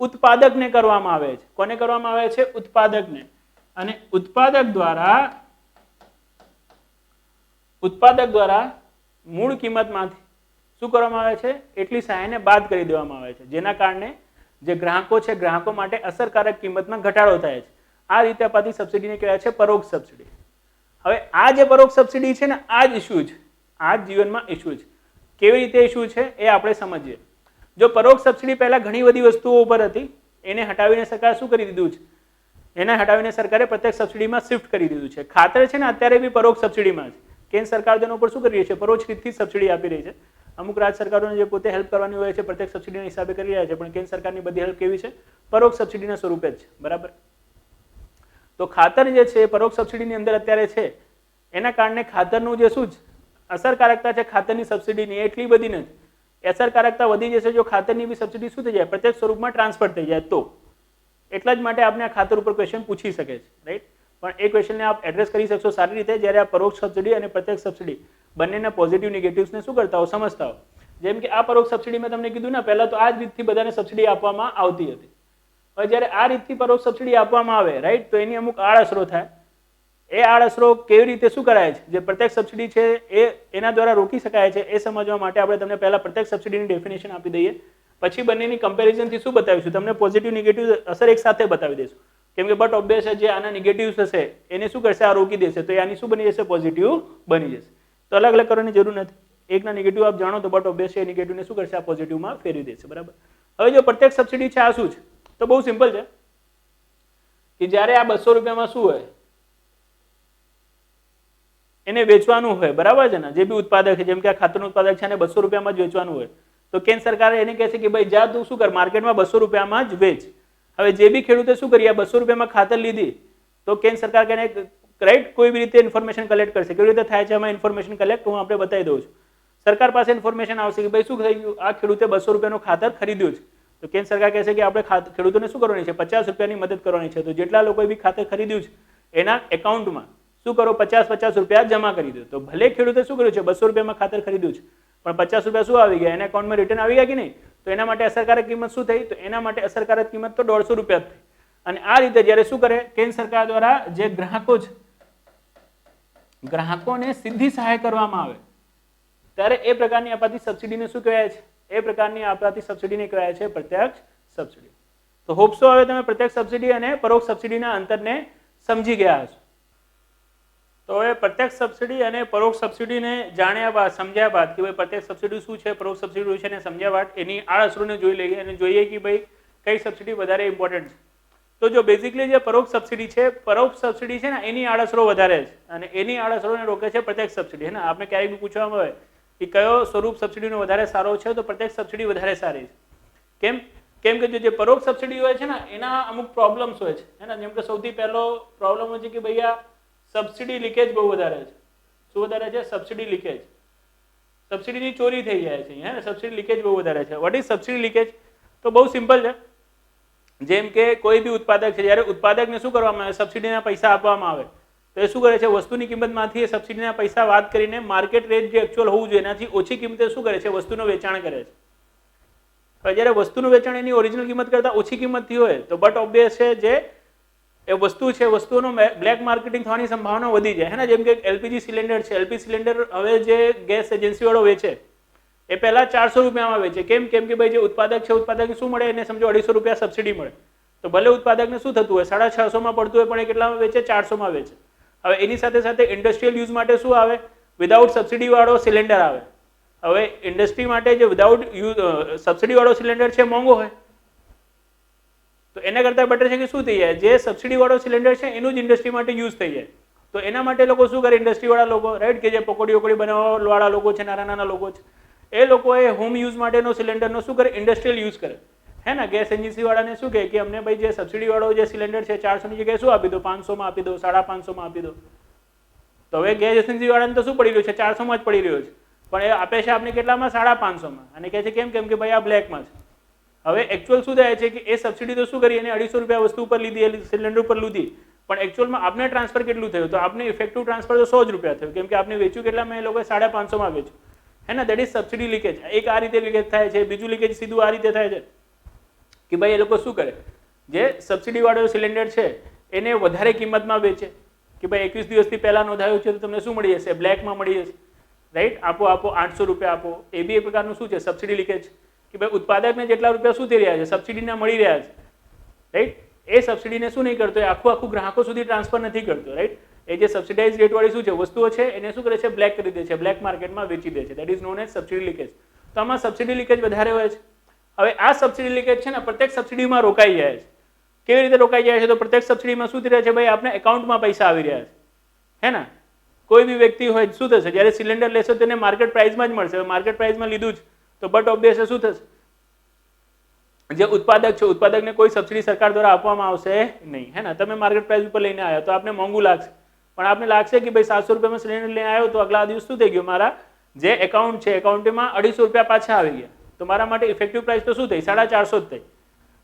ઉત્પાદકને કરવામાં આવે છે. કોને કરવામાં આવે છે, ઉત્પાદકને. અને ઉત્પાદક દ્વારા મૂળ કિંમતમાંથી શું કરવામાં આવે છે, એટલી સહાયને બાદ કરી દેવામાં આવે છે, જેના કારણે જે ગ્રાહકો છે ગ્રાહકો માટે અસરકારક કિંમતમાં ઘટાડો થાય છે. આ રીતે અપાતી સબસિડીને કહેવાય છે પરોક્ષ સબસિડી. હવે આ જે પરોક્ષ સબસિડી છે ને, આ જ ઇસ્યુ છે, આ જ જીવનમાં ઇસ્યુ છે. કેવી રીતે ઇસ્યુ છે એ આપણે સમજીએ. જો પરોક્ષ સબસિડી પહેલા ઘણી બધી વસ્તુઓ ઉપર હતી, એને હટાવીને સરકાર શું કરી દીધું છે, એને હટાવીને સરકારે પ્રત્યક્ષ સબસિડીમાં શિફ્ટ કરી દીધું છે. ખાતર છે ને અત્યારે બી પરોક્ષ સબસિડીમાં છે. કેન્દ્ર સરકાર તેના ઉપર શું કરી રહી છે, પરોક્ષ રીતથી સબસિડી આપી રહી છે. અમુક રાજ્ય સરકારોને જે પોતે હેલ્પ કરવાની હોય છે પ્રત્યક્ષ સબસિડીના હિસાબે કરી રહ્યા છે, પણ કેન્દ્ર સરકારની બધી હેલ્પ કેવી છે, પરોક્ષ સબસિડીના સ્વરૂપે જ છે. બરાબર. તો ખાતર જે છે પરોક્ષ સબસિડીની અંદર અત્યારે છે, એના કારણે ખાતરનું જે શું અસરકારકતા છે ખાતરની સબસિડીની એટલી બધી નથી. અસરકારકતા વધી જશે જો ખાતરની બી સબસિડી શું થઈ જાય, પ્રત્યક્ષ સ્વરૂપમાં ટ્રાન્સફર થઈ જાય. તો એટલા જ માટે આપણે આ ખાતર ઉપર ક્વેશ્ચન પૂછી શકે છે, રાઈટ. પણ એ ક્વેશ્ચનને આપ એડ્રેસ કરી શકશો સારી રીતે જ્યારે આ પરોક્ષ સબસિડી અને પ્રત્યક્ષ સબસિડી બંનેના પોઝિટિવ નેગેટિવ્સને શું કરતા હો, સમજતા હો. જેમ કે આ પરોક્ષ સબસિડી મેં તમને કીધું ને, પહેલા તો આ જ રીતથી બધાને સબસિડી આપવામાં આવતી હતી. હવે જ્યારે આ રીતથી પરોક્ષ સબસિડી આપવામાં આવે, રાઈટ, તો એની અમુક આડઅસરો થાય. એ આડઅસરો કેવી રીતે શું કરાય છે, જે પ્રત્યક્ષ સબસિડી છે એ એના દ્વારા રોકી શકાય છે, એ સમજવા માટે આપણે તમને પહેલા પ્રત્યક્ષ સબસિડીની ડેફિનેશન આપી દઈએ, પછી બંનેની કમ્પેરિઝનથી શું બતાવીશું, તમને પોઝિટિવ નેગેટિવ અસર એક સાથે બતાવી દઈશું. કેમ કે બટ ઓબ્વિયસ છે, જે આના નેગેટિવ્સ હશે એને શું કરશે, આ રોકી દેશે, તો આની શું બની જશે, પોઝિટિવ બની જશે. તો અલગ અલગ કરવાની જરૂર નથી, એકના નેગેટિવ આપ જાણો તો બટ ઓબ્વિયસ છે, એ નેગેટિવને શું કરશે, આ પોઝિટિવમાં ફેરવી દેશે. બરાબર. હવે જો પ્રત્યક્ષ સબસિડી છે આ શું છે, તો બહુ સિમ્પલ છે કે જ્યારે આ 200 રૂપિયામાં શું હોય, એને વેચવાનું હોય. બરાબર છે ને, જે બી ઉત્પાદક છે, જેમ કે આ ખાતરનું ઉત્પાદક છે, અને 200 રૂપિયામાં જ વેચવાનું હોય, તો કેન્દ્ર સરકાર એને કહે છે કે ભાઈ જા તું શું કર, માર્કેટમાં 200 રૂપિયામાં જ વેચ. હવે જે બી ખેડૂતે શું કરી, આ 200 રૂપિયામાં ખાતર લીધી, તો કેન્દ્ર સરકાર કહે રાઈટ કોઈ બી રીતે ઇન્ફોર્મેશન કલેક્ટ કરશે. કેવી રીતે થાય છે એમાં ઇન્ફોર્મેશન કલેક્ટ હું આપણે બતાવી દઉં છું. સરકાર પાસે ઇન્ફોર્મેશન આવશે કે ભાઈ શું થઈ ગયું, આ ખેડૂતે 200 રૂપિયાનું ખાતર ખરીદ્યું છે, તો કેન્દ્ર સરકાર કહેશે કે આપણે ખેડૂતોને શું કરવાની છે, 50 રૂપિયાની મદદ કરવાની છે. તો જેટલા લોકોએ બી ખાતર ખરીદ્યું છે એના એકાઉન્ટમાં શું કરો, 50 રૂપિયા જમા કરી દો. તો ભલે ખેડૂતે શું કર્યું છે, 200 રૂપિયામાં ખાતર ખરીદ્યું છે, પણ 50 રૂપિયા શું આવી ગયા, એના એકાઉન્ટમાં રિટર્ન આવી ગયા કે નહીં. તો એના માટે અસરકારક કિંમત શું થઈ, તો એના માટે અસરકારક કિંમત તો 150 રૂપિયા થઈ. અને આ રીતે જ્યારે શું કરે કેન્દ્ર સરકાર દ્વારા જે ગ્રાહકો છે, ગ્રાહકોને સીધી સહાય કરવામાં આવે, ત્યારે એ પ્રકારની અપાતી સબસિડીને શું કહેવાય છે, એ પ્રકારની અપાતી સબસિડીને કહેવાય છે પ્રત્યક્ષ સબસિડી. તો હોપસો હવે તમે પ્રત્યક્ષ સબસિડી અને પરોક્ષ સબસિડીના અંતરને સમજી ગયા હશો. તો હવે પ્રત્યક્ષ સબસિડી અને પરોક્ષ સબસિડીને જાણ્યા બાદ, સમજ્યા બાદ કે ભાઈ પ્રત્યક્ષ સબસિડી શું છે, પરોક્ષ સબસિડી શું છે, અને સમજ્યા બાદ એની આડઅસરોને જોઈ લઈએ અને જોઈએ કે ભાઈ કઈ સબસિડી વધારે ઇમ્પોર્ટન્ટ છે. તો જો બેઝિકલી જે પરોક્ષ સબસિડી છે, પરોક્ષ સબસિડી છે ને એની આડઅસરો વધારે છે અને એની આડઅસરોને રોકે છે પ્રત્યક્ષ સબસિડી. હે ને, આપણે ક્યારેક બી પૂછવામાં આવે કે કયો સ્વરૂપ સબસિડીનો વધારે સારો છે, તો પ્રત્યક્ષ સબસિડી વધારે સારી છે. કેમ કે જે પરોક્ષ સબસિડી હોય છે ને એના અમુક પ્રોબ્લેમ્સ હોય છે. હે ને, જેમ કે સૌથી પહેલો પ્રોબ્લેમ હોય છે કે ભૈયા સબસિડી લીકેજ બહુ વધારે છે. શું વધારે છે? Subsidy leakage. સબસિડીની ચોરી થઈ જાય છે અહીંયા, સબસિડી લીકેજ બહુ વધારે છે. What is subsidy leakage? તો બહુ સિમ્પલ છે. જેમ કે કોઈ બી ઉત્પાદક છે, જ્યારે ઉત્પાદકને શું કરવામાં આવે? સબસિડીના પૈસા આપવામાં આવે તો એ શું કરે છે? વસ્તુની કિંમતમાંથી એ સબસિડીના પૈસા વાત કરીને માર્કેટ રેટ જે એકચ્યુઅલ હોવું જોઈએ એનાથી ઓછી કિંમતે શું કરે છે? વસ્તુનું વેચાણ કરે છે. હવે જ્યારે વસ્તુનું વેચાણ એની ઓરિજિનલ કિંમત કરતાં ઓછી કિંમતથી હોય તો બટ ઓબ્વિયસ છે જે એ વસ્તુ છે વસ્તુનો બ્લેક માર્કેટિંગ થવાની સંભાવના વધી જાય. હે ને? જેમ કે એલપીજી સિલિન્ડર છે, એલપીજી સિલિન્ડર હવે જે ગેસ એજન્સીવાળો વેચે એ પહેલા 400 રૂપિયામાં વેચે. કેમ? કેમ કે ભાઈ જે ઉત્પાદક છે ઉત્પાદકને શું મળે? એને સમજો 250 રૂપિયા સબસિડી મળે. તો ભલે ઉત્પાદકને શું થતું હોય 650 પડતું હોય પણ એ કેટલામાં વેચે? 400 વેચે. હવે એની સાથે સાથે ઇન્ડસ્ટ્રીયલ યુઝ માટે શું આવે? વિધાઉટ સબસિડી વાળો સિલિન્ડર આવે. હવે ઇન્ડસ્ટ્રી માટે જે વિધાઉટ સબસિડી વાળો સિલિન્ડર છે મોંઘો હોય તો એના કરતાં બેટર છે કે શું થઈ જાય? જે સબસિડી વાળો સિલિન્ડર છે એનું જ ઇન્ડસ્ટ્રી માટે યુઝ થઈ જાય. તો એના માટે લોકો શું કરે? ઇન્ડસ્ટ્રી વાળા લોકો, રાઈટ, કે જે પકોડી વકોડી બનાવવા વાળા લોકો છે, નાના નાના લોકો છે, એ લોકોએ હોમ યુઝ માટેનો સિલિન્ડરનો શું કરે? ઇન્ડસ્ટ્રીયલ યુઝ કરે. હે ને? ગેસ એજન્સી વાળાને શું કહે કે અમને ભાઈ જે સબસિડી વાળો જે સિલિન્ડર છે 400 ની જગ્યાએ શું આપી દો? 500 આપી દો, 550 આપી દો. તો હવે ગેસ એજન્સી વાળાને તો શું પડી રહ્યું છે? 400 જ પડી રહ્યો છે. પણ એ આપે છે આપને કેટલામાં? 550 અને કહે છે કેમ? કેમ કે ભાઈ આ બ્લેકમાં છે. હવે એકચ્યુઅલ શું થાય છે કે એ સબસિડી તો શું કરી? એને 250 રૂપિયા વસ્તુ ઉપર લીધી, સિલિન્ડર ઉપર લીધી, પણ એકચ્યુઅલમાં આપને ટ્રાન્સફર કેટલું થયું? તો આપને ઇફેક્ટિવ ટ્રાન્સફર તો 100 જ રૂપિયા થયું. કેમ કે આપને વેચ્યું કેટલામાં? એ લોકોએ 550 વેચ્યું. હે ને? That is subsidy leakage. એક આ રીતે લીકેજ થાય છે. બીજું લીકેજ સીધું આ રીતે થાય છે કે ભાઈ એ લોકો શું કરે? જે સબસિડી વાળો સિલિન્ડર છે એને વધારે કિંમતમાં વેચે કે ભાઈ 21 દિવસથી પહેલા નોંધાયું છે તો તમને શું મળી જશે? બ્લેકમાં મળી જશે. રાઈટ? આપો 800 રૂપિયા આપો. એ બી એક પ્રકારનું શું છે? Subsidy leakage. કે ભાઈ ઉત્પાદકને જેટલા રૂપિયા શું થઈ રહ્યા છે? સબસિડીના મળી રહ્યા છે. રાઈટ? એ સબસિડીને શું નહીં કરતો? એ આખું ગ્રાહકો સુધી ટ્રાન્સફર નથી કરતો. રાઈટ? એ જે સબસિડાઇઝ રેટવાળી શું છે વસ્તુઓ છે એને શું કરે છે? બ્લેક કરી દે છે, બ્લેક માર્કેટમાં વેચી દે છે. That is known as subsidy leakage. તો આમાં સબસિડી લીકેજ વધારે હોય છે. હવે આ સબસિડી લીકેજ છે ને પ્રત્યેક સબસિડીમાં રોકાઈ જાય છે. કેવી રીતે રોકાઈ જાય છે? તો પ્રત્યેક સબસિડીમાં શું થઈ રહ્યા છે? ભાઈ આપણે એકાઉન્ટમાં પૈસા આવી રહ્યા છે. હે ને? કોઈ બી વ્યક્તિ હોય શું થશે? જ્યારે સિલિન્ડર લેશે તેને માર્કેટ પ્રાઇસમાં જ મળશે. માર્કેટ પ્રાઇસમાં લીધું જ તો બટ ઓબ્વિયસ શું થશે? જે ઉત્પાદક છે ઉત્પાદકને કોઈ સબસિડી સરકાર દ્વારા આપવામાં આવશે નહીં. હે ને? તમે માર્કેટ પ્રાઇસ ઉપર લઈને આવ્યા તો આપને મોંઘું લાગશે, પણ આપને લાગશે કે ભાઈ 700 રૂપિયામાં સિલિન્ડર લઈને આવ્યો તો આગલા દિવસ શું થઈ ગયું? મારા જે એકાઉન્ટ છે એકાઉન્ટમાં 250 રૂપિયા પાછા આવી ગયા. તો મારા માટે ઇફેક્ટિવ પ્રાઇસ તો શું થઈ? 450 જ થઈ.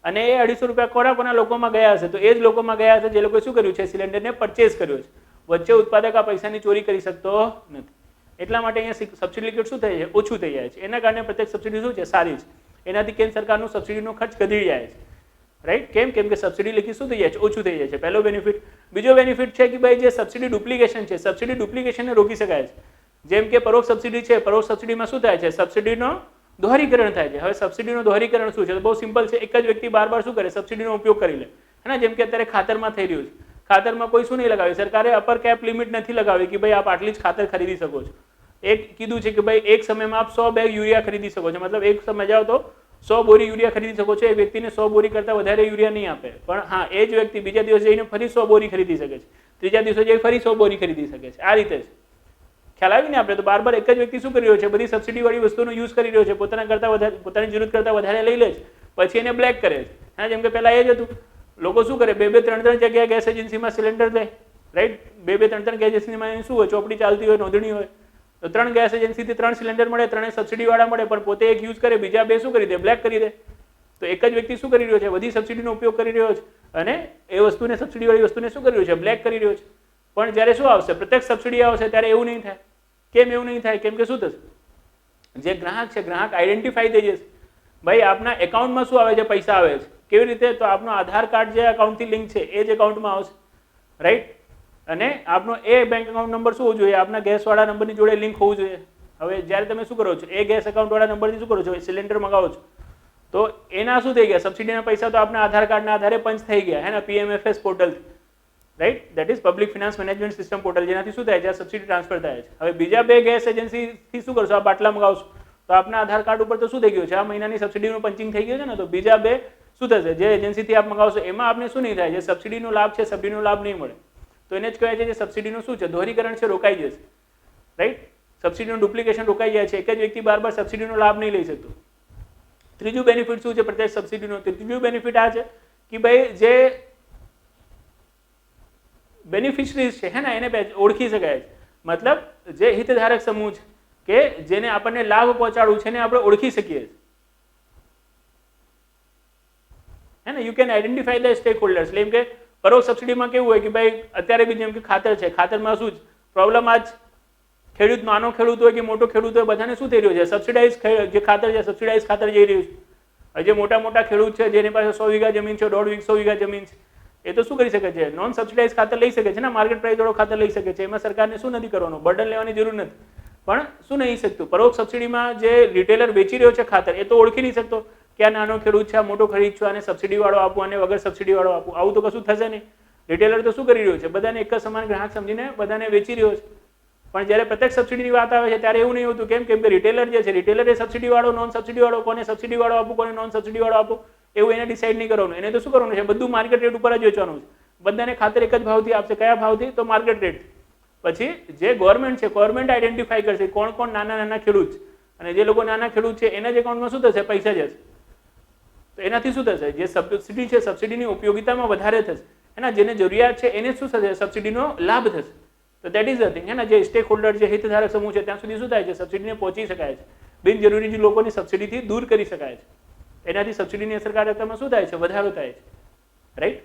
અને એ 250 રૂપિયા કોના લોકોમાં ગયા હશે? તો એ જ લોકોમાં ગયા હશે જે લોકોએ શું કર્યું છે? સિલિન્ડરને પરચેસ કર્યો છે. વચ્ચે ઉત્પાદક આ પૈસાની ચોરી કરી શકતો નથી. એટલા માટે અહીંયા સબસિડી લીકેજ શું થાય છે? ઓછું થઈ જાય છે. એના કારણે પ્રત્યેક સબસિડી શું છે? સારી છે. એનાથી કેન્દ્ર સરકારનો સબસિડીનો ખર્ચ ઘટી જાય છે. રાઈટ? કેમ? કેમ કે સબસિડી લીકેજ શું થઈ જાય છે? ઓછું થઈ જાય છે. પહેલો બેનિફિટ. બીજો બેનિફિટ છે કે ભાઈ જે સબસિડી ડુપ્લિકેશન છે, સબસિડી ડુપ્લિકેશનને રોકી શકાય છે. જેમ કે પરોક્ષ સબસિડી છે, પરોક્ષ સબસિડીમાં શું થાય છે? સબસિડીનો દોહરીકરણ થાય છે. હવે સબસિડીનું દોહરીકરણ શું છે? તો બહુ સિમ્પલ છે. એક જ વ્યક્તિ બાર શું કરે? સબસિડીનો ઉપયોગ કરી લે. હે ને? જેમ કે અત્યારે ખાતરમાં થઈ રહ્યું છે. ખાતરમાં કોઈ શું નહીં લગાવ્યું? સરકારે અપર કેપ લિમિટ નથી લગાવી કે ભાઈ આપ આટલી જ ખાતર ખરીદી શકો છો. એક કીધું છે કે ભાઈ એક સમયમાં આપ 100 બેગ યુરિયા ખરીદી શકો છો. મતલબ એક સમય જાઓ તો 100 બોરી યુરિયા ખરીદી શકો છો. એ વ્યક્તિને 100 બોરી કરતાં વધારે યુરિયા નહીં આપે, પણ હા એ જ વ્યક્તિ બીજા દિવસે જઈને ફરી 100 બોરી ખરીદી શકે છે. ત્રીજા દિવસે જઈને ફરી 100 બોરી ખરીદી શકે છે. આ રીતે છે. ખ્યાલ આવી ને? આપણે તો બાર એક જ વ્યક્તિ શું કરી રહ્યો છે? બધી સબસિડી વાળી વસ્તુનો યુઝ કરી રહ્યો છે. પોતાના કરતાં વધારે, પોતાની જરૂરત કરતાં વધારે લઈ લે છે, પછી એને બ્લેક કરે છે. હા, જેમ કે પહેલા એ જ હતું. લોકો શું કરે? 2-2 3-3 જગ્યાએ ગેસ એજન્સીમાં સિલિન્ડર લે. રાઈટ? 2-2 3-3 ગેસ એજન્સીમાં શું હોય? ચોપડી ચાલતી હોય, નોંધણી હોય. તો 3 ગેસ એજન્સીથી 3 સિલિન્ડર મળે, 3 સબસિડી વાળા મળે, પણ પોતે એક યુઝ કરે, બીજા 2 શું કરી દે? બ્લેક કરી દે. તો એક જ વ્યક્તિ શું કરી રહ્યો છે? બધી સબસિડીનો ઉપયોગ કરી રહ્યો છે અને એ વસ્તુને, સબસિડી વાળી વસ્તુને શું કરી રહ્યો છે? બ્લેક કરી રહ્યો છે. પણ જ્યારે શું આવશે? પ્રત્યક્ષ સબસિડી આવશે ત્યારે એવું નહીં થાય. કેમ એવું નહીં થાય? કેમ કે શું થશે? જે ગ્રાહક છે, ગ્રાહક આઈડેન્ટિફાઈ થઈ જશે. ભાઈ આપના એકાઉન્ટમાં શું આવે છે? પૈસા આવે છે. કેવી રીતે? તો આપનો આધાર કાર્ડ જે એકાઉન્ટથી લિંક છે એ જ એકાઉન્ટમાં આવશે. રાઈટ? અને આપનો એ બેંક એકાઉન્ટ નંબર શું હોવો જોઈએ? આપના ગેસવાળા નંબરની જોડે લિંક હોવું જોઈએ. હવે જ્યારે તમે શું કરો છો? એ ગેસ એકાઉન્ટવાળા નંબરથી શું કરો છો? સિલિન્ડર મંગાવો છો તો એના શું થઈ ગયા? સબસિડીના પૈસા તો આપના આધાર કાર્ડના આધારે પંચ થઈ ગયા. હે ને? PMFS પોર્ટલથી. Right? That is public finance management system portal, જેનાથી શું થાય છે? સબસિડી ટ્રાન્સફર થાય છે. હવે બીજા 2 ગેસ એજન્સીથી શું કરશો? આ બાટલા મંગાવશો તો આપના આધાર કાર્ડ ઉપર તો શું થઈ ગયું છે? આ મહિનાની સબસિડીનું પંચિંગ થઈ ગયું છે ને? તો બીજા 2 શું થશે? જે એજન્સીથી આપ મંગાવશો એમાં આપને શું નહીં થાય? જે સબસિડીનો લાભ છે સબસિડીનો લાભ નહીં મળે. તો એને જ કહેવાય છે જે સબસિડીનું શું છે? દોહરીકરણ છે, રોકાઈ જશે. રાઈટ? સબસિડીનું ડુપ્લિકેશન રોકાઈ જાય છે. એક જ વ્યક્તિ બાર સબસિડીનો લાભ નહીં લઈ શકતો. ત્રીજું બેનિફિટ શું છે પ્રત્યક્ષ સબસિડીનો? ત્રીજું બેનિફિટ આ છે કે ભાઈ જે બેનિફિશરીઝ છે હે ને એને ઓળખી શકાય છે. મતલબ જે હિતધારક સમૂહ છે કે જેને આપણને લાભ પહોંચાડવું છે એને આપણે ઓળખી શકીએ છીએ હે ને. You can identify the stack holders. એટલે એમ કે પરોક્ષ સબસિડીમાં કેવું હોય કે ભાઈ અત્યારે બી જેમ કે ખાતર છે, ખાતરમાં શું જ પ્રોબ્લેમ આજ ખેડૂત નાનો ખેડૂત હોય કે મોટો ખેડૂત હોય બધાને શું થઈ રહ્યું છે, સબસિડાઇઝ જે ખાતર છે સબસિડાઇઝ ખાતર જઈ રહ્યું છે. જે મોટા મોટા ખેડૂત છે જેની પાસે 100 વીઘા જમીન છે, 150 વીઘા જમીન છે, એ તો શું કરી શકે છે, નોન સબસિડાઇઝ ખાતર લઈ શકે છે ને, માર્કેટ પ્રાઇસ વાળો ખાતર લઈ શકે છે. એમાં સરકારને શું નથી કરવાનું, બર્ડન લેવાની જરૂર નથી. પણ શું નહીં શકતું, પરોક્ષ સબસિડીમાં જે રિટેલર વેચી રહ્યો છે ખાતર એ તો ઓળખી નહીં શકતો કે આ નાનો ખેડૂત છે, આ મોટો ખેડૂત છે, આને સબસિડી વાળો આપવું, આને વગર સબસિડી વાળો આપવું. આવું તો કશું થશે નહીં. રિટેલર તો શું કરી રહ્યો છે, બધાને એક જ સમાન ગ્રાહક સમજીને બધાને વેચી રહ્યો છે. પણ જ્યારે પ્રત્યક્ષ સબસિડીની વાત આવે છે ત્યારે એવું નહીં હોતું. કેમ કે રિટેલર જે છે, રિટેલર એ સબસિડી વાળો, નોન સબસિડી વાળો, કોને સબસિડી વાળો આપવું, કોને નોન સબસિડી વાળો આપવું, એવું એને ડિસાઇડ નહીં કરવાનું. એને તો શું કરવાનું છે, બધું માર્કેટ રેટ ઉપર જ વેચવાનું છે. બધાને ખાતર એક જ ભાવથી આપશે. કયા ભાવથી? તો માર્કેટ રેટ. પછી જે ગવર્મેન્ટ છે, ગવર્મેન્ટ આઈડેન્ટિફાઈ કરશે કોણ કોણ નાના નાના ખેડૂત છે, અને જે લોકો નાના ખેડૂત છે એના જ એકાઉન્ટમાં શું થશે, પૈસા જશે. તો એનાથી શું થશે, જે સબસિડી છે સબસિડીની ઉપયોગિતામાં વધારે થશે. એના જેને જરૂરિયાત છે એને શું થશે, સબસિડીનો લાભ થશે. તો દેટ ઇઝ ધ થિંગ. એના જે સ્ટેક હોલ્ડર છે, હિતધારક સમૂહ છે, ત્યાં સુધી શું થાય છે, સબસિડીને પહોંચી શકાય છે. બિનજરૂરી જે લોકોની સબસિડીથી દૂર કરી શકાય છે. એનાથી સબસિડીની અસરકારકતામાં શું થાય છે, વધારો થાય છે. રાઈટ.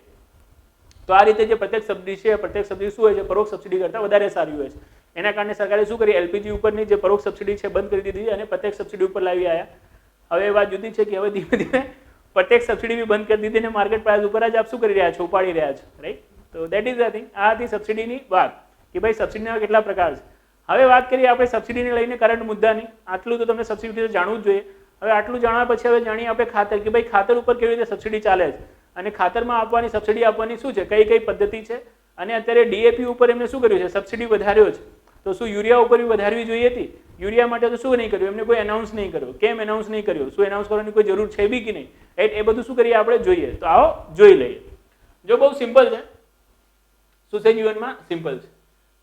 તો આ રીતે જે પ્રત્યક્ષ સબસિડી છે, પ્રત્યક્ષ સબસિડી શું હોય છે, પરોક્ષ સબસિડી કરતાં વધારે સારી હોય છે. એના કારણે સરકારે શું કરી, એલપીજી ઉપરની જે પરોક્ષ સબસિડી છે બંધ કરી દીધી અને પ્રત્યક્ષ સબસિડી ઉપર લાવી આવ્યા. હવે એ વાત જુદી છે કે હવે ધીમે ધીમે પ્રત્યક્ષ સબસિડી બી બંધ કરી દીધી અને માર્કેટ પ્રાઇસ ઉપર જ આપ શું કરી રહ્યા છો, ઉપાડી રહ્યા છો. રાઈટ. તો દેટ ઇઝ ધ થિંગ. આ હતી સબસિડીની વાત કે ભાઈ સબસિડીના કેટલા પ્રકાર છે. હવે વાત કરીએ આપણે સબસિડીને લઈને કરંટ મુદ્દાની. આટલું તો તમને સબસિડી વિશે જાણવું જ જોઈએ. હવે આટલું જાણવા પછી હવે જાણીએ આપણે ખાતર, કે ભાઈ ખાતર ઉપર કેવી રીતે સબસિડી ચાલે છે અને ખાતરમાં આપવાની સબસિડી આપવાની શું છે, કઈ કઈ પદ્ધતિ છે. અને અત્યારે ડીએપી ઉપર એમને શું કર્યું છે, સબસિડી વધાર્યો છે. તો શું યુરિયા ઉપર બી વધારવી જોઈએ હતી? યુરિયા માટે તો શું નહીં કર્યું, એમને કોઈ એનાઉન્સ નહીં કર્યો. કેમ એનાઉન્સ નહીં કર્યો, શું એનાઉન્સ કરવાની કોઈ જરૂર છે બી કે નહીં, રાઈટ? એ બધું શું કરીએ આપણે જોઈએ. તો આવો જોઈ લઈએ. જો બહુ સિમ્પલ છે, શું છે જીવનમાં સિમ્પલ છે.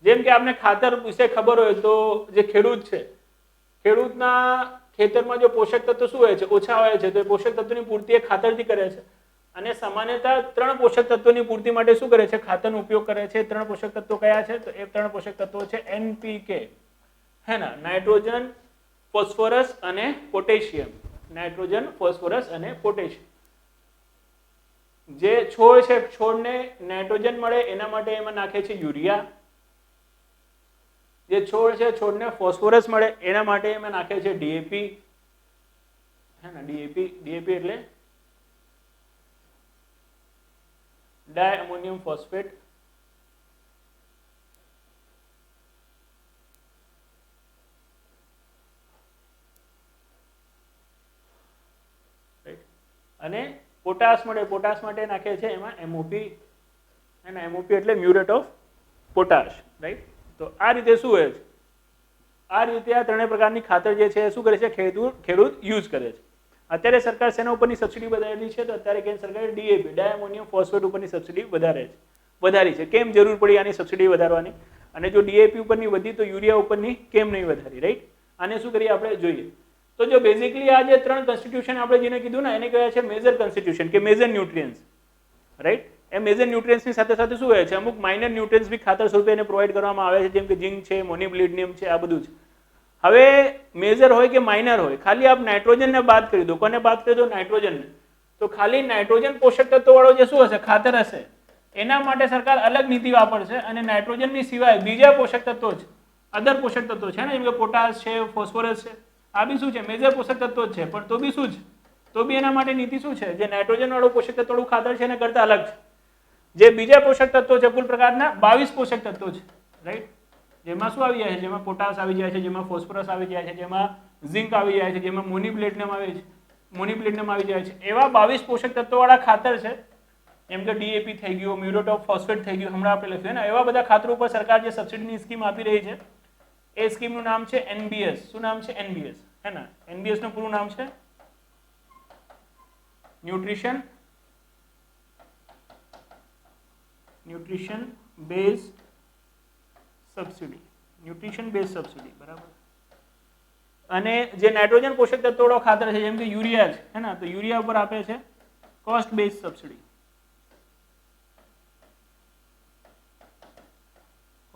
જેમ કે આપણે ખાતર વિશે ખબર હોય તો જે ખેડૂત છે, ખેડૂતના ખેતરમાં જો પોષક તત્વો શું હોય છે, ઓછા હોય છે, તો એ પોષક તત્વોની પૂર્તિ એ ખાતરથી કરે છે. અને સામાન્યતઃ 3 પોષક તત્વોની પૂર્તિ માટે શું કરે છે, ખાતરનો ઉપયોગ કરે છે. 3 પોષક તત્વો કયા છે? તો એ 3 પોષક તત્વો છે NPK, હે ને, નાઇટ્રોજન, ફોસ્ફરસ અને પોટેશિયમ. નાઇટ્રોજન, ફોસ્ફરસ અને પોટેશિયમ. જે છોડ છે, છોડને નાઇટ્રોજન મળે એના માટે એમાં નાખે છે યુરિયા. જે છોડ છે, છોડને ફોસ્ફરસ મળે એના માટે એમાં નાખે છે ડીએપી, હે ને, ડીએપી એટલે ડાય અમોનિયમ ફોસ્ફેટ. અને પોટાશ મળે, પોટાશ માટે નાખે છે એમાં એમઓપી, અને એમઓપી એટલે મ્યુરેટ ઓફ પોટાશ. રાઈટ. તો આ રીતે શું હોય છે, આ રીતે આ 3 પ્રકારની ખાતર જે છે શું કરે છે, ખેડૂત યુઝ કરે છે. અત્યારે સરકાર શેના ઉપરની સબસિડી વધારેલી છે? તો અત્યારે કેન્દ્ર સરકારે ડીએપી, ડાયમોનિયમ ફોસ્ફેટ ઉપરની સબસિડી વધારી છે. કેમ જરૂર પડી આની સબસિડી વધારવાની? અને જો ડીએપી ઉપરની વધી તો યુરિયા ઉપરની કેમ નહીં વધારી? રાઈટ. આને શું કરીએ આપણે જોઈએ. તો જો બેઝિકલી આ જે 3 કોન્સ્ટિટ્યુશન આપણે જેને કીધું ને એને કહેવાય છે મેજર કોન્સ્ટિટ્યુશન કે મેજર ન્યુટ્રિયન્ટ્સ. રાઈટ. એ મેજર ન્યુટ્રિયન્ટ્સની સાથે સાથે શું હોય છે, અમુક માઇનર ન્યુટ્રિયન્ટ્સ બી ખાતર સ્વરૂપે એને પ્રોવાઈડ કરવામાં આવે છે, જેમ કે ઝિંક છે, મોનિબ્લિડિયમ છે, આ બધું છે. હવે મેજર હોય કે માઇનર હોય, ખાલી આપ નાઇટ્રોજનને બાદ કરી દો. કોને બાદ કરી દો? નાઇટ્રોજનને. તો ખાલી નાઇટ્રોજન પોષક તત્વો વાળો જે શું હશે, ખાતર હશે, એના માટે સરકાર અલગ નીતિ વાપરશે. અને નાઇટ્રોજનની સિવાય બીજા પોષક તત્વો છે, અધર પોષક તત્વો છે ને, જેમ કે પોટાશ છે, ફોસ્ફરસ છે, આ બી શું છે, મેજર પોષક તત્વો જ છે. પણ તો બી શું છે, તો બી એના માટે નીતિ શું છે, જે નાઇટ્રોજન વાળું પોષક તત્વ વાળું ખાતર છે એને કરતા અલગ છે. જે બીજા પોષક તત્વો છે, કુલ પ્રકારના 22 પોષક તત્વો છે. રાઈટ. જેમાં શું આવી જાય છે, જેમાં પોટાશ આવી જાય છે, જેમાં ફોસ્ફરસ આવી જાય છે, જેમાં ઝિંક આવી જાય છે, જેમાં મોનિબ્લિડિયમ આવી જાય છે. એવા 22 પોષક તત્વો વાળા ખાતર છે, જેમ કે ડીએપી થઈ ગયું, મ્યુરેટ ઓફ ફોસ્ફેટ થઈ ગયું, હમણાં આપણે લખ્યું ને, એવા બધા ખાતરો ઉપર સરકાર જે સબસિડીની સ્કીમ આપી રહી છે એ સ્કીમનું નામ છે NBS. શું નામ છે? NBS, હે ને. NBS નું પૂરું નામ છે ન્યુટ્રિશન બેઝ સબસિડી. બરાબર. અને જે નાઇટ્રોજન પોષક તત્વો વાળો ખાતર છે, જેમ કે યુરિયા છે, હે ને, તો યુરિયા ઉપર આપે છે cost base subsidy.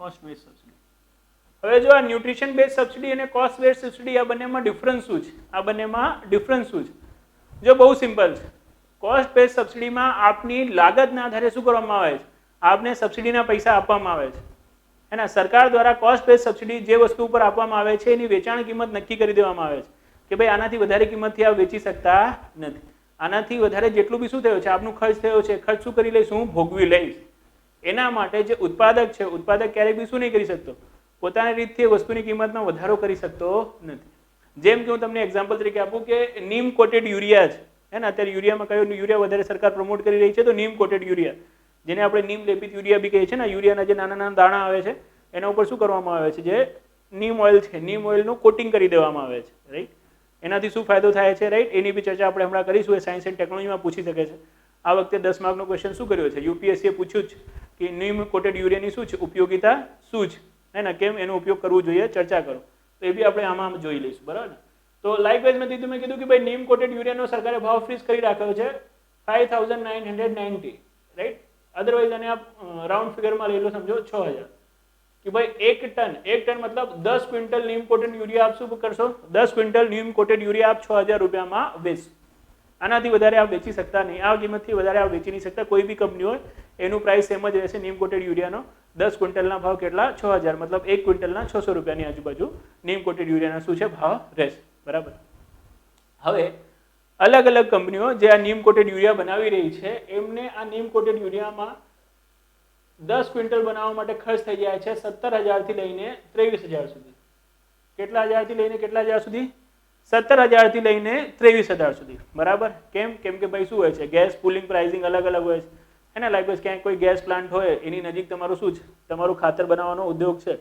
Cost base subsidy. હવે જો આ ન્યુટ્રિશન બેઝ સબસિડી અને કોસ્ટ બેઝ સબસિડી આ બંનેમાં ડિફરન્સ શું છે? આ બંનેમાં ડિફરન્સ શું છે? જો બહુ સિમ્પલ છે. કોસ્ટ બેઝ સબસિડીમાં આપની લાગતના આધારે શું કરવામાં આવે છે? આપને સબસિડીના પૈસા આપવામાં આવે છે. એના સરકાર દ્વારા કોસ્ટ બેઝ સબસિડી જે વસ્તુ ઉપર આપવામાં આવે છે એની વેચાણ કિંમત નક્કી કરી દેવામાં આવે છે કે ભાઈ આનાથી વધારે કિંમતથી આપ વેચી શકતા નથી. આનાથી વધારે જેટલું બી શું થયું છે આપનું ખર્ચ થયો છે, ખર્ચ શું કરી લઈશ? હું ભોગવી લઈશ. એના માટે જે ઉત્પાદક છે, ઉત્પાદક ક્યારેય બી શું નહીં કરી શકતો? પોતાની રીતથી વસ્તુની કિંમતમાં વધારો કરી શકતો નથી. જેમ કે હું તમને એક્ઝામ્પલ તરીકે આપું કે નીમ કોટેડ યુરિયા છે, હે ને? અત્યારે યુરિયામાં કયો યુરિયા વધારે સરકાર પ્રમોટ કરી રહી છે? તો નીમ કોટેડ યુરિયા, જેને આપણે નીમ લેપિત યુરિયા બી કહીએ છીએ ને. યુરિયાના જે નાના નાના દાણા આવે છે એના ઉપર શું કરવામાં આવે છે? જે નીમ ઓઇલ છે, નીમ ઓઇલનું કોટિંગ કરી દેવામાં આવે છે, રાઈટ? એનાથી શું ફાયદો થાય છે, રાઈટ? એની બી ચર્ચા આપણે હમણાં કરીશું. એ સાયન્સ એન્ડ ટેકનોલોજીમાં પૂછી શકે છે. આ વખતે 10 માર્કનો ક્વેશ્ચન શું કર્યો છે? યુપીએસસીએ પૂછ્યું છે કે નીમ કોટેડ યુરિયાની શું છે ઉપયોગિતા, શું છે, હે ને? કેમ એનો ઉપયોગ કરવો જોઈએ, ચર્ચા કરો. તો એ બી આપણે આમાં જોઈ લઈશું, બરાબર? તો લાઇકવાઇઝ મેં કીધું કે ભાઈ નીમ કોટેડ યુરિયાનો સરકારે ભાવ ફિક્સ કરી રાખ્યો છે 5990, રાઈટ? અદરવાઇઝ આને આપ રાઉન્ડ ફિગરમાં લઈ લો, સમજો 6000 કે ભાઈ એક ટન મતલબ 10 ક્વિન્ટલ નીમ કોટેડ યુરિયા આપ શું કરશો? 10 ક્વિન્ટલ નીમ કોટેડ યુરિયા આપ 6000 રૂપિયામાં વેચશો. આનાથી વધારે આપ વેચી શકતા નહીં. આ કિંમતથી વધારે આપ વેચી નહીં શકતા. કોઈ બી કંપની હોય એનું પ્રાઇસ સેમ જ રહેશે. નીમ કોટેડ યુરિયાનો 10 ક્વિન્ટલના ભાવ કેટલા? 6000, મતલબ 1 ક્વિન્ટલના 600 રૂપિયાની આજુબાજુ નીમ કોટેડ યુરિયાના શું છે ભાવ રહેશે, બરાબર? હવે અલગ અલગ કંપનીઓ જે આ નીમ કોટેડ યુરિયા બનાવી રહી છે એમને આ નીમ કોટેડ યુરિયામાં 10 ક્વિન્ટલ બનાવવા માટે ખર્ચ થઈ જાય છે 17,000 થી લઈને 23,000 સુધી. કેટલા હજારથી લઈને કેટલા હજાર સુધી? 17,000 થી લઈને 23,000 સુધી, બરાબર? કેમ? કેમ કે ભાઈ શું હોય છે? ગેસ પુલિંગ પ્રાઇસિંગ અલગ અલગ હોય છે, એને લાઈક ક્યાંક કોઈ ગેસ પ્લાન્ટ હોય એની નજીક તમારું શું છે? તમારું ખાતર બનાવવાનો ઉદ્યોગ છે,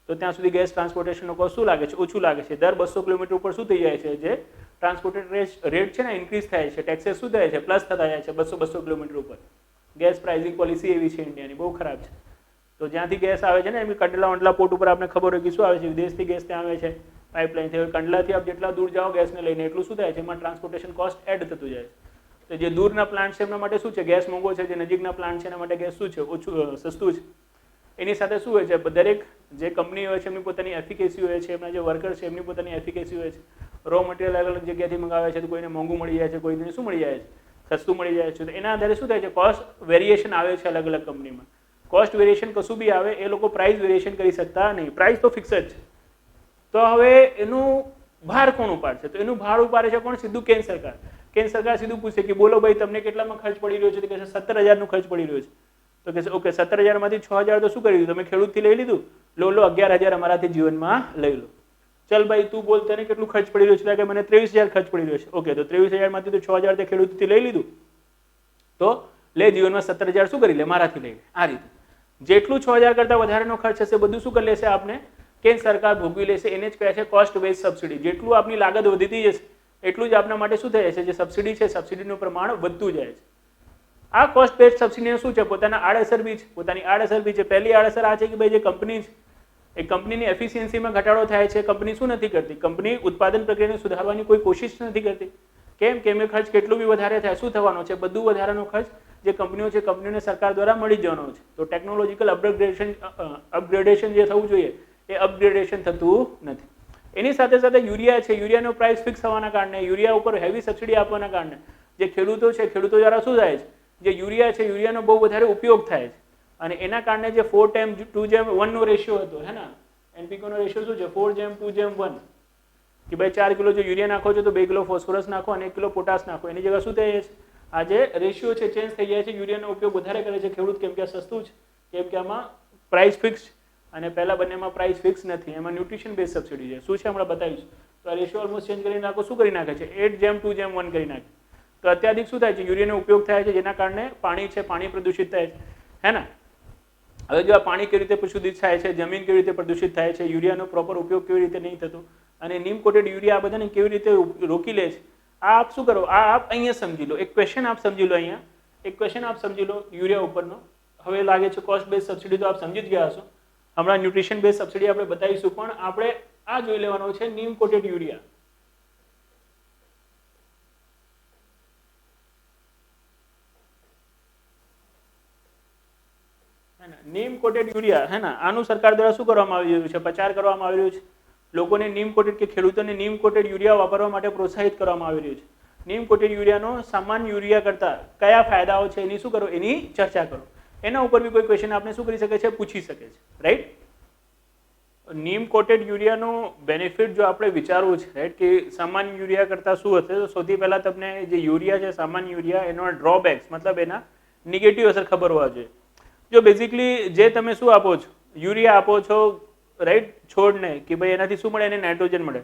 તો ત્યાં સુધી ગેસ ટ્રાન્સપોર્ટેશનનો કોસ્ટ શું લાગે છે? ઓછું લાગે છે. દર 200 કિલોમીટર ઉપર શું થઈ જાય છે? જે ટ્રાન્સપોર્ટેડ રેટ છે ને ઇન્ક્રીઝ થાય છે, ટેક્સેસ શું થાય છે? પ્લસ થતા જાય છે 200 કિલોમીટર ઉપર. ગેસ પ્રાઇસિંગ પોલિસી એવી છે ઇન્ડિયાની, બહુ ખરાબ છે. તો જ્યાંથી ગેસ આવે છે ને એમ કંડલા વંડલા પોર્ટ ઉપર આપણે ખબર હોય કે શું આવે છે? વિદેશથી ગેસ ત્યાં આવે છે પાઇપલાઇનથી. હવે કંડલાથી આપ જેટલા દૂર જાઓ ગેસને લઈને એટલું શું થાય છે? એમાં ટ્રાન્સપોર્ટેશન કોસ્ટ એડ થતું જાય છે. તો જે દૂરના પ્લાન્ટ છે એમના માટે શું છે? ગેસ મોંઘો છે. જે નજીકના પ્લાન્ટ છે એના માટે ગેસ શું છે? ઓછું, સસ્તું છે. એની સાથે શું હોય છે? દરેક જે કંપની હોય છે એમની પોતાની એફિકેસી હોય છે, એમના જે વર્કર છે એમની પોતાની એફિકેસી હોય છે. રો મટીરિયલ અલગ અલગ જગ્યાથી મંગાવે છે, તો કોઈને મોંઘું મળી જાય છે, કોઈને શું મળી જાય છે? સસ્તું મળી જાય છે. તો એના આધારે શું થાય છે? કોસ્ટ વેરિએશન આવે છે અલગ અલગ કંપનીમાં. કોસ્ટ વેરિએશન કશું બી આવે એ લોકો પ્રાઇસ વેરિએશન કરી શકતા નહીં. પ્રાઇસ તો ફિક્સ જ છે. તો હવે એનું ભાર કોણ ઉપાડશે? તો એનું ભાર ઉપાડે છે કોણ? સીધું કેન્દ્ર સરકાર. કેન્દ્ર સરકાર સીધું પૂછે કે બોલો ભાઈ તમને કેટલામાં ખર્ચ પડી રહ્યો છે? તો કહે છે 17,000નો ખર્ચ પડી રહ્યો છે. તો કહે છે ઓકે 17,000 માંથી 6,000 તો શું કરી દીધું? તમે ખેડૂતથી લઈ લીધું, લો 11,000 અમારાથી જીવનમાં લઈ લો. ચલ ભાઈ તું બોલ તને કેટલું ખર્ચ પડી રહ્યો છે? કે મને 23,000 ખર્ચ પડી રહ્યો છે. ઓકે, તો 23,000 માંથી તો 6,000 તે ખેડૂતથી લઈ લીધું, તો લે જીવનમાં 17,000 શું કરી લે? મારાથી લઈ લે. આ રીતે જેટલું 6,000 કરતા વધારેનો ખર્ચ હશે બધું શું કરી લેશે? આપને કેન્દ્ર સરકાર ભોગવી લેશે. એને જ કહે છે કોસ્ટ બેઝ સબસિડી. જેટલું આપની લાગત વધતી જશે એટલું જ આપના માટે શું થાય છે? જે સબસિડી છે સબસિડીનું પ્રમાણ વધતું જાય છે. આ કોસ્ટ બેઝ સબસિડીને શું છે? પોતાના આડઅસર બી છે, પોતાની આડઅસર બી છે. પહેલી આડઅસર આ છે કે ભાઈ જે કંપની છે એ કંપનીની એફિશિયન્સીમાં ઘટાડો થાય છે. કંપની શું નથી કરતી? કંપની ઉત્પાદન પ્રક્રિયાને સુધારવાની કોઈ કોશિશ નથી કરતી. કેમ? કેમ એ ખર્ચ કેટલું બી વધારે થાય શું થવાનો છે? બધું વધારાનો ખર્ચ જે કંપનીઓ છે કંપનીઓને સરકાર દ્વારા મળી જવાનો છે. તો ટેકનોલોજીકલ અપગ્રેડેશન જે થવું જોઈએ એ અપગ્રેડેશન થતું નથી. એની સાથે સાથે યુરિયા છે, યુરિયાનો પ્રાઇસ ફિક્સ થવાના કારણે, યુરિયા ઉપર હેવી સબસિડી આપવાના કારણે જે ખેડૂતો છે ખેડૂતો દ્વારા શું થાય છે? જે યુરિયા છે યુરિયાનો બહુ વધારે ઉપયોગ થાય છે અને એના કારણે જે 4:2:1 નો રેશિયો હતો, હે ને? એનપીકે નો રેશિયો શું છે? 4:2:1 કે ભાઈ 4 કિલો જો યુરિયા નાખો છો તો 2 કિલો ફોસ્ફરસ નાખો અને 1 કિલો પોટાશ નાખો. એની જગ્યા શું થાય છે? આ જે રેશિયો છે ચેન્જ થઈ જાય છે. યુરિયાનો ઉપયોગ વધારે કરે છે ખેડૂત કેમ કે આ સસ્તું છે, કેમ કે આમાં પ્રાઇસ ફિક્સ અને પહેલા બંનેમાં પ્રાઇસ ફિક્સ નથી. એમાં ન્યુટ્રિશન બેઝ સબસિડી છે. શું છે હમણાં બતાવીશું. તો આ રેશિયો ઓલમોસ્ટ ચેન્જ કરી નાખો. શું કરી નાખે છે? 8:2:1 કરી નાખે. તો અત્યાધિક શું થાય છે? યુરિયાનો ઉપયોગ થાય છે જેના કારણે પાણી છે પાણી પ્રદૂષિત થાય છે, હે ને? હવે જો આ પાણી કેવી રીતે પ્રદૂષિત થાય છે, જમીન કેવી રીતે પ્રદૂષિત થાય છે, યુરિયાનો પ્રોપર ઉપયોગ કેવી રીતે નહીં થતો અને નીમ કોટેડ યુરિયા આ બધાને કેવી રીતે રોકી લે છે, આ આપ શું કરો? આ આપ અહીંયા સમજી લો. એક ક્વેશ્ચન આપ સમજી લો. અહીંયા એક ક્વેશ્ચન આપ સમજી લો યુરિયા ઉપરનો. હવે લાગે છે કોસ્ટ બેઝ સબસિડી તો આપ સમજી જ ગયા હશો. હમણાં ન્યુટ્રિશન બેઝ સબસિડી આપણે બતાવીશું, પણ આપણે આ જોઈ લેવાનો છે નીમ કોટેડ યુરિયા. નીમ કોટેડ યુરિયા હે ને આનું સરકાર દ્વારા શું કરવામાં આવી રહ્યું છે, પ્રચાર કરવામાં આવી રહ્યું છે, લોકોને નીમ કોટેડ કે ખેડૂતોને નીમ કોટેડ યુરિયા વાપરવા માટે પ્રોત્સાહિત કરવામાં આવી રહ્યું છે। નીમ કોટેડ યુરિયાનો સામાન્ય યુરિયા કરતા કયા ફાયદાઓ છે એની શું કરો, એની ચર્ચા કરો, એના ઉપર બી કોઈ ક્વેશ્ચન આપણે શું કરી શકે છે, પૂછી શકે છે, રાઈટ। નીમ કોટેડ યુરિયાનો બેનિફિટ જો આપણે વિચારવું છે, રાઈટ, કે સામાન્ય યુરિયા કરતા શું હશે, તો સૌથી પહેલા તમને જે યુરિયા છે સામાન્ય યુરિયા એનો ડ્રોબેક્સ મતલબ એના નેગેટિવ અસર ખબર હોવા જોઈએ। જો બેઝિકલી જે તમે શું આપો છો, યુરિયા આપો છો, રાઈટ, છોડને કે ભાઈ એનાથી શું મળે, એને નાઇટ્રોજન મળે,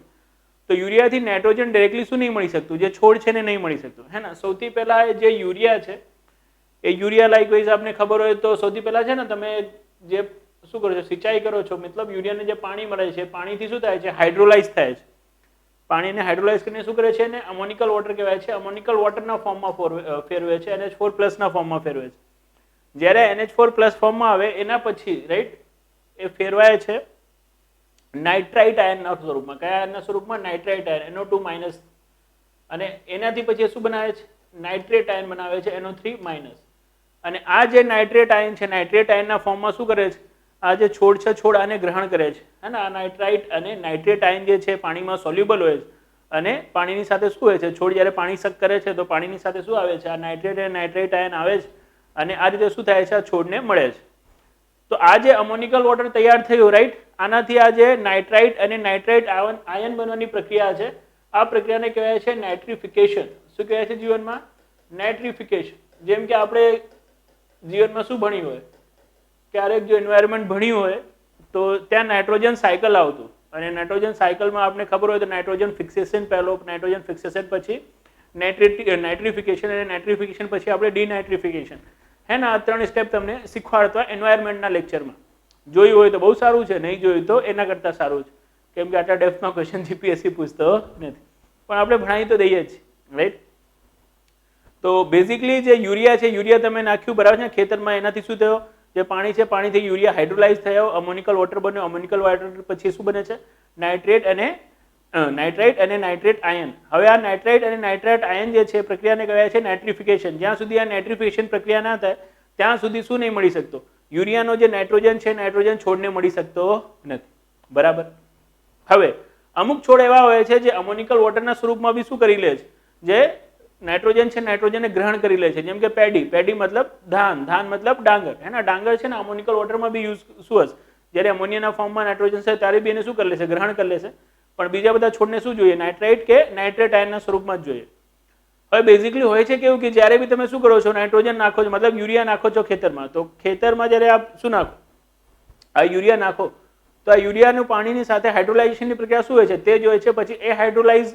તો યુરિયાથી નાઇટ્રોજન ડાયરેક્ટલી શું નહીં મળી શકતું, જે છોડ છે ને નહીં મળી શકતું, હે ને। સૌથી પહેલા જે યુરિયા છે એ યુરિયા લાઈક વાઇઝ આપને ખબર હોય તો સૌથી પહેલા છે ને તમે જે શું કરો છો, સિંચાઈ કરો છો, મતલબ યુરિયાને જે પાણી મળે છે પાણીથી શું થાય છે, હાઇડ્રોલાઇઝ થાય છે, પાણીને હાઇડ્રોલાઇઝ કરીને શું કરે છે ને અમોનિકલ વોટર કહેવાય છે, અમોનિકલ વોટરના ફોર્મમાં ફેરવે છે, NH4+ ના ફોર્મમાં ફેરવે છે। જ્યારે NH4+ ફોર્મમાં આવે એના પછી રાઈટ એ ફેરવાય છે નાઇટ્રાઇટ આયનના સ્વરૂપમાં, કયા આયનના સ્વરૂપમાં, નાઇટ્રાઇટ આયન NO2-, અને એનાથી પછી શું બનાવે છે, નાઇટ્રેટ આયન બનાવે છે NO3-, અને આ જે નાઇટ્રેટ આયન છે નાઇટ્રેટ આયનના ફોર્મમાં શું કરે છે, આ જે છોડ છે છોડ આને ગ્રહણ કરે છે, હે ને। આ નાઇટ્રાઇટ અને નાઇટ્રેટ આયન જે છે પાણીમાં સોલ્યુબલ હોય છે, અને પાણીની સાથે શું હોય છે, છોડ જ્યારે પાણી સક કરે છે તો પાણીની સાથે શું આવે છે, આ નાઇટ્રેટ અને નાઇટ્રેટ આયન આવે છે, અને આ રીતે શું થાય છે, આ છોડને મળે છે। તો આ જે અમોનિકલ વોટર તૈયાર થયું, રાઈટ, આનાથી આ જે નાઇટ્રાઇટ અને નાઇટ્રેટ આયન બનવાની પ્રક્રિયા છે, આ પ્રક્રિયાને કહેવાય છે નાઇટ્રિફિકેશન। શું કહેવાય છે જીવનમાં, નાઇટ્રિફિકેશન। જેમ કે આપણે જીવનમાં શું ભણ્યું હોય, ક્યારેક જો એન્વાયરમેન્ટ ભણ્યું હોય તો ત્યાં નાઇટ્રોજન સાયકલ આવતું, અને નાઇટ્રોજન સાયકલમાં આપણે ખબર હોય તો નાઇટ્રોજન ફિક્સેશન પહેલો, નાઇટ્રોજન ફિક્સેશન પછી નાઇટ્રિફિકેશન, અને નાઇટ્રિફિકેશન પછી આપણે ડીનાઇટ્રિફિકેશન, હે ને। આ 3 સ્ટેપ તમને શીખવાડતા એન્વાયરમેન્ટના લેક્ચરમાં, જોયું હોય તો બહુ સારું છે, નહીં જોયું તો એના કરતાં સારું છે, કેમ કે આટલા ડેપ્થમાં ક્વેશ્ચન જીપીએસસી પૂછતો નથી, પણ આપણે ભણાવી તો દઈએ જ, રાઈટ। તો બેઝિકલી જે યુરિયા છે, યુરિયા તમે નાખ્યું બરાબર છે ખેતરમાં, એનાથી શું થયો, જે પાણી છે પાણીથી યુરિયા હાઇડ્રોલાઇઝ થયો, અમોનિકલ વોટર બન્યો, અમોનિકલ વોટર પછી શું બને છે, નાઇટ્રેટ અને નાઇટ્રાઇટ અને નાઇટ્રેટ આયન। હવે આ નાઇટ્રાઇટ અને નાઇટ્રેટ આયન જે છે પ્રક્રિયાને કહેવાય છે નાઇટ્રિફિકેશન। જ્યાં સુધી આ નાઇટ્રિફિકેશન પ્રક્રિયા ના થાય ત્યાં સુધી શું નહીં મળી શકતો, યુરિયાનો જે નાઇટ્રોજન છે નાઇટ્રોજન છોડને મળી શકતો નથી, બરાબર। હવે અમુક છોડ એવા હોય છે જે અમોનિકલ વોટરના સ્વરૂપમાં બી શું કરી લે છે, જે નાઇટ્રોજન છે નાઇટ્રોજનને ગ્રહણ કરી લે છે, જેમ કે પેડી, પેડી મતલબ ધાન, ધાન મતલબ ડાંગર, હે ને। ડાંગર છે ને અમોનિકલ વોટરમાં બી યુઝ શું હશે, જ્યારે અમોનિયાના ફોર્મમાં નાઇટ્રોજન છે ત્યારે બી એને શું કરી લેશે, ગ્રહણ કરી લેશે, પણ બીજા બધા છોડને શું જોઈએ, નાઇટ્રાઇટ કે નાઇટ્રેટ આયનના સ્વરૂપમાં જ જોઈએ। હવે બેઝિકલી હોય છે કેવું કે જ્યારે બી તમે શું કરો છો, નાઇટ્રોજન નાખો છો, મતલબ યુરિયા નાખો છો ખેતરમાં, તો ખેતરમાં જ્યારે આપ શું નાખો, આ યુરિયા નાખો, તો આ યુરિયાનું પાણીની સાથે હાઇડ્રોલાઇઝેશનની પ્રક્રિયા શું હોય છે, તે જોઈએ છે, પછી એ હાઇડ્રોલાઇઝ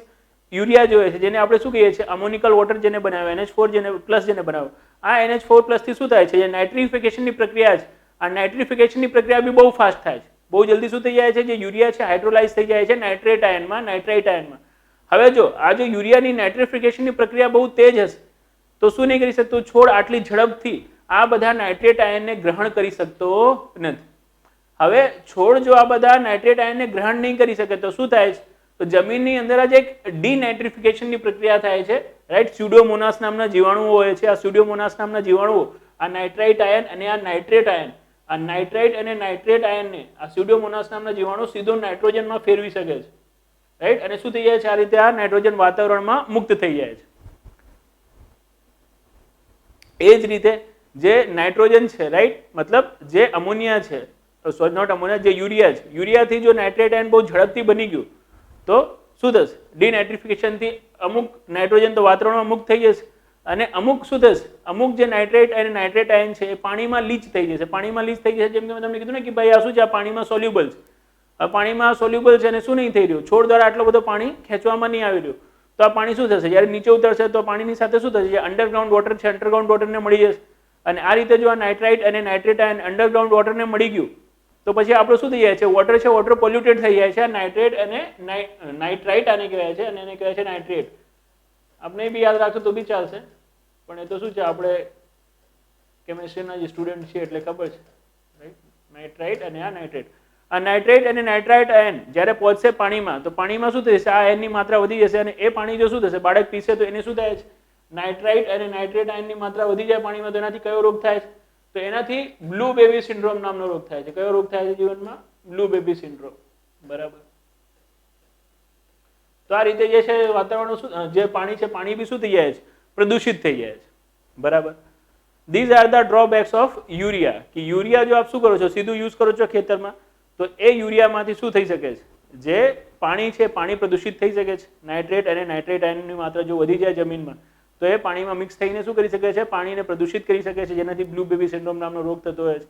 યુરિયા જોઈએ છે, જેને આપણે શું કહીએ છીએ, અમોનિકલ વોટર જેને બનાવે, NH4 જેને બનાવે, આ NH4+ થી શું થાય છે, જે નાઇટ્રિફિકેશનની પ્રક્રિયા છે, આ નાઇટ્રિફિકેશનની પ્રક્રિયા બી બહુ ફાસ્ટ થાય છે, બહુ જલ્દી શું થઈ જાય છે, જે યુરિયા છે હાઇડ્રોલાઇઝ થઈ જાય છે નાઇટ્રેટ આયનમાં, નાઇટ્રાઇટ આયનમાં। હવે જો આ જો યુરિયાની નાઇટ્રિફિકેશનની પ્રક્રિયા બહુ તેજ હશે તો શું નહીં કરી શકતું, છોડ આટલી ઝડપથી આ બધા નાઇટ્રેટ આયનને ગ્રહણ કરી શકતો નથી। હવે છોડ જો આ બધા નાઇટ્રેટ આયનને ગ્રહણ નહીં કરી શકે તો શું થાય છે, તો જમીનની અંદર જ એક ડીનાઇટ્રિફિકેશનની પ્રક્રિયા થાય છે, રાઈટ। સ્યુડોમોનાસ નામના જીવાણુઓ હોય છે, આ સ્યુડોમોનાસ નામના જીવાણુઓ આ નાઇટ્રાઇટ આયન અને આ નાઇટ્રેટ આયન, આ નાઇટ્રાઇટ અને નાઇટ્રેટ આયનને આ સ્યુડોમોનાસ નામના જીવાણુ સીધો નાઇટ્રોજનમાં ફેરવી શકે છે, રાઈટ, અને શું થઈ જાય છે, આ રીતે આ નાઇટ્રોજન વાતાવરણમાં મુક્ત થઈ જાય છે। એ જ રીતે જે નાઇટ્રોજન છે, રાઈટ, મતલબ જે અમોનિયા છે, સોરી નોટ અમોનિયા, જે યુરિયા છે, યુરિયાથી જો નાઇટ્રેટ આયન બહુ ઝડપથી બની ગયું તો શું થશે, ડીનાઇટ્રિફિકેશનથી અમુક નાઇટ્રોજન તો વાતાવરણમાં મુક્ત થઈ જશે, અને અમુક શું થશે, અમુક જે નાઇટ્રેટ અને નાઇટ્રેટ આયન છે એ પાણીમાં લીચ થઈ જશે, પાણીમાં લીચ થઈ જશે, જેમ કે મેં તમને કીધું ને કે ભાઈ આ શું છે, આ પાણીમાં સોલ્યુબલ છે, આ પાણીમાં સોલ્યુબલ છે અને શું નહીં થઈ રહ્યું, છોડ દ્વારા આટલો બધો પાણી ખેંચવામાં નહીં આવી રહ્યું, તો આ પાણી શું થશે, જ્યારે નીચે ઉતરશે તો પાણીની સાથે શું થશે, જે અંડરગ્રાઉન્ડ વોટર છે અંડરગ્રાઉન્ડ વોટરને મળી જશે, અને આ રીતે જો આ નાઇટ્રાઇટ અને નાઇટ્રેટ આયન અંડરગ્રાઉન્ડ વોટરને મળી ગયું તો પછી આપણું શું થઈ જાય છે, વોટર છે વોટર પોલ્યુટેડ થઈ જાય છે, નાઇટ્રેટ અને નાઇટ્રાઇટ આને કહેવાય છે, અને એને કહેવાય છે નાઇટ્રેટ। આપણે બી યાદ રાખશો તો બી ચાલશે, પણ એ તો શું છે, આપણે કેમિસ્ટ્રીના જે સ્ટુડન્ટ છે એટલે ખબર છે, રાઈટ। નાઇટ્રાઇટ અને આ નાઇટ્રેટ, આ નાઇટ્રેટ અને નાઇટ્રાઇટ આયન જ્યારે પહોંચશે પાણીમાં તો પાણીમાં શું થશે, આ આયનની માત્રા વધી જશે, અને એ પાણી જો શું થશે, બાળક પીશે તો એને શું થાય છે, નાઇટ્રાઇટ અને નાઇટ્રેટ આયનની માત્રા વધી જાય પાણીમાં, તો એનાથી કયો રોગ થાય છે, તો એનાથી બ્લુ બેબી સિન્ડ્રોમ નામનો રોગ થાય છે. કયો રોગ થાય છે જીવનમાં? Blue baby syndrome. બરાબર. તો આ રીતે જે છે વાતાવરણ જે પાણી છે પાણી બી શું થઈ જાય છે? પ્રદૂષિત થઈ જાય છે. બરાબર. These are the drawbacks of urea. કે યુરિયા જો આપ શું કરો છો, સીધું યુઝ કરો છો ખેતરમાં, તો એ યુરિયામાંથી શું થઈ શકે છે? જે પાણી છે પાણી પ્રદૂષિત થઈ શકે છે. નાઇટ્રેટ અને નાઇટ્રેટ આયનની માત્રા જો વધી જાય જમીનમાં તો એ પાણીમાં મિક્સ થઈને શું કરી શકે છે? પાણીને પ્રદૂષિત કરી શકે છે, જેનાથી બ્લુ બેબી સિન્ડ્રોમ નામનો રોગ થતો હોય છે.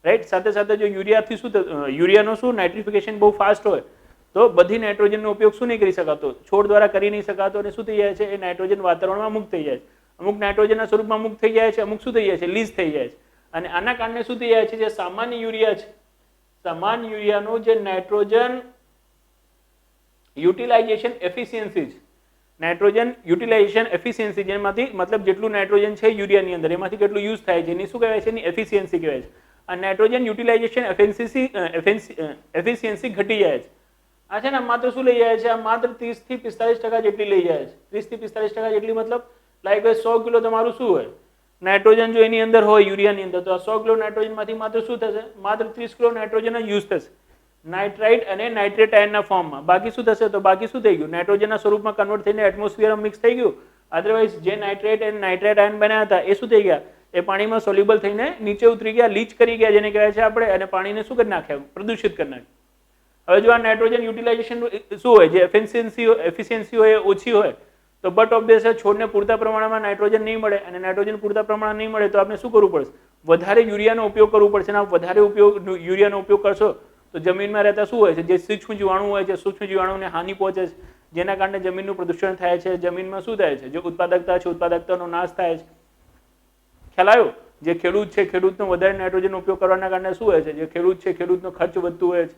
રાઈટ. સાથે સાથે જો યુરિયાથી શું યુરિયાનો શું નાઇટ્રિફિકેશન બહુ ફાસ્ટ હોય તો બધી નાઇટ્રોજનનો ઉપયોગ શું નહીં કરી શકાતો, છોડ દ્વારા કરી નહીં શકાતો, અને શું થઈ જાય છે? એ નાઇટ્રોજન વાતાવરણમાં મુક્ત થઈ જાય છે. અમુક નાઇટ્રોજનના સ્વરૂપમાં મુક્ત થઈ જાય છે, અમુક શું થઈ જાય છે? લીઝ થઈ જાય છે. અને આના કારણે શું થઈ જાય છે? જે સામાન્ય યુરિયા છે, સામાન્ય યુરિયાનું જે નાઇટ્રોજન યુટિલાઇઝેશન એફિશિયન્સી છે, નાઇટ્રોજન યુટિલાઇઝેશન એફિશિયન્સી, જેમાંથી મતલબ જેટલું નાઇટ્રોજન છે યુરિયાની અંદર એમાંથી કેટલું યુઝ થાય છે એની શું કહેવાય છે? એની એફિશિયન્સી કહેવાય છે. આ નાઇટ્રોજન યુટિલાઇઝેશન એફિશિયન્સી ઘટી જાય છે. આ છે ને માત્ર શું લઈ જાય છે? આ માત્ર 30 થી 45% જેટલી લઈ જાય છે. 30 થી 45% જેટલી મતલબ લાઈક 100 કિલો તમારું શું હોય નાઇટ્રોજન જો એની અંદર હોય યુરિયાની અંદર, તો આ 100 કિલો નાઇટ્રોજનમાંથી માત્ર શું થશે? માત્ર 30 કિલો નાઇટ્રોજન જ યુઝ થશે નાઇટ્રાઇટ અને નાઇટ્રેટ આયનના ફોર્મમાં. બાકી શું થશે? તો બાકી શું થઈ ગયું? નાઇટ્રોજનના સ્વરૂપમાં કન્વર્ટ થઈને એટમોસ્ફિયરમાં મિક્સ થઈ ગયું. અધરવાઇઝ જે નાઇટ્રેટ અને નાઇટ્રેટ આયન બન્યા હતા એ શું થઈ ગયા? એ પાણીમાં સોલ્યુબલ થઈને નીચે ઉતરી ગયા, લીચ કરી ગયા જેને કહેવાય છે આપણે, અને પાણીને શું કરી નાખ્યા? પ્રદૂષિત કરી નાખ્યું. હવે જો આ નાઇટ્રોજન યુટિલાઇઝેશન શું હોય, જે એફિશિયન્સી હોય ઓછી હોય, તો બટ ઓબ્વિયસ છોડને પૂરતા પ્રમાણમાં નાઇટ્રોજન નહીં મળે, અને નાઇટ્રોજન પૂરતા પ્રમાણમાં નહીં મળે તો આપણે શું કરવું પડશે? વધારે યુરિયાનો ઉપયોગ કરવો પડશે. અને વધારે યુરિયાનો ઉપયોગ કરશો તો જમીનમાં રહેતા શું હોય છે? જે સૂક્ષ્મ જીવાણુ હોય છે, સૂક્ષ્મ જીવાણુને હાનિ પહોંચે છે, જેના કારણે જમીનનું પ્રદૂષણ થાય છે. જમીનમાં શું થાય છે? જે ઉત્પાદકતા છે ઉત્પાદકતાનો નાશ થાય છે. ખ્યાલ આવ્યો? જે ખેડૂત છે ખેડૂતનો વધારે નાઇટ્રોજનનો ઉપયોગ કરવાના કારણે શું હોય છે? જે ખેડૂત છે ખેડૂતનો ખર્ચ વધતું હોય છે.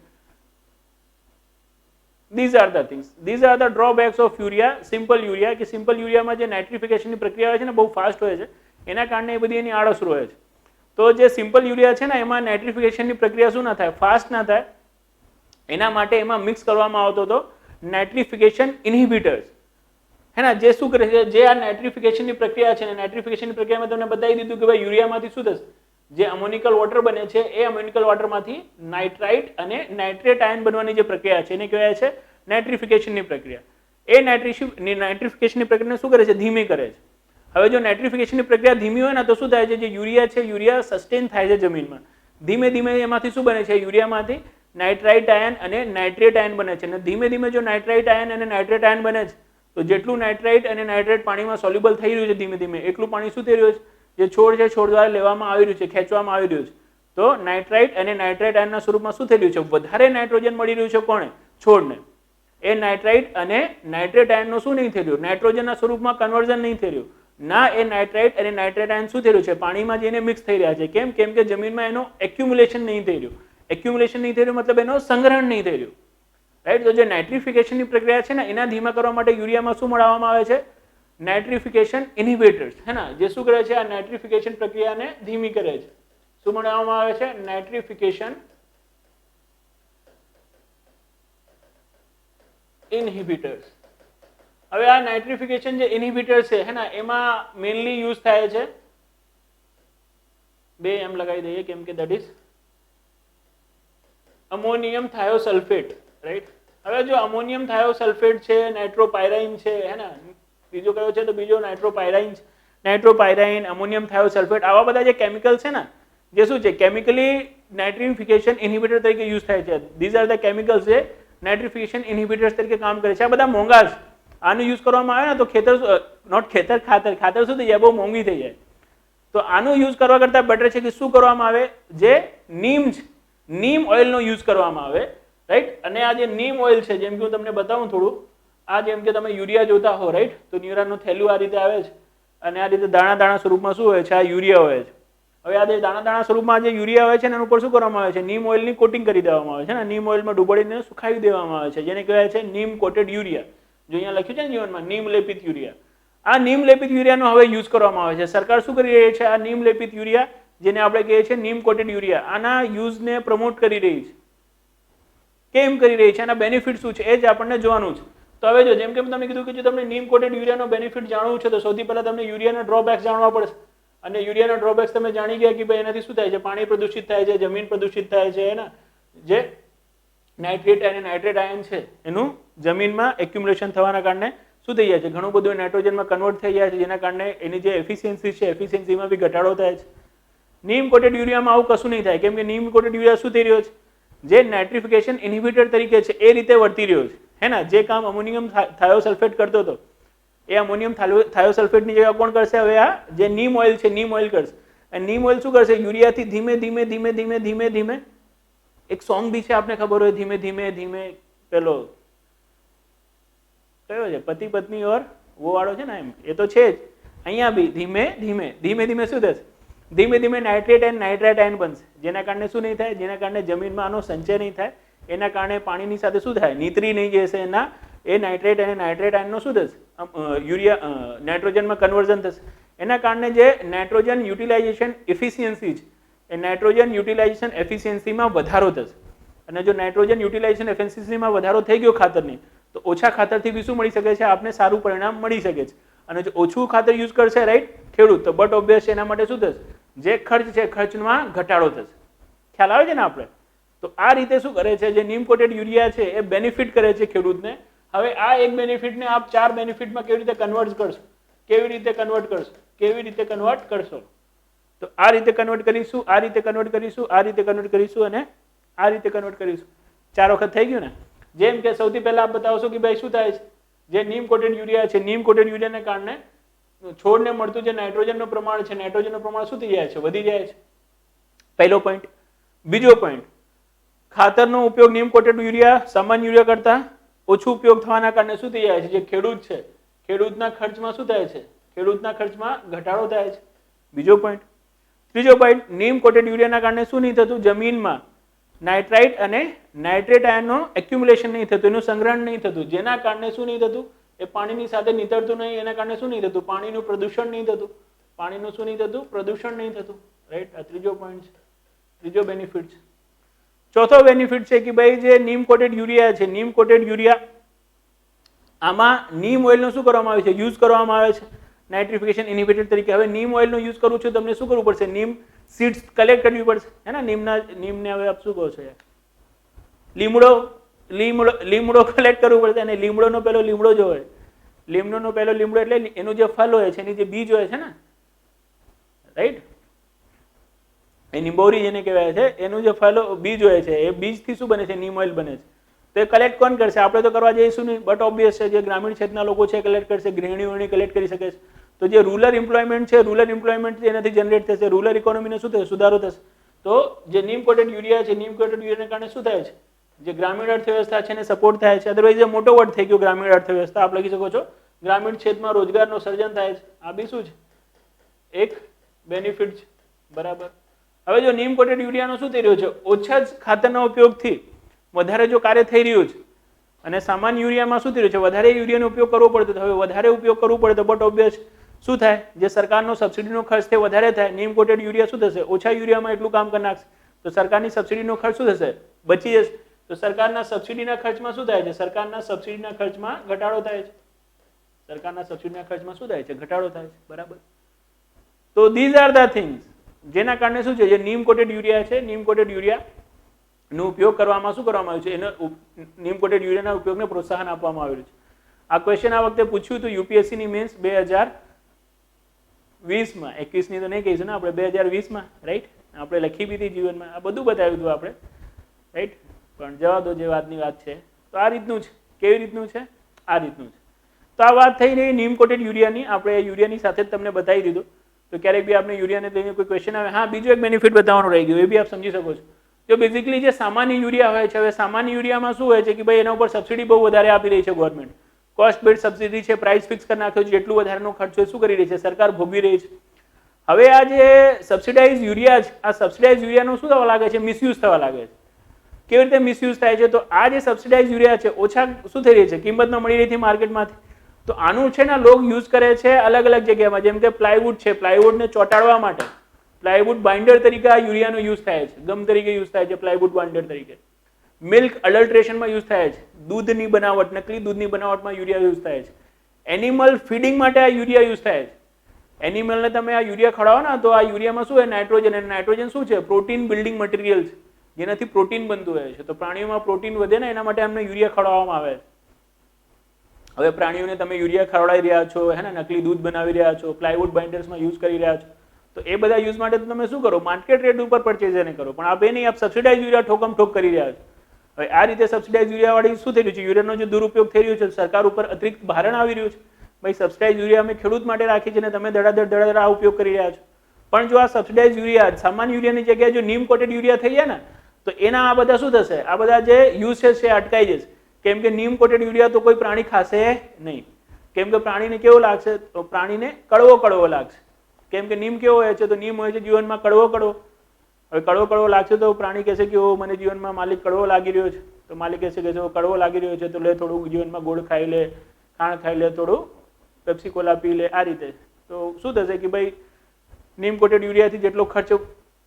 These are the things. These are the drawbacks of urea. Simple urea કે સિમ્પલ યુરિયામાં જે નાઇટ્રિફિકેશનની પ્રક્રિયા હોય છે ને બહુ ફાસ્ટ હોય છે, એના કારણે એ બધી એની આડઅસરો હોય છે. તો જે સિમ્પલ યુરિયા છે ને એમાં નાઇટ્રિફિકેશનની પ્રક્રિયા શું ના થાય? ફાસ્ટ ના થાય. એના માટે એમાં મિક્સ કરવામાં આવતો હતો નાઇટ્રિફિકેશન ઇન્હિબિટર્સ. હે ને, જે શું કરે છે? જે આ નાઇટ્રિફિકેશનની પ્રક્રિયા છે, નાઇટ્રિફિકેશનની પ્રક્રિયામાં તમને બતાવી દીધું કે ભાઈ યુરિયામાંથી શું થશે? જે અમોનિકલ વોટર બને છે એ અમોનિકલ વોટરમાંથી નાઇટ્રાઇટ અને નાઇટ્રેટ આયન બનવાની જે પ્રક્રિયા છે એને કહેવાય છે નાઇટ્રિફિકેશનની પ્રક્રિયા. એ નાઇટ્રિફિકેશનની પ્રક્રિયાને શું કરે છે? ધીમી કરે છે. હવે જો નાઇટ્રિફિકેશનની પ્રક્રિયા ધીમી હોય ને તો શું થાય છે? જે યુરિયા છે યુરિયા સસ્ટેન થાય છે જમીનમાં. ધીમે ધીમે એમાંથી શું બને છે? યુરિયામાંથી નાઇટ્રાઇટ આયન અને નાઇટ્રેટ આયન બને છે. અને ધીમે ધીમે જો નાઇટ્રાઇટ આયન અને નાઇટ્રેટ આયન બને છે તો જેટલું નાઇટ્રાઇટ અને નાઇટ્રેટ પાણીમાં સોલ્યુબલ થઈ રહ્યું છે ધીમે ધીમે, એટલું પાણી શું થઈ રહ્યું છે? જે છોડ છે છોડ દ્વારા લેવામાં આવી રહ્યું છે, ખેંચવામાં આવી રહ્યું છે. તો નાઇટ્રાઇટ અને નાઇટ્રેટ આયનના સ્વરૂપમાં શું થઈ રહ્યું છે? વધારે નાઇટ્રોજન મળી રહ્યું છે. કોને? છોડને. એ નાઇટ્રાઇટ અને નાઇટ્રેટ આયનનું શું નહીં થઈ રહ્યું? નાઇટ્રોજનના સ્વરૂપમાં કન્વર્ઝન નહીં થઈ રહ્યું. ના, એ નાઇટ્રાઇટ અને નાઇટ્રેટ આયન શું થઈ રહ્યું છે? પાણીમાં જઈને મિક્સ થઈ રહ્યા છે. કેમ? કેમ કે જમીનમાં એનો એક્યુમ્યુલેશન નહીં થઈ રહ્યું. એક્યુમ્યુલેશન નહીં થઈ રહ્યું મતલબ એનો સંગ્રહણ નહીં થઈ રહ્યું. રાઈટ. તો જે નાઇટ્રિફિકેશનની પ્રક્રિયા છે ને એના ધીમા કરવા માટે યુરિયામાં શું મળવામાં આવે છે? નાઇટ્રિફિકેશન ઇન્હિબિટર્સ. હે ને, જે શું કરે છે? આ નાઇટ્રિફિકેશન પ્રક્રિયાને ધીમી કરે છે. શું મળવામાં આવે છે? નાઇટ્રિફિકેશન ઇન્હિબિટર્સ. હવે આ નાઇટ્રિફિકેશન જે ઇન્હિબિટર છે હે ને એમાં મેઇનલી યુઝ થાય છે, બે એમ લગાવી દઈએ કેમ કે દેટ ઇઝ અમોનિયમ થાયોસલ્ફેટ. રાઈટ. હવે જો અમોનિયમ થાયોસલ્ફેટ છે, નાઇટ્રોપાયરાઇન છે, હે ને, બીજો કયો છે? તો બીજો નાઇટ્રોપાયરાઇન. નાઇટ્રોપાયરાઇન, અમોનિયમ થાયોસલ્ફેટ, આવા બધા જે કેમિકલ છે ને જે શું છે? કેમિકલી નાઇટ્રિફિકેશન ઇન્હિબિટર તરીકે યુઝ થાય છે. ધીઝ આર ધ કેમિકલ્સ જે નાઇટ્રિફિકેશન ઇન્હિબિટર્સ તરીકે કામ કરે છે. આ બધા મોંઘા છે. આનું યુઝ કરવામાં આવે ને તો ખાતર શું થઈ જાય? બહુ મોંઘી થઈ જાય. તો આનો યુઝ કરવા કરતાં બેટર છે કે શું કરવામાં આવે? જે નીમ ઓઇલનો યુઝ કરવામાં આવે. રાઈટ. અને આ જે નીમ ઓઇલ છે, જેમ કે હું તમને બતાવું થોડું, આ જેમ કે તમે યુરિયા જોતા હો, રાઈટ, તો યુરિયાનું થેલું આ રીતે આવે છે અને આ રીતે દાણા દાણા સ્વરૂપમાં શું હોય છે? આ યુરિયા હોય છે. હવે આ જે દાણા દાણા સ્વરૂપમાં જે યુરિયા હોય છે એના ઉપર શું કરવામાં આવે છે? નીમ ઓઇલની કોટિંગ કરી દેવામાં આવે છે ને, નીમ ઓઇલમાં ડૂબાડીને સુખાવી દેવામાં આવે છે, જેને કહેવાય છે નીમ કોટેડ યુરિયા. જો અહીંયા લખ્યું છે ને જીવનમાં નીમ લેપિત યુરિયા. આ નીમ લેપિત યુરિયાનો હવે યુઝ કરવામાં આવે છે. સરકાર શું કરી રહી છે? આ નીમ લેપિત યુરિયા, જેને આપણે કહીએ છીએ નીમ કોટેડ યુરિયા, આના યુઝને પ્રમોટ કરી રહી છે. કેમ કરી રહી છે? આના બેનિફિટ શું છે એ જ આપણને જોવાનું છે. તો હવે જો જેમ કે તમને કીધું કે જો તમને નીમ કોટેડ યુરિયાનો બેનિફિટ જાણવું છે તો સૌથી પહેલા તમને યુરિયાના ડ્રોબેક્સ જાણવા પડશે. અને યુરિયાના ડ્રોબેક્સ તમે જાણી ગયા કે ભાઈ એનાથી શું થાય છે, પાણી પ્રદૂષિત થાય છે, જમીન પ્રદૂષિત થાય છે, એના જે નાઇટ્રેટ અને નાઇટ્રેટ આયન છે એનું જમીનમાં એક્યુમ્યુલેશન થવાના કારણે શું થઈ જાય છે, ઘણું બધું નાઇટ્રોજનમાં કન્વર્ટ થઈ જાય છે, જેના કારણે એની જે એફિશિયન્સી છે એફિશિયન્સીમાં બી ઘટાડો થાય છે. નીમ કોટેડ યુરિયામાં આવું કશું નહીં થાય, કેમ કે નીમ કોટેડ યુરિયા શું થઈ રહ્યો છે, જે નાઇટ્રિફિકેશન ઇન્હિબિટર તરીકે છે એ રીતે વર્તી રહ્યો છે, હે ને. જે કામ અમોનિયમ થાયોસલ્ફેટ કરતો હતો એ અમોનિયમ થાયોસલ્ફેટની જગ્યા કોણ કરશે, હવે આ જે નીમ ઓઇલ છે નીમ ઓઇલ કરશે. અને નીમ ઓઇલ શું કરશે, યુરિયાથી ધીમે ધીમે ધીમે ધીમે ધીમે ધીમે, એક સોંગ બી છે આપને ખબર હોય, ધીમે ધીમે ધીમે, પેલો કયો છે, પતિ પત્ની ઓર વો વાળો છે ને, એમ એ તો છે જ. અહીંયા બી ધીમે ધીમે ધીમે ધીમે શું થશે, ધીમે ધીમે નાઇટ્રેટ એન્ડ નાઇટ્રેટ આયન બનશે, જેના કારણે શું નહીં થાય, જેના કારણે જમીનમાં આનો સંચય નહીં થાય, એના કારણે પાણીની સાથે શું થાય, નીતરી નહીં જશે એના, એ નાઇટ્રેટ અને નાઇટ્રેટ આયનનો શું થશે, યુરિયા નાઇટ્રોજનમાં કન્વર્ઝન થશે. એના કારણે જે નાઇટ્રોજન યુટિલાઇઝેશન એફિશિયન્સી છે એ નાઇટ્રોજન યુટિલાઇઝેશન એફિશિયન્સીમાં વધારો થશે. અને જો નાઇટ્રોજન યુટિલાઇઝેશન એફિશિયન્સીમાં વધારો થઈ ગયો ખાતરની, તો ઓછા ખાતરથી બી શું મળી શકે છે, આપને સારું પરિણામ મળી શકે છે. અને જો ઓછું ખાતર યુઝ કરશે રાઈટ ખેડૂત, તો બટ ઓબ્વિયસ એના માટે શું થશે, જે ખર્ચ છે ખર્ચમાં ઘટાડો થશે. ખ્યાલ આવે છે ને આપણે? તો આ રીતે શું કરે છે, જે નીમ કોટેડ યુરિયા છે એ બેનિફિટ કરે છે ખેડૂતને. હવે આ એક બેનિફિટને આપ 4 બેનિફિટમાં કેવી રીતે કન્વર્ટ કરશો, કેવી રીતે કન્વર્ટ કરશો, કેવી રીતે કન્વર્ટ કરશો? તો આ રીતે કન્વર્ટ કરીશું, આ રીતે કન્વર્ટ કરીશું, આ રીતે કન્વર્ટ કરીશું અને આ રીતે કન્વર્ટ કરીશું. 4 વખત થઈ ગયું ને. જેમ કે સૌથી પહેલા આપ બતાવશો કે ભાઈ શું થાય છે, જે નીમ કોટેડ યુરિયા છે, નીમ કોટેડ યુરિયાને કારણે છોડને મળતું જે નાઇટ્રોજનનું પ્રમાણ છે, નાઇટ્રોજનનું પ્રમાણ શું થઈ જાય છે, વધી જાય છે. પહેલો પોઈન્ટ. બીજો પોઈન્ટ, ખાતરનો ઉપયોગ નીમ કોટેડ યુરિયા સામાન્ય યુરિયા કરતા ઓછું ઉપયોગ થવાના કારણે શું થઈ જાય છે, જે ખેડૂત છે ખેડૂતના ખર્ચમાં શું થાય છે, ખેડૂતના ખર્ચમાં ઘટાડો થાય છે. બીજો પોઈન્ટ. ત્રીજો પોઈન્ટ, નીમ કોટેડ યુરિયાના કારણે શું નહીં થતું, જમીનમાં નાઇટ્રાઇટ અને નાઇટ્રેટ આયનનો એક્યુમ્યુલેશન નહીં થતું, એનું સંગ્રહણ નહીં થતું, જેના કારણે શું નહીં થતું, એ પાણીની સાથે નીતરતું નહીં, એના કારણે શું નહીં થતું, પાણીનું પ્રદૂષણ નહીં થતું, પાણીનું શું નહીં થતું, પ્રદૂષણ નહીં થતું. રાઈટ, આ ત્રીજો પોઈન્ટ છે, ત્રીજો બેનિફિટ છે. ચોથો બેનિફિટ છે કે ભાઈ જે નીમ કોટેડ યુરિયા છે, નીમ કોટેડ યુરિયા, આમાં નીમ ઓઇલનો શું કરવામાં આવે છે, યુઝ કરવામાં આવે છે નાઇટ્રિફિકેશન ઇન્હિબિટર તરીકે. હવે નીમ ઓઇલનો યુઝ કરું છું, તમને શું કરવું પડશે, નીમ સીડ્સ કલેક્ટ કરવી પડશે, હે ને. નીમને હવે આપ શું કહો છો યાર, લીમડો કલેક્ટ કરવું પડશે. અને લીમડોનો પેલો લીમડો જો હોય, લીમડોનો પેલો લીમડો એટલે એનું જે ફળ હોય છે, એની જે બીજ હોય છે ને, રાઈટ, એની બોરી જેને કહેવાય છે, એનું જે ફળ બીજ હોય છે, એ બીજથી શું બને છે, નીમ ઓઇલ બને છે. તો એ કલેક્ટ કોણ કરશે, આપણે તો કરવા જઈશું નહીં, બટ ઓબ્વિયસ છે જે ગ્રામીણ ક્ષેત્રના લોકો છે કલેક્ટ કરશે, ગૃહિણીઓને કલેક્ટ કરી શકે છે. તો જે રૂરલ એમ્પ્લોયમેન્ટ છે, રૂરલ એમ્પ્લોયમેન્ટ એનાથી જનરેટ થશે, રૂરલ ઇકોનોમીને શું થશે, સુધારો થશે. તો જે નીમ કોટેડ યુરિયા છે, નીમ કોટેડ યુરિયાને કારણે શું થાય છે, જે ગ્રામીણ અર્થવ્યવસ્થા છે એને સપોર્ટ થાય છે. અદરવાઇઝ એ મોટો વર્ડ થઈ ગયો ગ્રામીણ અર્થવ્યવસ્થા, આપ લખી શકો છો ગ્રામીણ ક્ષેત્રમાં રોજગારનું સર્જન થાય છે. આ બી શું છે, એક બેનિફિટ છે. બરાબર. હવે જો નીમ કોટેડ યુરિયાનો શું થઈ રહ્યો છે, ઓછા જ ખાતરના ઉપયોગથી વધારે જો કાર્ય થઈ રહ્યું છે, અને સામાન્ય યુરિયામાં શું થઈ રહ્યું છે, વધારે યુરિયાનો ઉપયોગ કરવો પડતો. હવે વધારે ઉપયોગ કરવો પડે તો બટ ઓબ્વિયસ શું થાય, જે સરકારનો સબસિડીનો ખર્ચ તે વધારે થાય. નીમ કોટેડ યુરિયા શું થશે, ઓછા યુરિયામાં એટલું કામ કરી નાખશે, તો સરકારની સબસિડીનો ખર્ચ શું થશે, બચી જશે. તો સરકારના સબસિડીના ખર્ચમાં શું થાય છે, સરકારના સબસિડીના ખર્ચમાં ઘટાડો થાય છે, સરકારના સબસિડીના ખર્ચમાં શું થાય છે, ઘટાડો થાય છે. બરાબર. તો ધીઝ આર ધ થિંગ્સ જેના કારણે શું છે, જે નીમ કોટેડ યુરિયા છે, નીમ કોટેડ યુરિયા નો ઉપયોગ કરવામાં શું કરવામાં આવ્યું છે, એનો નીમ કોટેડ યુરિયાના ઉપયોગને પ્રોત્સાહન આપવામાં આવેલું છે. આ ક્વેશ્ચન આ વખતે પૂછ્યું હતું યુપીએસસી ની મેન્સ 2020માં, 21ની તો નહીં કહીશું ને આપણે, 2020માં, રાઈટ. આપણે લખી બી હતી જીવનમાં, આ બધું બતાવ્યું હતું આપણે, રાઈટ. પણ જવા દો, જે વાતની વાત છે. તો આ રીતનું છે. કેવી રીતનું છે, આ રીતનું છે. તો આ વાત થઈ રહી નીમ કોટેડ યુરિયાની, આપણે યુરિયાની સાથે જ તમને બતાવી દીધું. તો ક્યારેક બી આપણે યુરિયાને લઈને કોઈ ક્વેશ્ચન આવે, હા બીજો એક બેનિફિટ બતાવવાનું રહી ગયું, એ બી આપ સમજી શકો છો. જો બેઝિકલી જે સામાન્ય યુરિયા હોય છે, હવે સામાન્ય યુરિયામાં શું હોય છે કે ભાઈ એના ઉપર સબસિડી બહુ વધારે આપી રહી છે ગવર્મેન્ટ, કોસ્ટ બેઝ સબસિડી છે, પ્રાઇસ ફિક્સ કરી નાખ્યો છે, જેટલું વધારેનો ખર્ચો શું કરી રહી છે, સરકાર ભોગવી રહી છે. હવે આ જે સબસિડાઇઝ યુરિયા છે, આ સબસિડાઇઝ યુરિયાનો શું થવા લાગે છે, મિસયુઝ થવા લાગે છે. કેવી રીતે મિસયુઝ થાય છે, તો આ જે સબસિડાઇઝ યુરિયા છે ઓછા શું થઈ રહી છે, કિંમતમાં મળી રહી છે માર્કેટમાંથી. તો આનું છે ને લોકો યુઝ કરે છે અલગ અલગ જગ્યામાં, જેમ કે પ્લાયવુડ છે, પ્લાયવુડને ચોંટાડવા માટે પ્લાયવુડ બાઇન્ડર તરીકે આ યુરિયાનો યુઝ થાય છે, ગમ તરીકે યુઝ થાય છે પ્લાયવુડ બાઇન્ડર તરીકે. મિલ્ક અડલ્ટ્રેશનમાં યુઝ થાય છે, દૂધની બનાવટ, નકલી દૂધની બનાવટમાં યુરિયા યુઝ થાય છે. એનિમલ ફીડિંગ માટે આ યુરિયા યુઝ થાય છે. એનિમલને તમે આ યુરિયા ખવડાવો ને તો આ યુરિયામાં શું હોય નાઇટ્રોજન, અને નાઇટ્રોજન શું છે પ્રોટીન બિલ્ડિંગ મટીરિયલ છે જેનાથી પ્રોટીન બનતું હોય છે. તો પ્રાણીઓમાં પ્રોટીન વધે ને એના માટે અમને યુરિયા ખવડાવવામાં આવે છે. હવે પ્રાણીઓને તમે યુરિયા ખવડાવી રહ્યા છો, હે ને, નકલી દૂધ બનાવી રહ્યા છો, પ્લાયવુડ બાઇન્ડર્સમાં યુઝ કરી રહ્યા છો, તો એ બધા યુઝ માટે તમે શું કરો માર્કેટ રેટ ઉપર પરચેઝ એને કરો, પણ આપ એ નહીં, આપ સબસિડાઇઝ યુરિયા ઠોકમ ઠોક કરી રહ્યા છો. હવે આ રીતે સબસિડાઇઝ યુરિયાવાળી શું થઈ રહ્યું છે, યુરિયાનો જે દુરુપયોગ થઈ રહ્યો છે, સરકાર ઉપર અતિરિક્ત ભારણ આવી રહ્યું છે. ભાઈ સબસિડાઇઝ યુરિયા અમે ખેડૂત માટે રાખી છે ને તમે ધડાધડ આ ઉપયોગ કરી રહ્યા છો. પણ જો આ સબસિડાઇઝ યુરિયા સામાન્ય યુરિયાની જગ્યાએ જો નીમ કોટેડ યુરિયા થઈ જાય ને તો એના આ બધા શું થશે, આ બધા જે યુઝેસ છે અટકાઈ જશે. કેમ કે નીમ કોટેડ યુરિયા તો કોઈ પ્રાણી ખાશે નહીં. કેમ કે પ્રાણીને કેવો લાગશે, તો પ્રાણીને કડવો કડવો લાગશે. કેમ કે નીમ કેવો હોય છે, તો નીમ હોય છે જીવનમાં કડવો કડવો. હવે કડવો કડવો લાગશે તો પ્રાણી કહેશે કે ઓ મને જીવનમાં માલિક કડવો લાગી રહ્યો છે, તો માલિક કહેશે કે જો કડવો લાગી રહ્યો છે તો લે થોડું જીવનમાં ગોળ ખાઈ લે, ખાણ ખાઈ લે, થોડું પેપ્સી કોલા પી લે, આ રીતે. તો શું થશે કે ભાઈ નીમ કોટેડ યુરિયાથી જેટલો ખર્ચ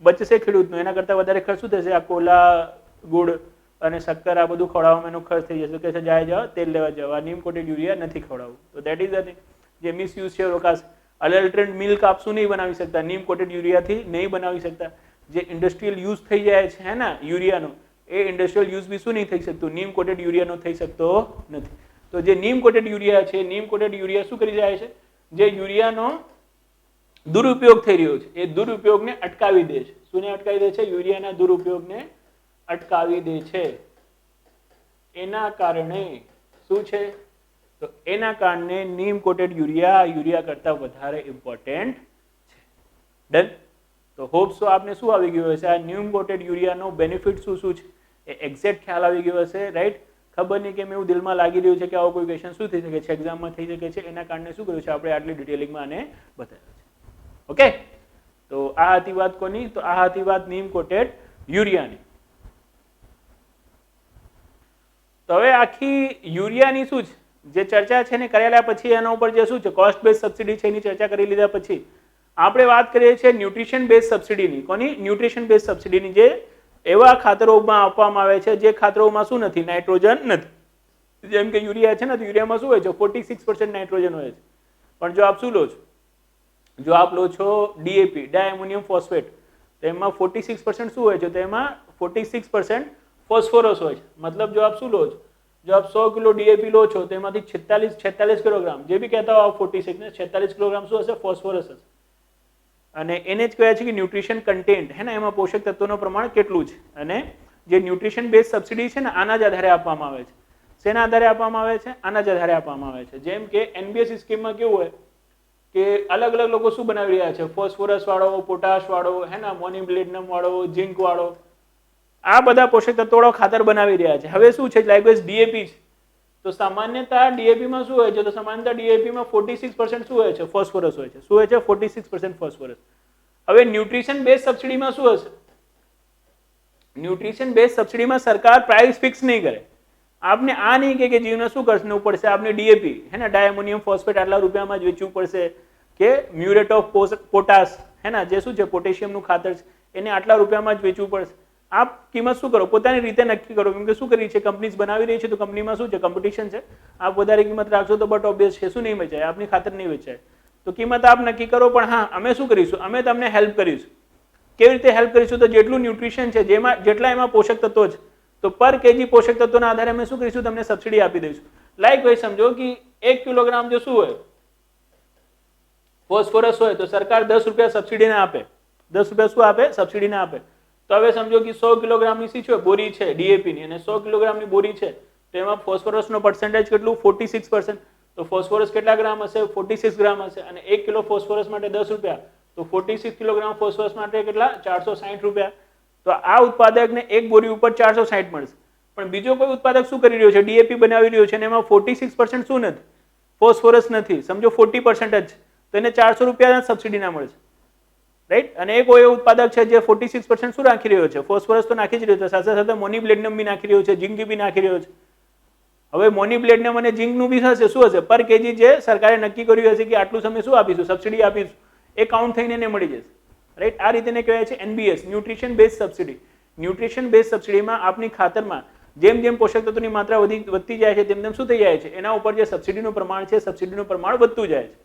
બચશે ખેડૂતનો એના કરતાં વધારે ખર્ચ શું થશે, આ કોલા, ગુડ અને શક્કર આ બધું ખવડાવવામાં એનો ખર્ચ થઈ જશે. કે છે જાય જાઓ તેલ લેવા જાઓ, આ નીમ કોટેડ યુરિયા નથી ખવડાવવું. તો દેટ ઇઝ ધ થિંગ જે મિસયુઝ છે રોકાશે. અડલ્ટરેટ મિલ્ક આપશું નહીં બનાવી શકતા, નીમ કોટેડ યુરિયાથી નહીં બનાવી શકતા. જે ઇન્ડસ્ટ્રીયલ યુઝ થઈ જાય છે હે ને યુરિયાનો, એ ઇન્ડસ્ટ્રીયલ યુઝ બી શું નહીં થઈ શકતું, નીમ કોટેડ યુરિયાનો થઈ શકતો નથી. તો જે નીમ કોટેડ યુરિયા છે, નીમ કોટેડ યુરિયા શું કરી જાય છે, જે યુરિયાનો દુરુપયોગ થઈ રહ્યો છે એ દુરુપયોગને અટકાવી દે છે. શું અટકાવી દે છે, યુરિયાના દુરુપયોગને અટકાવી દે છે. એના કારણે શું છે, તો એના કારણે નીમ કોટેડ યુરિયા કરતા વધારે ઇમ્પોર્ટન્ટ છે. ડન. તો હોપ સો આપને શું આવી ગયું હશે, આ નીમ કોટેડ યુરિયાનો બેનિફિટ શું શું છે એ એક્ઝેક્ટ ખ્યાલ આવી ગયો હશે, રાઈટ. ખબર નહીં કેમ એવું દિલમાં લાગી રહ્યું છે કે આવો કોઈ ક્વેશ્ચન શું થઈ શકે છે, એક્ઝામમાં થઈ શકે છે, એના કારણે શું કર્યું છે આપણે આટલી ડિટેલિંગમાં આને બતાવ્યું છે. ઓકે, તો આ હતી વાત કોની, તો આ હતી વાત નીમ કોટેડ યુરિયાની. તો હવે આખી યુરિયાની શું છે જે ચર્ચા છે ને કરેલા પછી એના ઉપર જે શું છે કોસ્ટ બેઝ સબસિડી છે એની ચર્ચા કરી લીધા પછી આપણે વાત કરીએ છીએ ન્યુટ્રિશન બેઝ સબસિડીની. કોની? ન્યુટ્રિશન બેઝ સબસિડીની. જે એવા ખાતરોમાં આપવામાં આવે છે જે ખાતરોમાં શું નથી, નાઇટ્રોજન નથી. જેમ કે યુરિયા છે ને, તો યુરિયામાં શું હોય છે 46% નાઇટ્રોજન હોય છે. પણ જો આપ શું લો છો, જો આપ લો છો ડીએપી, ડાયએમોનિયમ ફોસ્ફેટ, તો એમાં 46% શું હોય છે, તો એમાં 46% ફોસ્ફરસ હોય છે. મતલબ જો આપ શું લો છો, જો આપ 100 કિલો ડીએપી લો છો તો એમાંથી 46 કિલોગ્રામ, જે બી કહેતા હો 46 ને 46 કિલોગ્રામ શું હશે, ફોસ્ફરસ હશે. અને એને જ કહેવાય છે કે ન્યુટ્રિશન કન્ટેન્ટ, હે ને, એમાં પોષક તત્વોનું પ્રમાણ કેટલું છે. અને જે ન્યુટ્રિશન બેઝ સબસિડી છે ને આના જ આધારે આપવામાં આવે છે. શેના આધારે આપવામાં આવે છે? આના જ આધારે આપવામાં આવે છે. જેમ કે એનબીએસ સ્કીમમાં કેવું હોય કે અલગ અલગ લોકો શું બનાવી રહ્યા છે, ફોસ્ફરસ વાળો, પોટાશ વાળો, હે ને, મોનિબ્લેડિનમ વાળો, ઝિંક વાળો, આ બધા પોષક તત્વોવાળો ખાતર બનાવી રહ્યા છે. હવે શું છે, લાઇકવાઇઝ ડીએપી છે, તો સામાન્યતા ડીએપીમાં શું હોય છે, તો સામાન્યતા ડીએપીમાં 46% શું હોય છે, ફોસ્ફરસ હોય છે. શું હોય છે? 46% ફોસ્ફરસ. હવે ન્યુટ્રિશન બેઝ સબસિડીમાં શું હશે? ન્યુટ્રિશન બેઝ સબસિડીમાં સરકાર પ્રાઇસ ફિક્સ નહીં કરે. આપને આ નહીં કે જીવને શું કરવું પડશે, આપને ડીએપી, હે ને, ડાયમોનિયમ ફોસ્ફેટ આટલા રૂપિયામાં જ વેચવું પડશે, કે મ્યુરેટ ઓફ પોટાશ, હે ને, જે શું છે પોટેશિયમનું ખાતર છે, એને આટલા રૂપિયામાં જ વેચવું પડશે. આપ કિંમત શું કરો, પોતાની રીતે નક્કી કરો. કેમ કે શું કરી છે, કંપનીઝ બનાવી રહી છે, તો કંપનીમાં શું છે, કોમ્પિટિશન છે. આપ વધારે કિંમત રાખશો તો બટ ઓબ્વિયસ છે શું નહીં વેચાય, આપની ખાતર નહીં વેચાય. તો કિંમત આપ નક્કી કરો, પણ હા અમે શું કરીશું, અમે તમને હેલ્પ કરીશું. કેવી રીતે હેલ્પ કરીશું? તો જેટલું ન્યુટ્રિશન છે, જેમાં જેટલા એમાં પોષક તત્વો છે, તો પર કેજી પોષક તત્વોના આધારે અમે શું કરીશું, તમને સબસિડી આપી દઈશું. લાઈક ભાઈ સમજો કે 1 કિલોગ્રામ જો શું હોય ફોસ્ફરસ હોય તો સરકાર 10 રૂપિયા સબસિડીને આપે. 10 રૂપિયા શું આપે? સબસિડીને આપે. તો હવે સમજો કે 100 કિલોગ્રામની સી છે બોરી છે ડીએપીની, અને 100 કિલોગ્રામની બોરી છે, તો એમાં ફોસ્ફરસનો પર્સન્ટેજ કેટલું? 46%. તો ફોસ્ફરસ કેટલા ગ્રામ હશે? 46 ગ્રામ હશે. અને 1 કિલો ફોસ્ફરસ માટે 10 રૂપિયા, તો 46 કિલોગ્રામ ફોસ્ફરસ માટે કેટલા? 460 રૂપિયા. તો આ ઉત્પાદકને એક બોરી ઉપર 460 મળશે. પણ બીજો કોઈ ઉત્પાદક શું કરી રહ્યો છે, ડીએપી બનાવી રહ્યો છે, અને એમાં 46% શું નથી, ફોસ્ફરસ નથી, સમજો 40% જ, તો એને 400 રૂપિયા સબસિડી ના મળશે, રાઈટ. અને એક એવો ઉત્પાદક છે જે 46% શું રાખી રહ્યો છે, ફોસ્ફરસ તો નાખી જ રહ્યો છે, સાથે સાથે મોનિબ્લેડિનમ બી નાખી રહ્યો છે, ઝિંક બી નાખી રહ્યો છે. હવે મોનિબ્લેડિનમ અને ઝિંકનું બી હશે શું હશે, પર કેજી જે સરકારે નક્કી કર્યું હશે કે આટલું સમય શું આપીશું, સબસિડી આપીશું, એ કાઉન્ટ થઈને એને મળી જશે, રાઈટ. આ રીતે કહેવાય છે NBS, nutrition base subsidy. Nutrition base સબસિડીમાં આપની ખાતરમાં જેમ જેમ પોષક તત્વોની માત્રા વધતી જાય છે તેમ તેમ શું થઈ જાય છે, એના ઉપર જે સબસિડીનું પ્રમાણ છે, સબસિડીનું પ્રમાણ વધતું જાય છે.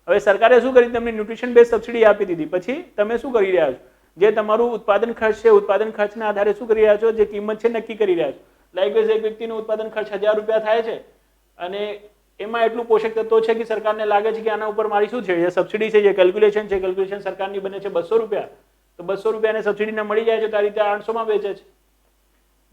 હવે સરકારે શું કર્યું, તમને ન્યુટ્રિશન બેઝ સબસિડી આપી દીધી, પછી તમે શું કરી રહ્યા છો, જે તમારું ઉત્પાદન ખર્ચ છે, ઉત્પાદન ખર્ચના આધારે શું કરી રહ્યા છો, જે કિંમત છે નક્કી કરી રહ્યા છો. લાઈક એક વ્યક્તિનું ઉત્પાદન ખર્ચ 1000 રૂપિયા થાય છે અને એમાં એટલું પોષક તત્વો છે કે સરકારને લાગે છે કે આના ઉપર મારી શું છે, જે સબસિડી છે, જે કેલ્ક્યુલેશન છે, કેલ્ક્યુલેશન સરકારની બને છે 200 રૂપિયા, તો 200 રૂપિયાને સબસિડીને મળી જાય છે, તો આ રીતે 800 માં વેચે છે.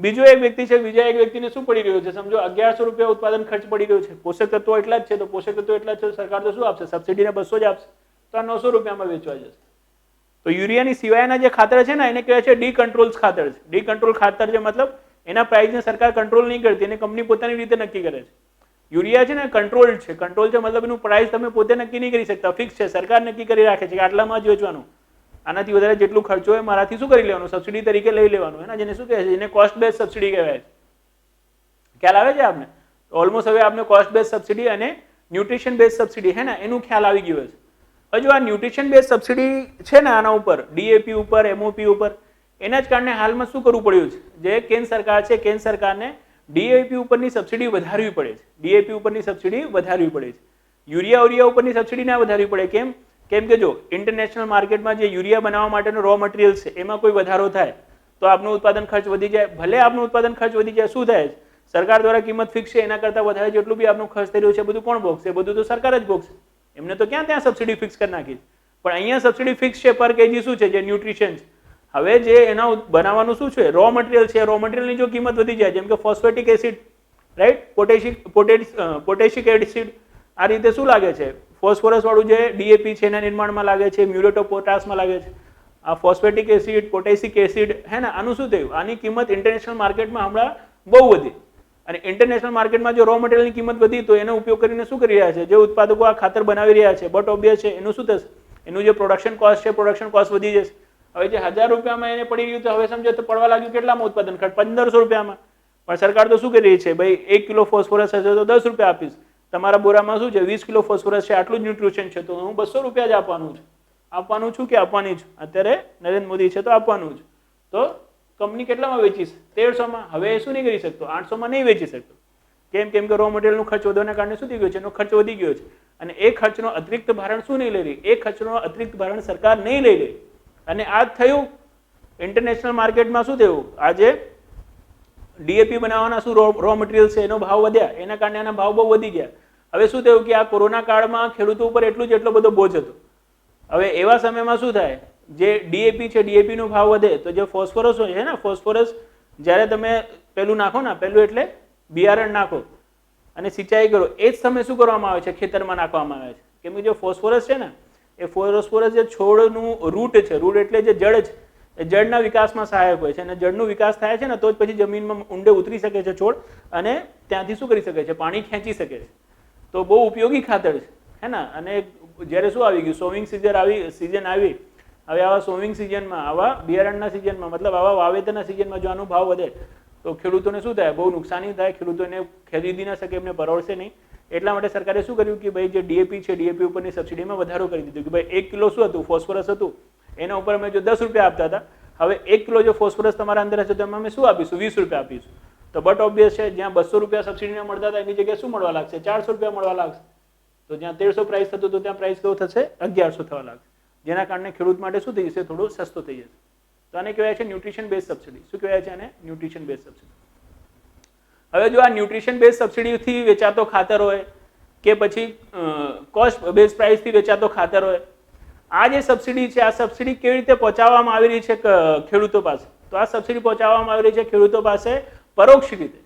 બીજો એક વ્યક્તિ છે, બીજા એક વ્યક્તિને શું પડી રહ્યું છે, સમજો 1100 રૂપિયા ઉત્પાદન ખર્ચ પડી રહ્યો છે, પોષક તત્વો એટલા જ છે, તો પોષક તત્વો એટલા જ છે, સરકાર તો શું આપશે, સબસિડીને 200 જ આપશે, તો આ 900 રૂપિયામાં વેચવા જશે. તો યુરિયાની સિવાયના જે ખાતર છે ને એને કહેવાય છે ડી કંટ્રોલ ખાતર છે. ડી કંટ્રોલ ખાતર છે મતલબ એના પ્રાઇસને સરકાર કંટ્રોલ નહીં કરતી, એને કંપની પોતાની રીતે નક્કી કરે છે. યુરિયા છે ને કંટ્રોલ્ડ છે, કંટ્રોલ છે મતલબ એનું પ્રાઇસ તમે પોતે નક્કી નહીં કરી શકતા, ફિક્સ છે, સરકાર નક્કી કરી રાખે છે કે આટલામાં જ વેચવાનું, આનાથી વધારે જેટલું ખર્ચો હોય મારાથી શું કરી લેવાનું, સબસિડી તરીકે લઈ લેવાનું, હે ને, જેને શું કહે છે, એને કોસ્ટ બેઝ સબસિડી કહેવાય છે. ખ્યાલ આવે છે આપને? ઓલમોસ્ટ હવે આપને કોસ્ટ બેઝ સબસિડી અને ન્યુટ્રિશન બેઝ સબસિડી હે ને એનું ખ્યાલ આવી ગયો છે. હવે જો આ ન્યુટ્રિશન બેઝ સબસિડી છે ને આના ઉપર ડીએપી ઉપર, એમઓપી ઉપર, એના જ કારણે હાલમાં શું કરવું પડ્યું છે, જે કેન્દ્ર સરકાર છે, કેન્દ્ર સરકારને ડીએપી ઉપરની સબસિડી વધારવી પડે છે. ડીએપી ઉપરની સબસિડી વધારવી પડે છે. યુરિયા ઉપરની સબસિડી ના વધારવી પડે. કેમ? કેમ કે જો ઇન્ટરનેશનલ માર્કેટમાં જે યુરિયા બનાવવા માટેનો રો મટીરિયલ છે એમાં કોઈ વધારો થાય તો આપનું ઉત્પાદન ખર્ચ વધી જાય. ભલે આપનું ઉત્પાદન ખર્ચ વધી જાય, શું થાય છે, સરકાર દ્વારા કિંમત ફિક્સ છે, એના કરતાં વધારે જેટલું બી આપનું ખર્ચ થઈ રહ્યું છે બધું કોણ ભોગશે? બધું તો સરકાર જ ભોગશે. એમને તો ક્યાં ત્યાં સબસિડી ફિક્સ કરી નાખી, પણ અહીંયા સબસિડી ફિક્સ છે પર કેજી શું છે, જે ન્યુટ્રિશન છે. હવે જે એના બનાવવાનું શું છે, રો મટીરિયલ છે, રો મટીરિયલની જો કિંમત વધી જાય, જેમ કે ફોસ્ફેટિક એસિડ, રાઈટ, પોટેશિક એસિડ, આ રીતે શું લાગે છે, ફોસ્ફરસ વાળું જે ડીએપી છે એના નિર્માણમાં લાગે છે, મ્યુરેટ ઓફ પોટાશમાં લાગે છે. આ ફોસ્ફેટિક એસિડ, પોટેશિક એસિડ, હે ને, આનું શું થયું, આની કિંમત ઇન્ટરનેશનલ માર્કેટમાં હમણાં બહુ વધી, અને ઇન્ટરનેશનલ માર્કેટમાં જો રો મટીરિયલની કિંમત વધી તો એનો ઉપયોગ કરીને શું કરી રહ્યા છે, જે ઉત્પાદકો આ ખાતર બનાવી રહ્યા છે, બટ ઓબ્વિયસ છે એનું શું થશે, એનું જે પ્રોડક્શન કોસ્ટ છે, પ્રોડક્શન કોસ્ટ વધી જશે. હવે જે 1000 રૂપિયામાં એને પડી ગયું તો હવે સમજો તો પડવા લાગ્યું કેટલામાં ઉત્પાદન ખર્ચ, 1500 રૂપિયામાં. પણ સરકાર તો શું કરી રહી છે, ભાઈ 1 કિલો ફોસ્ફરસ હશે તો 10 રૂપિયા આપીશ, તમારા બોરામાં શું છે 20 કિલો ફોસ્ફરસ છે, આટલું જ ન્યુટ્રિશન છે, તો હું 200 રૂપિયા જ આપવાનું છું કે આપવાની છું. અત્યારે નરેન્દ્ર મોદી છે તો આપવાનું છે, તો કંપની કેટલામાં વેચીશ, 1300 માં. હવે એ શું નહીં કરી શકતો, 800 માં નહીં વેચી શકતો. કેમ? કેમ કે રો મટીરિયલનો ખર્ચ વધવાના કારણે શું થઈ ગયો છે, એનો ખર્ચ વધી ગયો છે, અને એ ખર્ચનો અતિરિક્ત ભારણ શું નહીં લઈ રહી, એ ખર્ચનો અતિરિક્ત ભારણ સરકાર નહીં લઈ લે. અને આ જ થયું ઇન્ટરનેશનલ માર્કેટમાં. શું થયું, આજે ડીએપી બનાવવાના શું રો મટીરિયલ છે એનો ભાવ વધ્યા, એના કારણે એના ભાવ બહુ વધી ગયા. હવે શું થયું કે આ કોરોના કાળમાં ખેડૂતો ઉપર એટલો બધો બોજ હતો. હવે એવા સમયમાં શું થાય, જે ડીએપી છે, ડીએપી નો ભાવ વધે તો જે ફોસ્ફરસ હોય છે ને, ફોસ્ફરસ જ્યારે તમે પેલું નાખો ને, પેલું એટલે બિયારણ નાખો અને સિંચાઈ કરો, એ જ સમય શું કરવામાં આવે છે, ખેતરમાં નાખવામાં આવે છે. કેમ કે જે ફોસ્ફરસ છે ને, એ ફોસ્ફરસ જે છોડનું રૂટ છે, રૂટ એટલે જે જડ છે, એ જળના વિકાસમાં સહાયક હોય છે, અને જળનો વિકાસ થાય છે ને તો જ પછી જમીનમાં ઊંડે ઉતરી શકે છે છોડ, અને ત્યાંથી શું કરી શકે છે, પાણી ખેંચી શકે છે. તો બહુ ઉપયોગી ખાતર છે, હે ને. અને જ્યારે શું આવી ગયું, સોવિંગ સિઝન આવી, હવે આવા સોવિંગ સિઝનમાં, આવા બિયારણના સિઝનમાં, મતલબ આવા વાવેતરના સિઝનમાં જો આનો ભાવ વધે તો ખેડૂતોને શું થાય, બહુ નુકસાની થાય, ખેડૂતોને ખરીદી ના શકે, એમને પરવડશે નહીં. એટલા માટે સરકારે શું કર્યું કે ભાઈ જે ડીએપી છે, ડીએપી ઉપરની સબસિડીમાં વધારો કરી દીધો, કે ભાઈ 1 કિલો શું હતું, ફોસ્ફરસ હતું, એના ઉપર અમે જો 10 રૂપિયા આપતા હતા, હવે 1 કિલો જો ફોસ્ફરસ તમારા અંદર હશે તો એમાં અમે શું આપીશું, 20 રૂપિયા આપીશું. તો બટ ઓબ્વિયસ છે, જ્યાં 200 રૂપિયા સબસિડીને મળતા હતા એની જગ્યાએ શું મળવા લાગશે, 400 રૂપિયા મળવા લાગશે. તો જ્યાં 1300 પ્રાઇસ થતું તો ત્યાં પ્રાઇસ કેવો થશે, 1100 થવા લાગશે, જેના કારણે ખેડૂત માટે શું થઈ જશે, થોડું સસ્તું થઈ જશે. તો આને કહેવાય છે ન્યુટ્રિશન બેઝ સબસિડી. શું કહેવાય છે આને, ન્યુટ્રિશન બેઝ સબસિડી. હવે જો આ ન્યુટ્રિશન બેઝ સબસિડીથી વેચાતો ખાતર હોય કે પછી કોસ્ટ બેઝ પ્રાઇસથી વેચાતો ખાતર હોય, આ જે સબસિડી છે, આ સબસિડી કેવી રીતે પહોંચાડવામાં આવી રહી છે ખેડૂતો પાસે, તો આ સબસિડી પહોંચાડવામાં આવી રહી છે ખેડૂતો પાસે પરોક્ષ રીતે.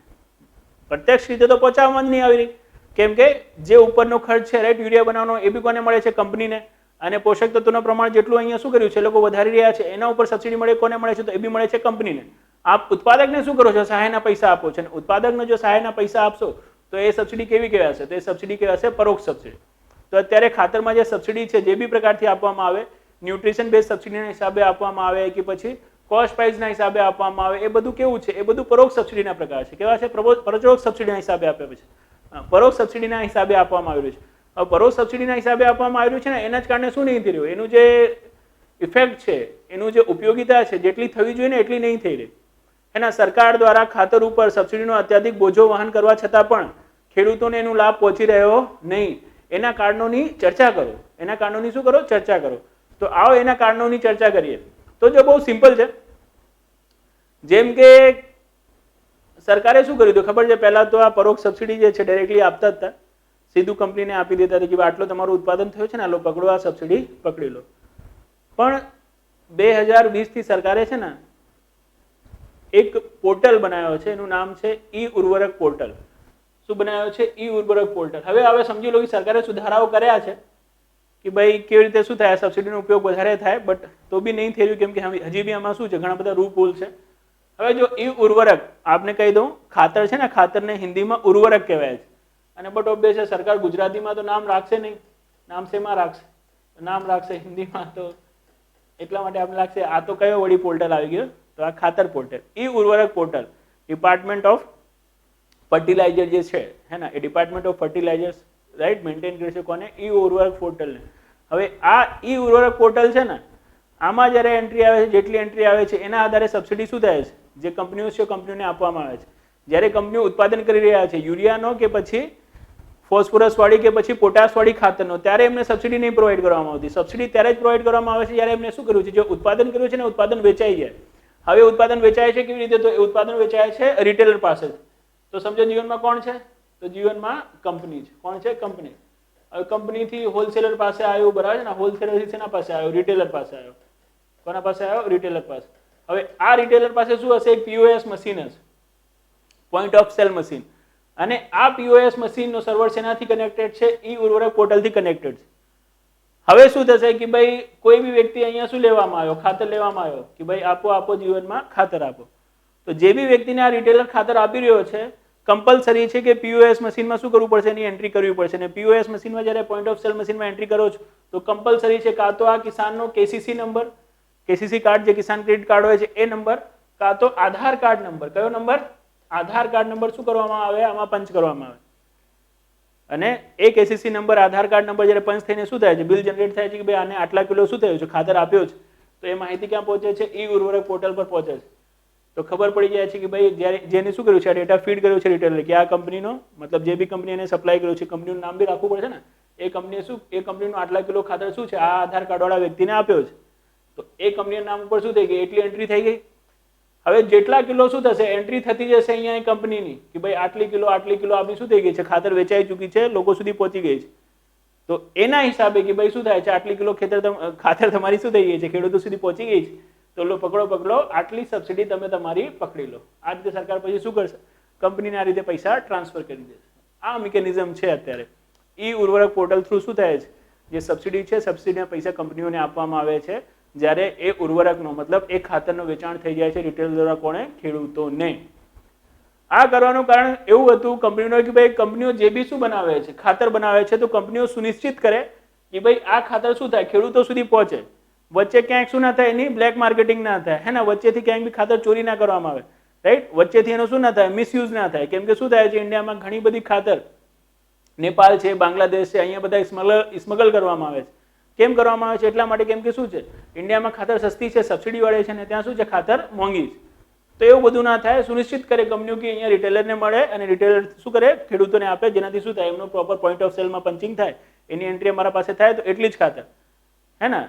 પ્રત્યક્ષ રીતે તો પહોંચાડવામાં જ નહીં આવી રહી. કેમ કે જે ઉપરનો ખર્ચ છે, રાઈટ, યુરિયા બનાવવાનો, એ બી કોને મળે છે, કંપનીને. અને પોષક તત્વોના પ્રમાણ જેટલું અહીંયા શું કર્યું છે, લોકો વધારી રહ્યા છે, એના ઉપર સબસિડી મળે, કોને મળે છે, તો એ બી મળે છે કંપનીને. આપ ઉત્પાદકને શું કરો છો, સહાયના પૈસા આપો છો, અને ઉત્પાદકને જો સહાયના પૈસા આપશો તો એ સબસિડી કેવી કહેવાશે, તો એ સબસિડી કહેવાશે પરોક્ષ સબસિડી. તો અત્યારે ખાતરમાં જે સબસિડી છે, જે બી પ્રકારથી આપવામાં આવે, ન્યુટ્રિશન બેઝ સબસિડીના હિસાબે આપવામાં આવે કે પછી કોસ્ટ પ્રાઇસના હિસાબે આપવામાં આવે, એ બધું કેવું છે, એ બધું પરોક્ષ સબસિડીના પ્રકાર છે. કેવા છે, પરોક્ષ સબસિડીના હિસાબે આપે છે, પરોક્ષ સબસિડીના હિસાબે આપવામાં આવ્યું છે. હવે પરોક્ષ સબસિડીના હિસાબે આપવામાં આવ્યું છે ને, એના જ કારણે શું નહીં થઈ રહ્યું, એનું જે ઇફેક્ટ છે, એનું જે ઉપયોગિતા છે, જેટલી થવી જોઈએ ને એટલી નહીં થઈ રહી. એના સરકાર દ્વારા ખાતર ઉપર સબસિડીનો અત્યાધિક બોજો વહન કરવા છતાં પણ ખેડૂતોને એનો લાભ પહોંચી રહ્યો નહીં. એના કારણોની ચર્ચા કરો, એના કારણોની શું કરો? ચર્ચા કરો. તો આવો એના કારણોની ચર્ચા કરીએ. તો જો બહુ સિમ્પલ છે, જેમ કે સરકારે શું કર્યું હતું ખબર છે? પહેલા તો આ પરોક્ષ સબસિડી જે છે ડાયરેક્ટલી આપતા હતા, સીધું કંપનીને આપી દેતા હતા કે આટલો તમારું ઉત્પાદન થયું છે ને, આટલો પકડો, આ સબસિડી પકડી લો. પણ 2020 થી સરકારે છે ને એક પોર્ટલ બનાવ્યો છે, એનું નામ છે ઈ ઉર્વરક પોર્ટલ. શું બનાવ્યો છે? ઈ ઉર્વરક પોર્ટલ. હવે સમજી લો કે સરકારે સુધારાઓ કર્યા છે કે ભાઈ કેવી રીતે શું થાય, સબસિડીનો ઉપયોગ વધારે થાય, બટ તો બી નહીં થઈ રહ્યું, કેમ કે હજી બી આમાં શું છે, ઘણા બધા રૂપ છે. હવે જો ઈ ઉર્વરક, આપને કહી દઉં, ખાતર છે ને, ખાતરને હિન્દીમાં ઉર્વરક કહેવાય છે. અને બટ ઓબ્વિયસ સરકાર ગુજરાતીમાં તો નામ રાખશે નહીં. નામ શેમાં રાખશે? નામ રાખશે હિન્દીમાં. તો એટલા માટે આપણે લાગશે આ તો કયો વળી પોર્ટલ આવી ગયો? તો આ ખાતર portal, e Urvarak portal. Department of fertiliser જે છે હે ને, એ department of fertilisers right maintain કરે છે કોને? ઈ ઉર્વરક પોર્ટલને. હવે આ ઈ ઉર્વરક પોર્ટલ છે ને, આમાં જ્યારે એન્ટ્રી આવે છે, જેટલી એન્ટ્રી આવે છે એના આધારે સબસિડી શું થાય છે? જે કંપનીઓ છે કંપનીઓને આપવામાં આવે છે. જ્યારે કંપનીઓ ઉત્પાદન કરી રહ્યા છે યુરિયાનો કે પછી ફોસ્ફરસ વાળી કે પછી પોટાશ વાળી ખાતરનો, ત્યારે એમને સબસિડી નહીં પ્રોવાઈડ કરવામાં આવતી. સબસિડી ત્યારે જ પ્રોવાઈડ કરવામાં આવે છે જ્યારે એમને શું કર્યું છે? જે ઉત્પાદન કર્યું છે ને, ઉત્પાદન વેચાઈ જાય. હવે ઉત્પાદન વેચાય છે કેવી રીતે? તો એ ઉત્પાદન વેચાય છે રિટેલર પાસે. તો સમજો જીવનમાં કોણ છે? તો જીવનમાં કંપની છે. કોણ છે? કંપની. હવે કંપનીથી હોલસેલર પાસે આવ્યું, બરાબર છે ને? હોલસેલર શેના પાસે આવ્યો? રિટેલર પાસે આવ્યો. કોના પાસે આવ્યો? રિટેલર પાસે. હવે આ રિટેલર પાસે શું હશે? એક પીઓએસ મશીન હશે, પોઈન્ટ ઓફ સેલ મશીન. અને આ પીઓએસ મશીનનો સર્વર શેનાથી કનેક્ટેડ છે? ઈ ઉર્વરક પોર્ટલથી કનેક્ટેડ છે. હવે શું થશે કે ભાઈ કોઈ બી વ્યક્તિ અહીંયા શું લેવામાં આવ્યો? ખાતર લેવામાં આવ્યો કે ભાઈ આપો જીવનમાં ખાતર આપો. તો જે બી વ્યક્તિને આ રિટેલર ખાતર આપી રહ્યો છે, કમ્પલસરી છે કે પીઓએસ મશીનમાં શું કરવું પડશે? એની એન્ટ્રી કરવી પડશે. અને પીઓએસ મશીનમાં જ્યારે પોઈન્ટ ઓફ સેલ મશીનમાં એન્ટ્રી કરો છો તો કમ્પલસરી છે કાં તો આ કિસાનનો કેસીસી નંબર, કેસીસી કાર્ડ જે કિસાન ક્રેડિટ કાર્ડ હોય છે એ નંબર, કાં તો આધાર કાર્ડ નંબર. કયો નંબર? આધાર કાર્ડ નંબર શું કરવામાં આવે? આમાં પંચ કરવામાં આવે. અને એ કેસીસી નંબર, આધાર કાર્ડ નંબર જ્યારે પંચ થઈને શું થાય છે? બિલ જનરેટ થાય છે કે ભાઈ આને આટલા કિલો શું થયું છે? ખાતર આપ્યો છે. તો એ માહિતી ક્યાં પહોંચે છે? ઈ ઉર્વરક પોર્ટલ પર પહોંચે છે. તો ખબર પડી જાય છે કે ભાઈ જ્યારે જેને શું કર્યું છે? આ ડેટા ફીડ કર્યો છે રિટેલર કે આ કંપનીનો, મતલબ જે બી કંપની એને સપ્લાય કર્યું છે, કંપનીનું નામ બી રાખવું પડશે ને. એ કંપનીએ શું, એ કંપનીનો આટલા કિલો ખાતર શું છે? આ આધાર કાર્ડ વાળા વ્યક્તિને આપ્યો છે. તો એ કંપનીના નામ ઉપર શું થઈ ગઈ? એટલી એન્ટ્રી થઈ ગઈ. હવે જેટલા કિલો શું થશે? એન્ટ્રી થતી જશે અહીંયા કંપનીની કે ભાઈ આટલી કિલો આપણી શું થઈ ગઈ છે? ખાતર વેચાઈ ચૂકી છે, લોકો સુધી પહોંચી ગઈ છે. તો એના હિસાબે કે ભાઈ શું થાય છે? આટલી કિલો ખાતર તમારી શું થઈ ગઈ છે? ખેડૂતો સુધી પહોંચી ગઈ છે. તો લો પકડો, આટલી સબસિડી તમે તમારી પકડી લો. આ રીતે સરકાર પછી શું કરશે? કંપનીને આ રીતે પૈસા ટ્રાન્સફર કરી દેશે. આ મિકેનિઝમ છે અત્યારે. ઈ ઉર્વરક પોર્ટલ થ્રુ શું થાય છે? જે સબસિડી છે, સબસિડીના પૈસા કંપનીઓને આપવામાં આવે છે જ્યારે એ ઉર્વરકનો મતલબ એ ખાતરનું વેચાણ થઈ જાય છે રિટેલ દ્વારા. કોણે? ખેડૂતોને. આ કરવાનું કારણ એવું હતું કંપનીનો કે ભાઈ કંપનીઓ જે બી શું બનાવે છે? ખાતર બનાવે છે. તો કંપનીઓ સુનિશ્ચિત કરે કે ભાઈ આ ખાતર શું થાય? ખેડૂતો સુધી પહોંચે. વચ્ચે ક્યાંક શું ના થાય? એની બ્લેક માર્કેટિંગ ના થાય, હે ને? વચ્ચેથી ક્યાંક બી ખાતર ચોરી ના કરવામાં આવે, રાઈટ? વચ્ચેથી એનો શું ના થાય? મિસયુઝ ના થાય. કેમ કે શું થાય છે? ઇન્ડિયામાં ઘણી બધી ખાતર નેપાળ છે, બાંગ્લાદેશ છે, અહીંયા બધા સ્મગલ કરવામાં આવે છે. કેમ કરવામાં આવે છે? એટલા માટે કેમ કે શું છે? ઇન્ડિયામાં ખાતર સસ્તી છે, સબસિડી વાળે છે, ને ત્યાં શું છે? ખાતર મોંઘી છે. તો એવું બધું ના થાય. સુનિશ્ચિત કરે કંપનીઓ કે અહીંયા રિટેલરને મળે અને રિટેલર શું કરે? ખેડૂતોને આપે, જેનાથી શું થાય? એમનો પ્રોપર પોઈન્ટ ઓફ સેલમાં પંચિંગ થાય, એની એન્ટ્રી અમારા પાસે થાય. તો એટલી જ ખાતર, હે ને?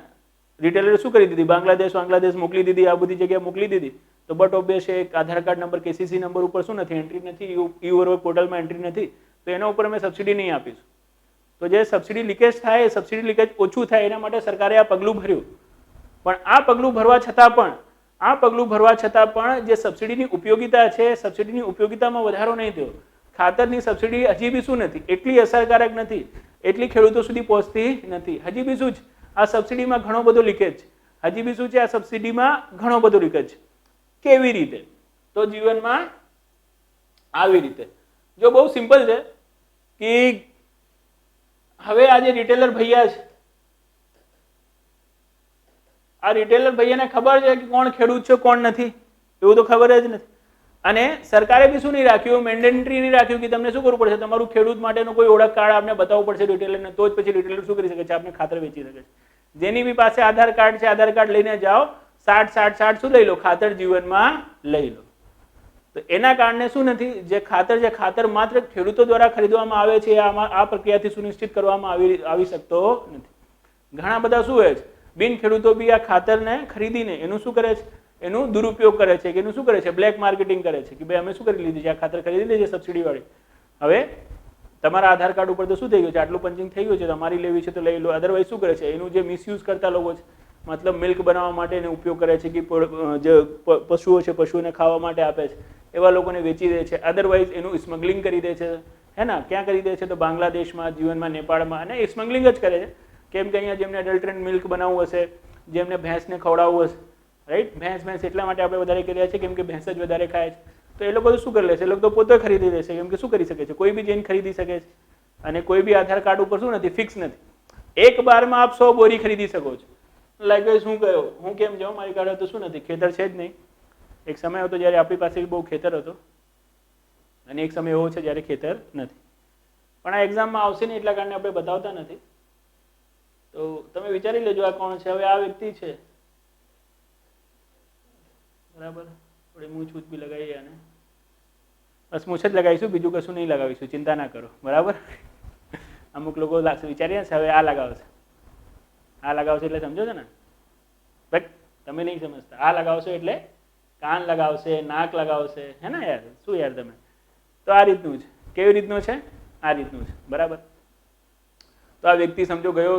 રિટેલરે શું કરી દીધી? બાંગ્લાદેશ મોકલી દીધી, આ બધી જગ્યાએ મોકલી દીધી. તો બટ ઓબ્વિયસ એક આધાર કાર્ડ નંબર, કેસીસી નંબર ઉપર શું નથી? એન્ટ્રી નથી. ઈ ઉર્વરક પોર્ટલમાં એન્ટ્રી નથી. તો એના ઉપર અમે સબસિડી નહીં આપીશું. તો જે સબસિડી લીકેજ થાય, સબસિડી લીકેજ ઓછું થાય એના માટે સરકારે આ પગલું ભર્યું. પણ આ પગલું ભરવા છતાં પણ જે સબસિડીની ઉપયોગિતા છે, સબસિડીની ઉપયોગિતામાં વધારો નહીં થયો. ખાતરની સબસિડી હજી બી શું નથી? એટલી અસરકારક નથી, એટલી ખેડૂતો સુધી પહોંચતી નથી. હજી બી શું છે? આ સબસિડીમાં ઘણો બધો લીકેજ. હજી બી શું છે? આ સબસિડીમાં ઘણો બધો લીકેજ. કેવી રીતે? તો જીવનમાં આવી રીતે. જો બહુ સિમ્પલ છે કે હવે આ જે રિટેલર ભૈયા છે, આ રિટેલર ભૈયાને ખબર છે કે કોણ ખેડૂત છે, કોણ નથી? એવું તો ખબર જ નથી. અને સરકારે બી શું નહીં રાખ્યું? મેન્ડેટરી નહીં રાખ્યું કે તમને શું કરવું પડશે? તમારું ખેડૂત માટેનો કોઈ ઓળખ કાર્ડ આપને બતાવવું પડશે રિટેલરને, તો જ પછી રિટેલર શું કરી શકે છે? આપને ખાતર વેચી શકે છે. જેની બી પાસે આધાર કાર્ડ છે, આધાર કાર્ડ લઈને જાઓ, 60 શું લઈ લો? ખાતર જીવનમાં લઈ લો. તો એના કારણે શું નથી, જે ખાતર માત્ર ખેડૂતો દ્વારા ખરીદવામાં આવે છે આ પ્રક્રિયાથી સુનિશ્ચિત કરવામાં આવી શકતો નથી. ઘણા બધા શું હોય છે, બિન ખેડૂતો બી આ ખાતરને ખરીદીને એનું શું કરે છે, એનું દુરુપયોગ કરે છે, કે એનું શું કરે છે, બ્લેક માર્કેટિંગ કરે છે, કે ભાઈ અમે શું કરી લીધી છે, આ ખાતર ખરીદી લીધી છે સબસિડી વાળી, હવે તમારા આધાર કાર્ડ ઉપર તો શું થઈ ગયું છે, આટલું પંચિંગ થઈ ગયું છે, તમારી લેવી છે તો લઈ લો. અધરવાઇઝ શું કરે છે, એનું જે મિસયુઝ કરતા લોકો છે, મતલબ મિલ્ક બનાવવા માટે એનો ઉપયોગ કરે છે, કે જે પશુઓ છે પશુઓને ખાવા માટે આપે છે એવા લોકોને વેચી દે છે. અધરવાઇઝ એનું સ્મગલિંગ કરી દે છે, હે ને, ક્યાં કરી દે છે, તો બાંગ્લાદેશમાં, જીવનમાં, નેપાળમાં, અને એ સ્મગલિંગ જ કરે છે. કેમ કે અહીંયા જેમને એડલ્ટરેટ મિલ્ક બનાવવું હશે, જેમને ભેંસને ખવડાવવું હશે, રાઈટ, ભેંસ એટલા માટે આપણે વધારે કર્યા છે કેમ કે ભેંસ જ વધારે ખાય છે, તો એ લોકો શું કરી લેશે, એ લોકો તો પોતે ખરીદી લેશે, કેમ કે શું કરી શકે છે, કોઈ બી જઈને ખરીદી શકે છે, અને કોઈ બી આધાર કાર્ડ ઉપર શું નથી, ફિક્સ નથી. એક બારમાં આપ 100 બોરી ખરીદી શકો છો. લાઈક શું કહ્યું, હું કેમ જાઉં, મારી કાઢે તો શું નથી, ખેતર છે જ નહીં. એક સમય હતો જ્યારે આપણી પાસે બહુ ખેતર હતો, અને એક સમય એવો છે જ્યારે ખેતર નથી. પણ આ એક્ઝામમાં આવશે નહીં એટલા કારણે આપણે બતાવતા નથી. તો તમે વિચારી લેજો આ કોણ છે. હવે આ વ્યક્તિ છે, બરાબર, થોડી મૂછ બી લગાવીએ, અને બસ મૂછ જ લગાવીશું, બીજું કશું નહીં લગાવીશું, ચિંતા ના કરો, બરાબર. અમુક લોકો વિચારીએ છે હવે આ લગાવશે એટલે સમજો છો ને ભાઈ, તમે નહીં સમજતા. આ લગાવશો એટલે કાન લગાવશે, નાક લગાવશે, હે ને યાર, શું યાર તમે. તો આ રીતનું છે. કેવી રીતનું છે, આ રીતનું છે, બરાબર. તો આ વ્યક્તિ સમજો ગયો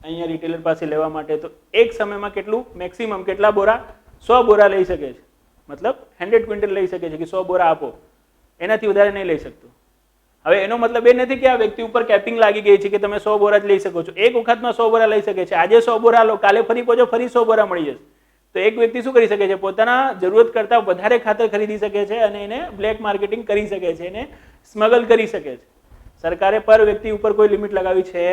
અહીંયા રિટેલર પાસે લેવા માટે, તો એક સમયમાં કેટલું મેક્સિમમ કેટલા બોરા, 100 બોરા લઈ શકે છે, મતલબ 100 ક્વિન્ટલ લઈ શકે છે, કે 100 બોરા આપો, એનાથી વધારે નહીં લઈ શકતો. હવે એનો મતલબ એ નથી કે આ વ્યક્તિ ઉપર કેપિંગ લાગી ગઈ છે કે તમે 100 બોરા જ લઈ શકો છો. એક વખતમાં 100 બોરા લઈ શકે છે. આજે 100 બોરા લો, કાલે ફરી પહોંચો, ફરી 100 બોરા મળી જશે. તો એક વ્યક્તિ શું કરી શકે છે, પોતાના જરૂરત કરતા વધારે ખાતર ખરીદી શકે છે, અને એને બ્લેક માર્કેટિંગ કરી શકે છે, એને સ્મગલ કરી શકે છે. સરકારે પર વ્યક્તિ ઉપર કોઈ લિમિટ લગાવી છે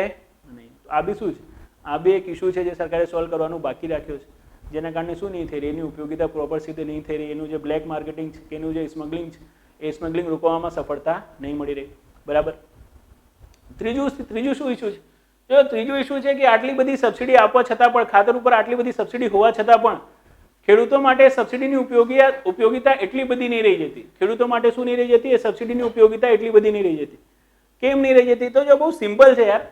નહીં. તો આ બી શું છે, આ બી એક ઇસ્યુ છે જે સરકારે સોલ્વ કરવાનું બાકી રાખ્યો છે, જેના કારણે શું નહીં થઈ રહી, એની ઉપયોગિતા પ્રોપર રીતે નહીં થઈ રહી, એનું જે બ્લેક માર્કેટિંગ છે, એનું જે સ્મગલિંગ છે, એ સ્મગલિંગ રોકવામાં સફળતા નહીં મળી રહી, બરાબર. ત્રીજું શું ઇસ્યુ છે, જો ત્રીજું ઇસ્યુ છે કે આટલી બધી સબસિડી આપવા છતાં પણ, ખાતર ઉપર આટલી બધી સબસિડી હોવા છતાં પણ ખેડૂતો માટે સબસિડીની ઉપયોગિતા એટલી બધી નહીં રહી જતી. ખેડૂતો માટે શું નહીં રહી જતી, એ સબસિડીની ઉપયોગિતા એટલી બધી નહીં રહી જતી. કેમ નહીં રહી જતી, તો જો બહુ સિમ્પલ છે યાર.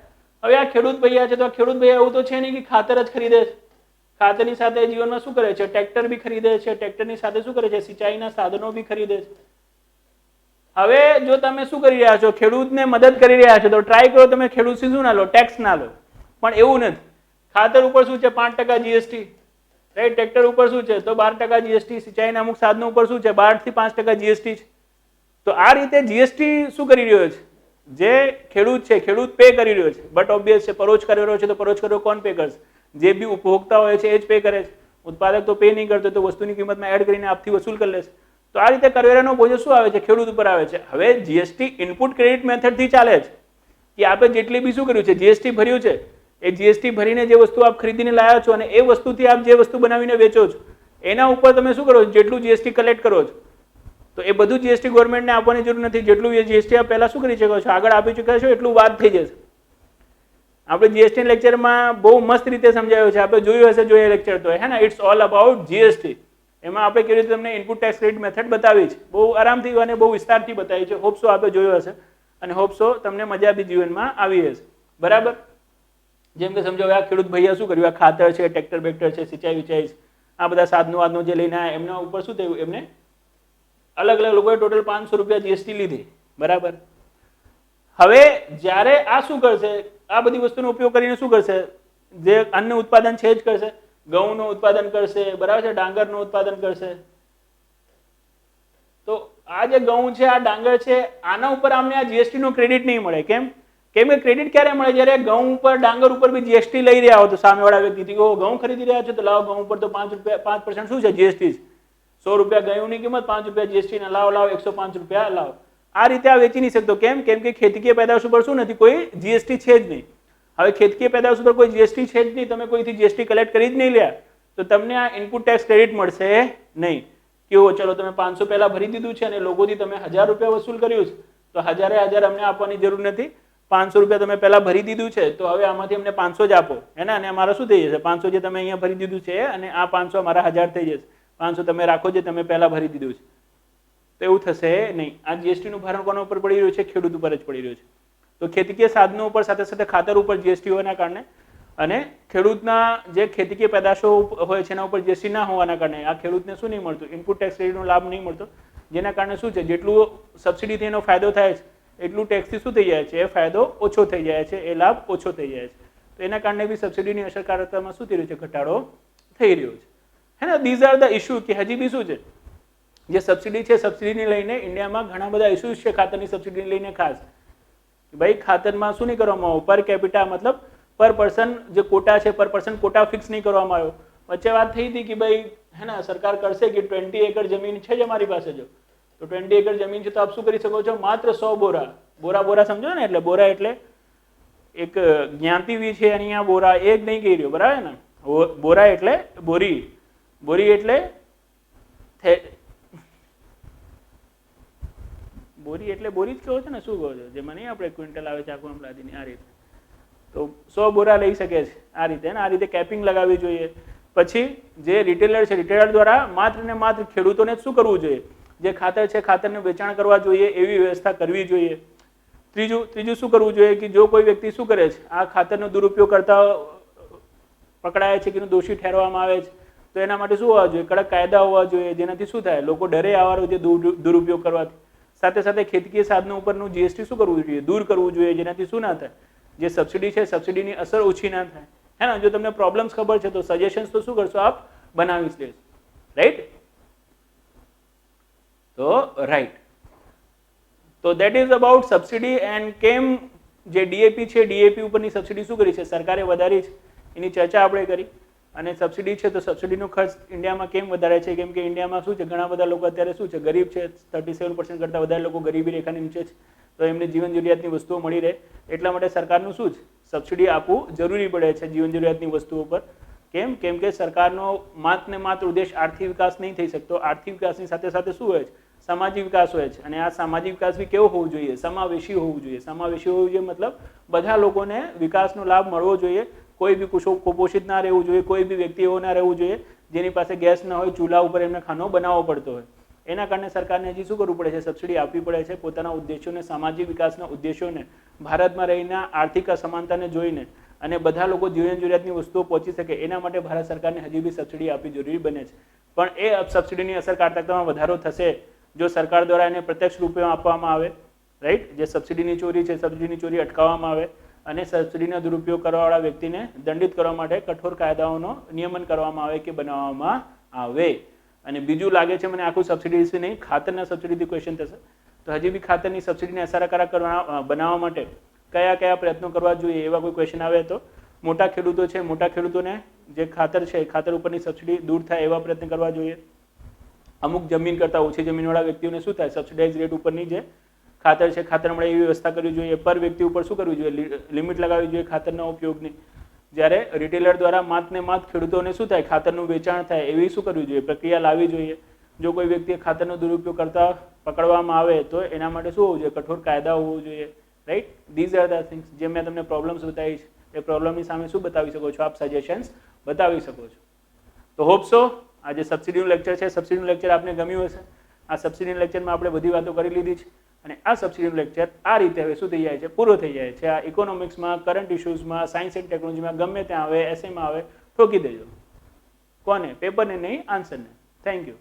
હવે આ ખેડૂત ભૈયા છે, તો આ ખેડૂત ભૈયા એવું તો છે નહીં કે ખાતર જ ખરીદે છે. ખાતરની સાથે જીવનમાં શું કરે છે, ટ્રેક્ટર બી ખરીદે છે, ટ્રેક્ટરની સાથે શું કરે છે, સિંચાઈના સાધનો બી ખરીદે છે. હવે જો તમે શું કરી રહ્યા છો, ખેડૂતને મદદ કરી રહ્યા છો, તો ટ્રાય કરો તમે ખેડૂતથી શું ના લો, ટેક્સ ના લો. પણ એવું નથી. ખાતર ઉપર શું છે, 5% જીએસટી, રાઈટ, ટ્રેક્ટર ઉપર શું છે, તો 12% જીએસટી, સિંચાઈના અમુક સાધનો ઉપર શું છે, 12 થી 5% જીએસટી છે. તો આ રીતે જીએસટી શું કરી રહ્યો છે, જે ખેડૂત છે, ખેડૂત પે કરી રહ્યો છે. બટ ઓબ્વિયસ છે, પરોક્ષ કરી રહ્યો છે, તો પરોક્ષ કરો કોણ પે કરશે, જે બી ઉપભોક્તા હોય છે એ જ પે કરે છે. ઉત્પાદક તો પે નહીં કરતો, તો વસ્તુની કિંમતમાં એડ કરીને આપથી વસૂલ કરી લેશે. તો આ રીતે કરવેરાનો બોજો શું આવે છે, ખેડૂત ઉપર આવે છે. હવે જીએસટી ઇનપુટ ક્રેડિટ મેથડથી ચાલે છે, કે આપણે જેટલી બી શું કર્યું છે, જીએસટી ભર્યું છે, એ જીએસટી ભરીને જે વસ્તુ આપ ખરીદીને લાવ્યા છો, અને એ વસ્તુથી આપ જે વસ્તુ બનાવીને વેચો છો, એના ઉપર તમે શું કરો છો, જેટલું જીએસટી કલેક્ટ કરો છો, તો એ બધું જીએસટી ગવર્મેન્ટને આપવાની જરૂર નથી. જેટલું જીએસટી આપ પહેલા શું કરી શકો છો, આગળ આપી ચૂક્યા છો, એટલું વાત થઈ જશે. આપણે જીએસટી લેક્ચરમાં બહુ મસ્ત રીતે સમજાવ્યું છે, આપણે જોયું હશે, જોઈએ લેક્ચર તો, હે ને, ઇટ્સ ઓલ અબાઉટ જીએસટી. એમાં આપણે કેવી રીતે તમને ઇનપુટ ટેક્સ ક્રેડિટ મેથડ બતાવી છે, બહુ આરામથી અને બહુ વિસ્તારથી બતાવી છે. હોપસો આપણે જોયો હશે, અને હોપસો તમને મજા બી જીવનમાં આવી હશે, બરાબર. જેમ કે સમજો આ ખેડૂત ભૈયા શું કર્યું, આ ખાતર છે, ટ્રેક્ટર બેક્ટર છે, સિંચાઈ વિચાઈ છે, આ બધા સાધનો જે લઈને આવ્યા, એમના ઉપર શું થયું, એમને અલગ અલગ લોકોએ ટોટલ 500 રૂપિયા જીએસટી લીધી, બરાબર. હવે જ્યારે આ શું કરશે, આ બધી વસ્તુનો ઉપયોગ કરીને શું કરશે, જે અન્ન ઉત્પાદન છે જ કરશે, ઘઉંનું ઉત્પાદન કરશે, બરાબર છે, ડાંગરનું ઉત્પાદન કરશે. તો આ જે ઘઉં છે, આ ડાંગર છે, આના ઉપર અમને આ જીએસટી નો ક્રેડિટ નહીં મળે. કેમ કે ક્રેડિટ ક્યારે મળે, જ્યારે ઘઉં ઉપર, ડાંગર ઉપર બી જીએસટી લઈ રહ્યા હો, તો સામેવાળા વ્યક્તિ ઘઉં ખરીદી રહ્યા છો, તો લાવો ઘઉં ઉપર તો 5% શું છે, જીએસટી. 100 રૂપિયા ઘઉંની કિંમત, 5 રૂપિયા જીએસટી ના, લાવો 105 રૂપિયા લાવો. આ રીતે આ વેચી નહીં શકતો. કેમ કે ખેતીકીય પેદાશ ઉપર શું નથી, કોઈ જીએસટી છે જ નહીં. હવે ખેતીકીય પેદાશ ઉપર કોઈ જીએસટી છે જ નહીં, તમે કોઈથી જીએસટી કલેક્ટ કરી જ નહીં લ્યા, તો તમને આ ઇનપુટ ટેક્સ ક્રેડિટ મળશે નહીં. કેવો, ચલો તમે 500 પહેલા ભરી દીધું છે, અને લોકોથી તમે 1000 રૂપિયા વસૂલ કર્યું છે, તો 1000 અમને આપવાની જરૂર નથી. 500 રૂપિયા તમે પહેલા ભરી દીધું છે, તો હવે આમાંથી અમને 500 જ આપો, હે ને. અને અમારા શું થઈ જશે, 500 જે તમે અહીંયા ભરી દીધું છે, અને આ 500 અમારા 1000 થઈ જશે. 500 તમે રાખો, જે તમે પહેલા ભરી દીધું છે. તો એવું થશે નહીં. આ જીએસટીનું ભારણ કોના ઉપર પડી રહ્યું છે? ખેડૂત ઉપર જ પડી રહ્યું છે. તો ખેતીકીય સાધનો ઉપર સાથે સાથે ખાતર ઉપર જીએસટી હોવાના કારણે અને ખેડૂતના જે ખેતીકીય પેદાશો હોય છે એના ઉપર જીએસટી ના હોવાના કારણે આ ખેડૂતને શું નહીં મળતું? ઇનપુટ ટેક્સ ક્રેડિટનો લાભ નહીં મળતો, જેના કારણે શું છે, જેટલું સબસિડીથી એનો ફાયદો થાય છે એટલું ટેક્સથી શું થઈ જાય છે? એ ફાયદો ઓછો થઈ જાય છે, એ લાભ ઓછો થઈ જાય છે. તો એના કારણે બી સબસિડીની અસરકારકતામાં શું થઈ રહ્યું છે? ઘટાડો થઈ રહ્યો છે. હે ને? ધીઝ આર ધ ઇશ્યુ કે હજી બી શું છે, જે સબસિડી છે સબસિડીને લઈને ઇન્ડિયામાં ઘણા બધા ઇશ્યુઝ છે ખાતરની સબસિડીને લઈને. ખાસ ભાઈ ખાતરમાં શું નહીં કરવામાં આવ્યું? પર કેપિટા મતલબ પર પર્સન જે કોટા છે, પર પર્સન કોટા ફિક્સ નહીં કરવામાં આવ્યો. વચ્ચે વાત થઈ હતી કે ભાઈ હે ને સરકાર કરશે કે 20 એકર જમીન છે જ અમારી પાસે, જો તો 20 એકર જમીન છે તો આપ શું કરી શકો છો? માત્ર 100 બોરા. બોરા સમજો ને, એટલે બોરા એટલે એક જ્ઞાતિવી છે અહીંયા બોરા, એ જ નહીં કહી રહ્યો, બરાબર ને? બોરા એટલે બોરી, બોરી એટલે બોરી એટલે બોરી જ કહો છો ને? શું કહો છો? જેમાં નહીં આપણે ક્વિન્ટલ આવે છે આખું અમલાદીની, આ રીતે. તો 100 બોરા લઈ શકે છે આ રીતે. આ રીતે કેપિંગ લગાવવી જોઈએ. પછી જે રિટેલર છે, રિટેલર દ્વારા માત્ર ને માત્ર ખેડૂતોને શું કરવું જોઈએ? જે ખાતર છે ખાતરનું વેચાણ કરવા જોઈએ એવી વ્યવસ્થા કરવી જોઈએ. ત્રીજું શું કરવું જોઈએ કે જો કોઈ વ્યક્તિ શું કરે છે, આ ખાતરનો દુરુપયોગ કરતા પકડાય છે કે દોષી ઠેરવામાં આવે છે, તો એના માટે શું હોવા જોઈએ? કડક કાયદા હોવા જોઈએ, જેનાથી શું થાય? લોકો ડરે આવવાનો જે દુરુપયોગ કરવાથી. સાથે સાથે ખેતીકીય સાધનો ઉપરનું જીએસટી શું કરવું જોઈએ? દૂર કરવું જોઈએ, જેનાથી શું ના થાય? જે સબસિડી છે સબસિડીની અસર ઓછી ના થાય. હે ને? જો તમને પ્રોબ્લેમ્સ ખબર છે તો સજેશન્સ તો શું કરશો? આપ બનાવી જ લેશો, રાઈટ? તો રાઈટ, તો that is about subsidy. And કેમ જે ડીએપી છે, ડીએપી ઉપરની સબસિડી શું કરી છે? સરકારે વધારી છે, એની ચર્ચા આપણે કરી. અને સબસિડી છે તો સબસિડીનો ખર્ચ ઇન્ડિયામાં કેમ વધારે છે? કેમ કે ઇન્ડિયામાં શું છે, ઘણા બધા લોકો અત્યારે શું છે, ગરીબ છે. 37% કરતાં વધારે લોકો ગરીબી રેખાની નીચે છે. તો એમને જીવન જરૂરિયાતની વસ્તુઓ મળી રહે એટલા માટે સરકારનું શું છે, સબસિડી આપવું જરૂરી પડે છે જીવન જરૂરિયાતની વસ્તુઓ પર. કેમ? કેમ કે સરકારનો માત્ર ને માત્ર ઉદ્દેશ આર્થિક વિકાસ નહીં થઈ શકતો. આર્થિક વિકાસની સાથે સાથે શું હોય છે? સામાજિક વિકાસ હોય છે. અને આ સામાજિક વિકાસ બી કેવો હોવો જોઈએ? સમાવેશી હોવું જોઈએ. સમાવેશી હોવું જોઈએ મતલબ બધા લોકોને વિકાસનો લાભ મળવો જોઈએ. કોઈ બી કુપોષિત ના રહેવું જોઈએ, કોઈ બી વ્યક્તિ એવો ના રહેવું જોઈએ જેની પાસે ગેસ ના હોય, ચૂલા ઉપર એમને ખાનો બનાવવો પડતો હોય. એના કારણે સરકારને હજી શું કરવું પડે છે? સબસિડી આપવી પડે છે. પોતાના ઉદ્દેશોને, સામાજિક વિકાસના ઉદ્દેશોને, ભારતમાં રહીને આર્થિક અસમાનતાને જોઈને અને બધા લોકો જીવન જરૂરિયાતની વસ્તુઓ પહોંચી શકે એના માટે ભારત સરકારને હજી બી સબસિડી આપવી જરૂરી બને છે. પણ એ સબસિડીની અસરકારકતામાં વધારો થશે જો સરકાર દ્વારા એને પ્રત્યક્ષ રૂપે આપવામાં આવે, રાઈટ? જે સબસિડીની ચોરી છે, સબસિડીની ચોરી અટકાવવામાં આવે અને સબસિડીનો દુરુપયોગ કરવાવાળા વ્યક્તિને દંડિત કરવા માટે કઠોર કાયદાઓનો નિયમન કરવામાં આવે કે બનાવવામાં આવે. અને બીજું લાગે છે મને આખું સબસિડી નહીં, ખાતરના સબસિડીથી ક્વેશ્ચન થશે. તો હજી બી ખાતરની સબસિડીને અસરકારક બનાવવા માટે કયા કયા પ્રયત્નો કરવા જોઈએ એવા કોઈ ક્વેશ્ચન આવે તો મોટા ખેડૂતો છે, મોટા ખેડૂતોને જે ખાતર છે ખાતર ઉપરની સબસિડી દૂર થાય એવા પ્રયત્ન કરવા જોઈએ. અમુક જમીન કરતાં ઓછી જમીનવાળા વ્યક્તિઓને શું થાય? સબસિડાઇઝ રેટ ઉપરની જે ખાતર છે ખાતર મળે એવી વ્યવસ્થા કરવી જોઈએ. પર વ્યક્તિ ઉપર શું કરવું જોઈએ? લિમિટ લગાવવી જોઈએ ખાતરના ઉપયોગની. જ્યારે રિટેલર દ્વારા માત્ર ને માત્ર ખેડૂતોને શું થાય? ખાતરનું વેચાણ થાય એવી શું કરવી જોઈએ? પ્રક્રિયા લાવવી જોઈએ. જો કોઈ વ્યક્તિ ખાતરનો દુરુપયોગ કરતા પકડવામાં આવે તો એના માટે શું હોવું જોઈએ? કઠોર કાયદા હોવું જોઈએ, right? These are the things. જે મેં તમને પ્રોબ્લેમ્સ બતાવી છે એ પ્રોબ્લેમની સામે શું બતાવી શકો છો? આપ સજેશન્સ બતાવી શકો છો. તો હોપ સો આ જે સબસિડીનું લેક્ચર છે, સબસિડીનું લેક્ચર આપને ગમ્યું હશે. આ સબસિડીના લેક્ચરમાં આપણે બધી વાતો કરી લીધી છે અને આ સબસિડીનું લેક્ચર આ રીતે હવે શું થઈ જાય છે? પૂરો થઈ જાય છે. આ ઇકોનોમિક્સમાં, કરંટ ઇશ્યુઝમાં, સાયન્સ એન્ડ ટેકનોલોજીમાં ગમે ત્યાં આવે, એસએમાં આવે, ઠોકી દેજો. કોને? પેપરને નહીં, આન્સરને. Thank you.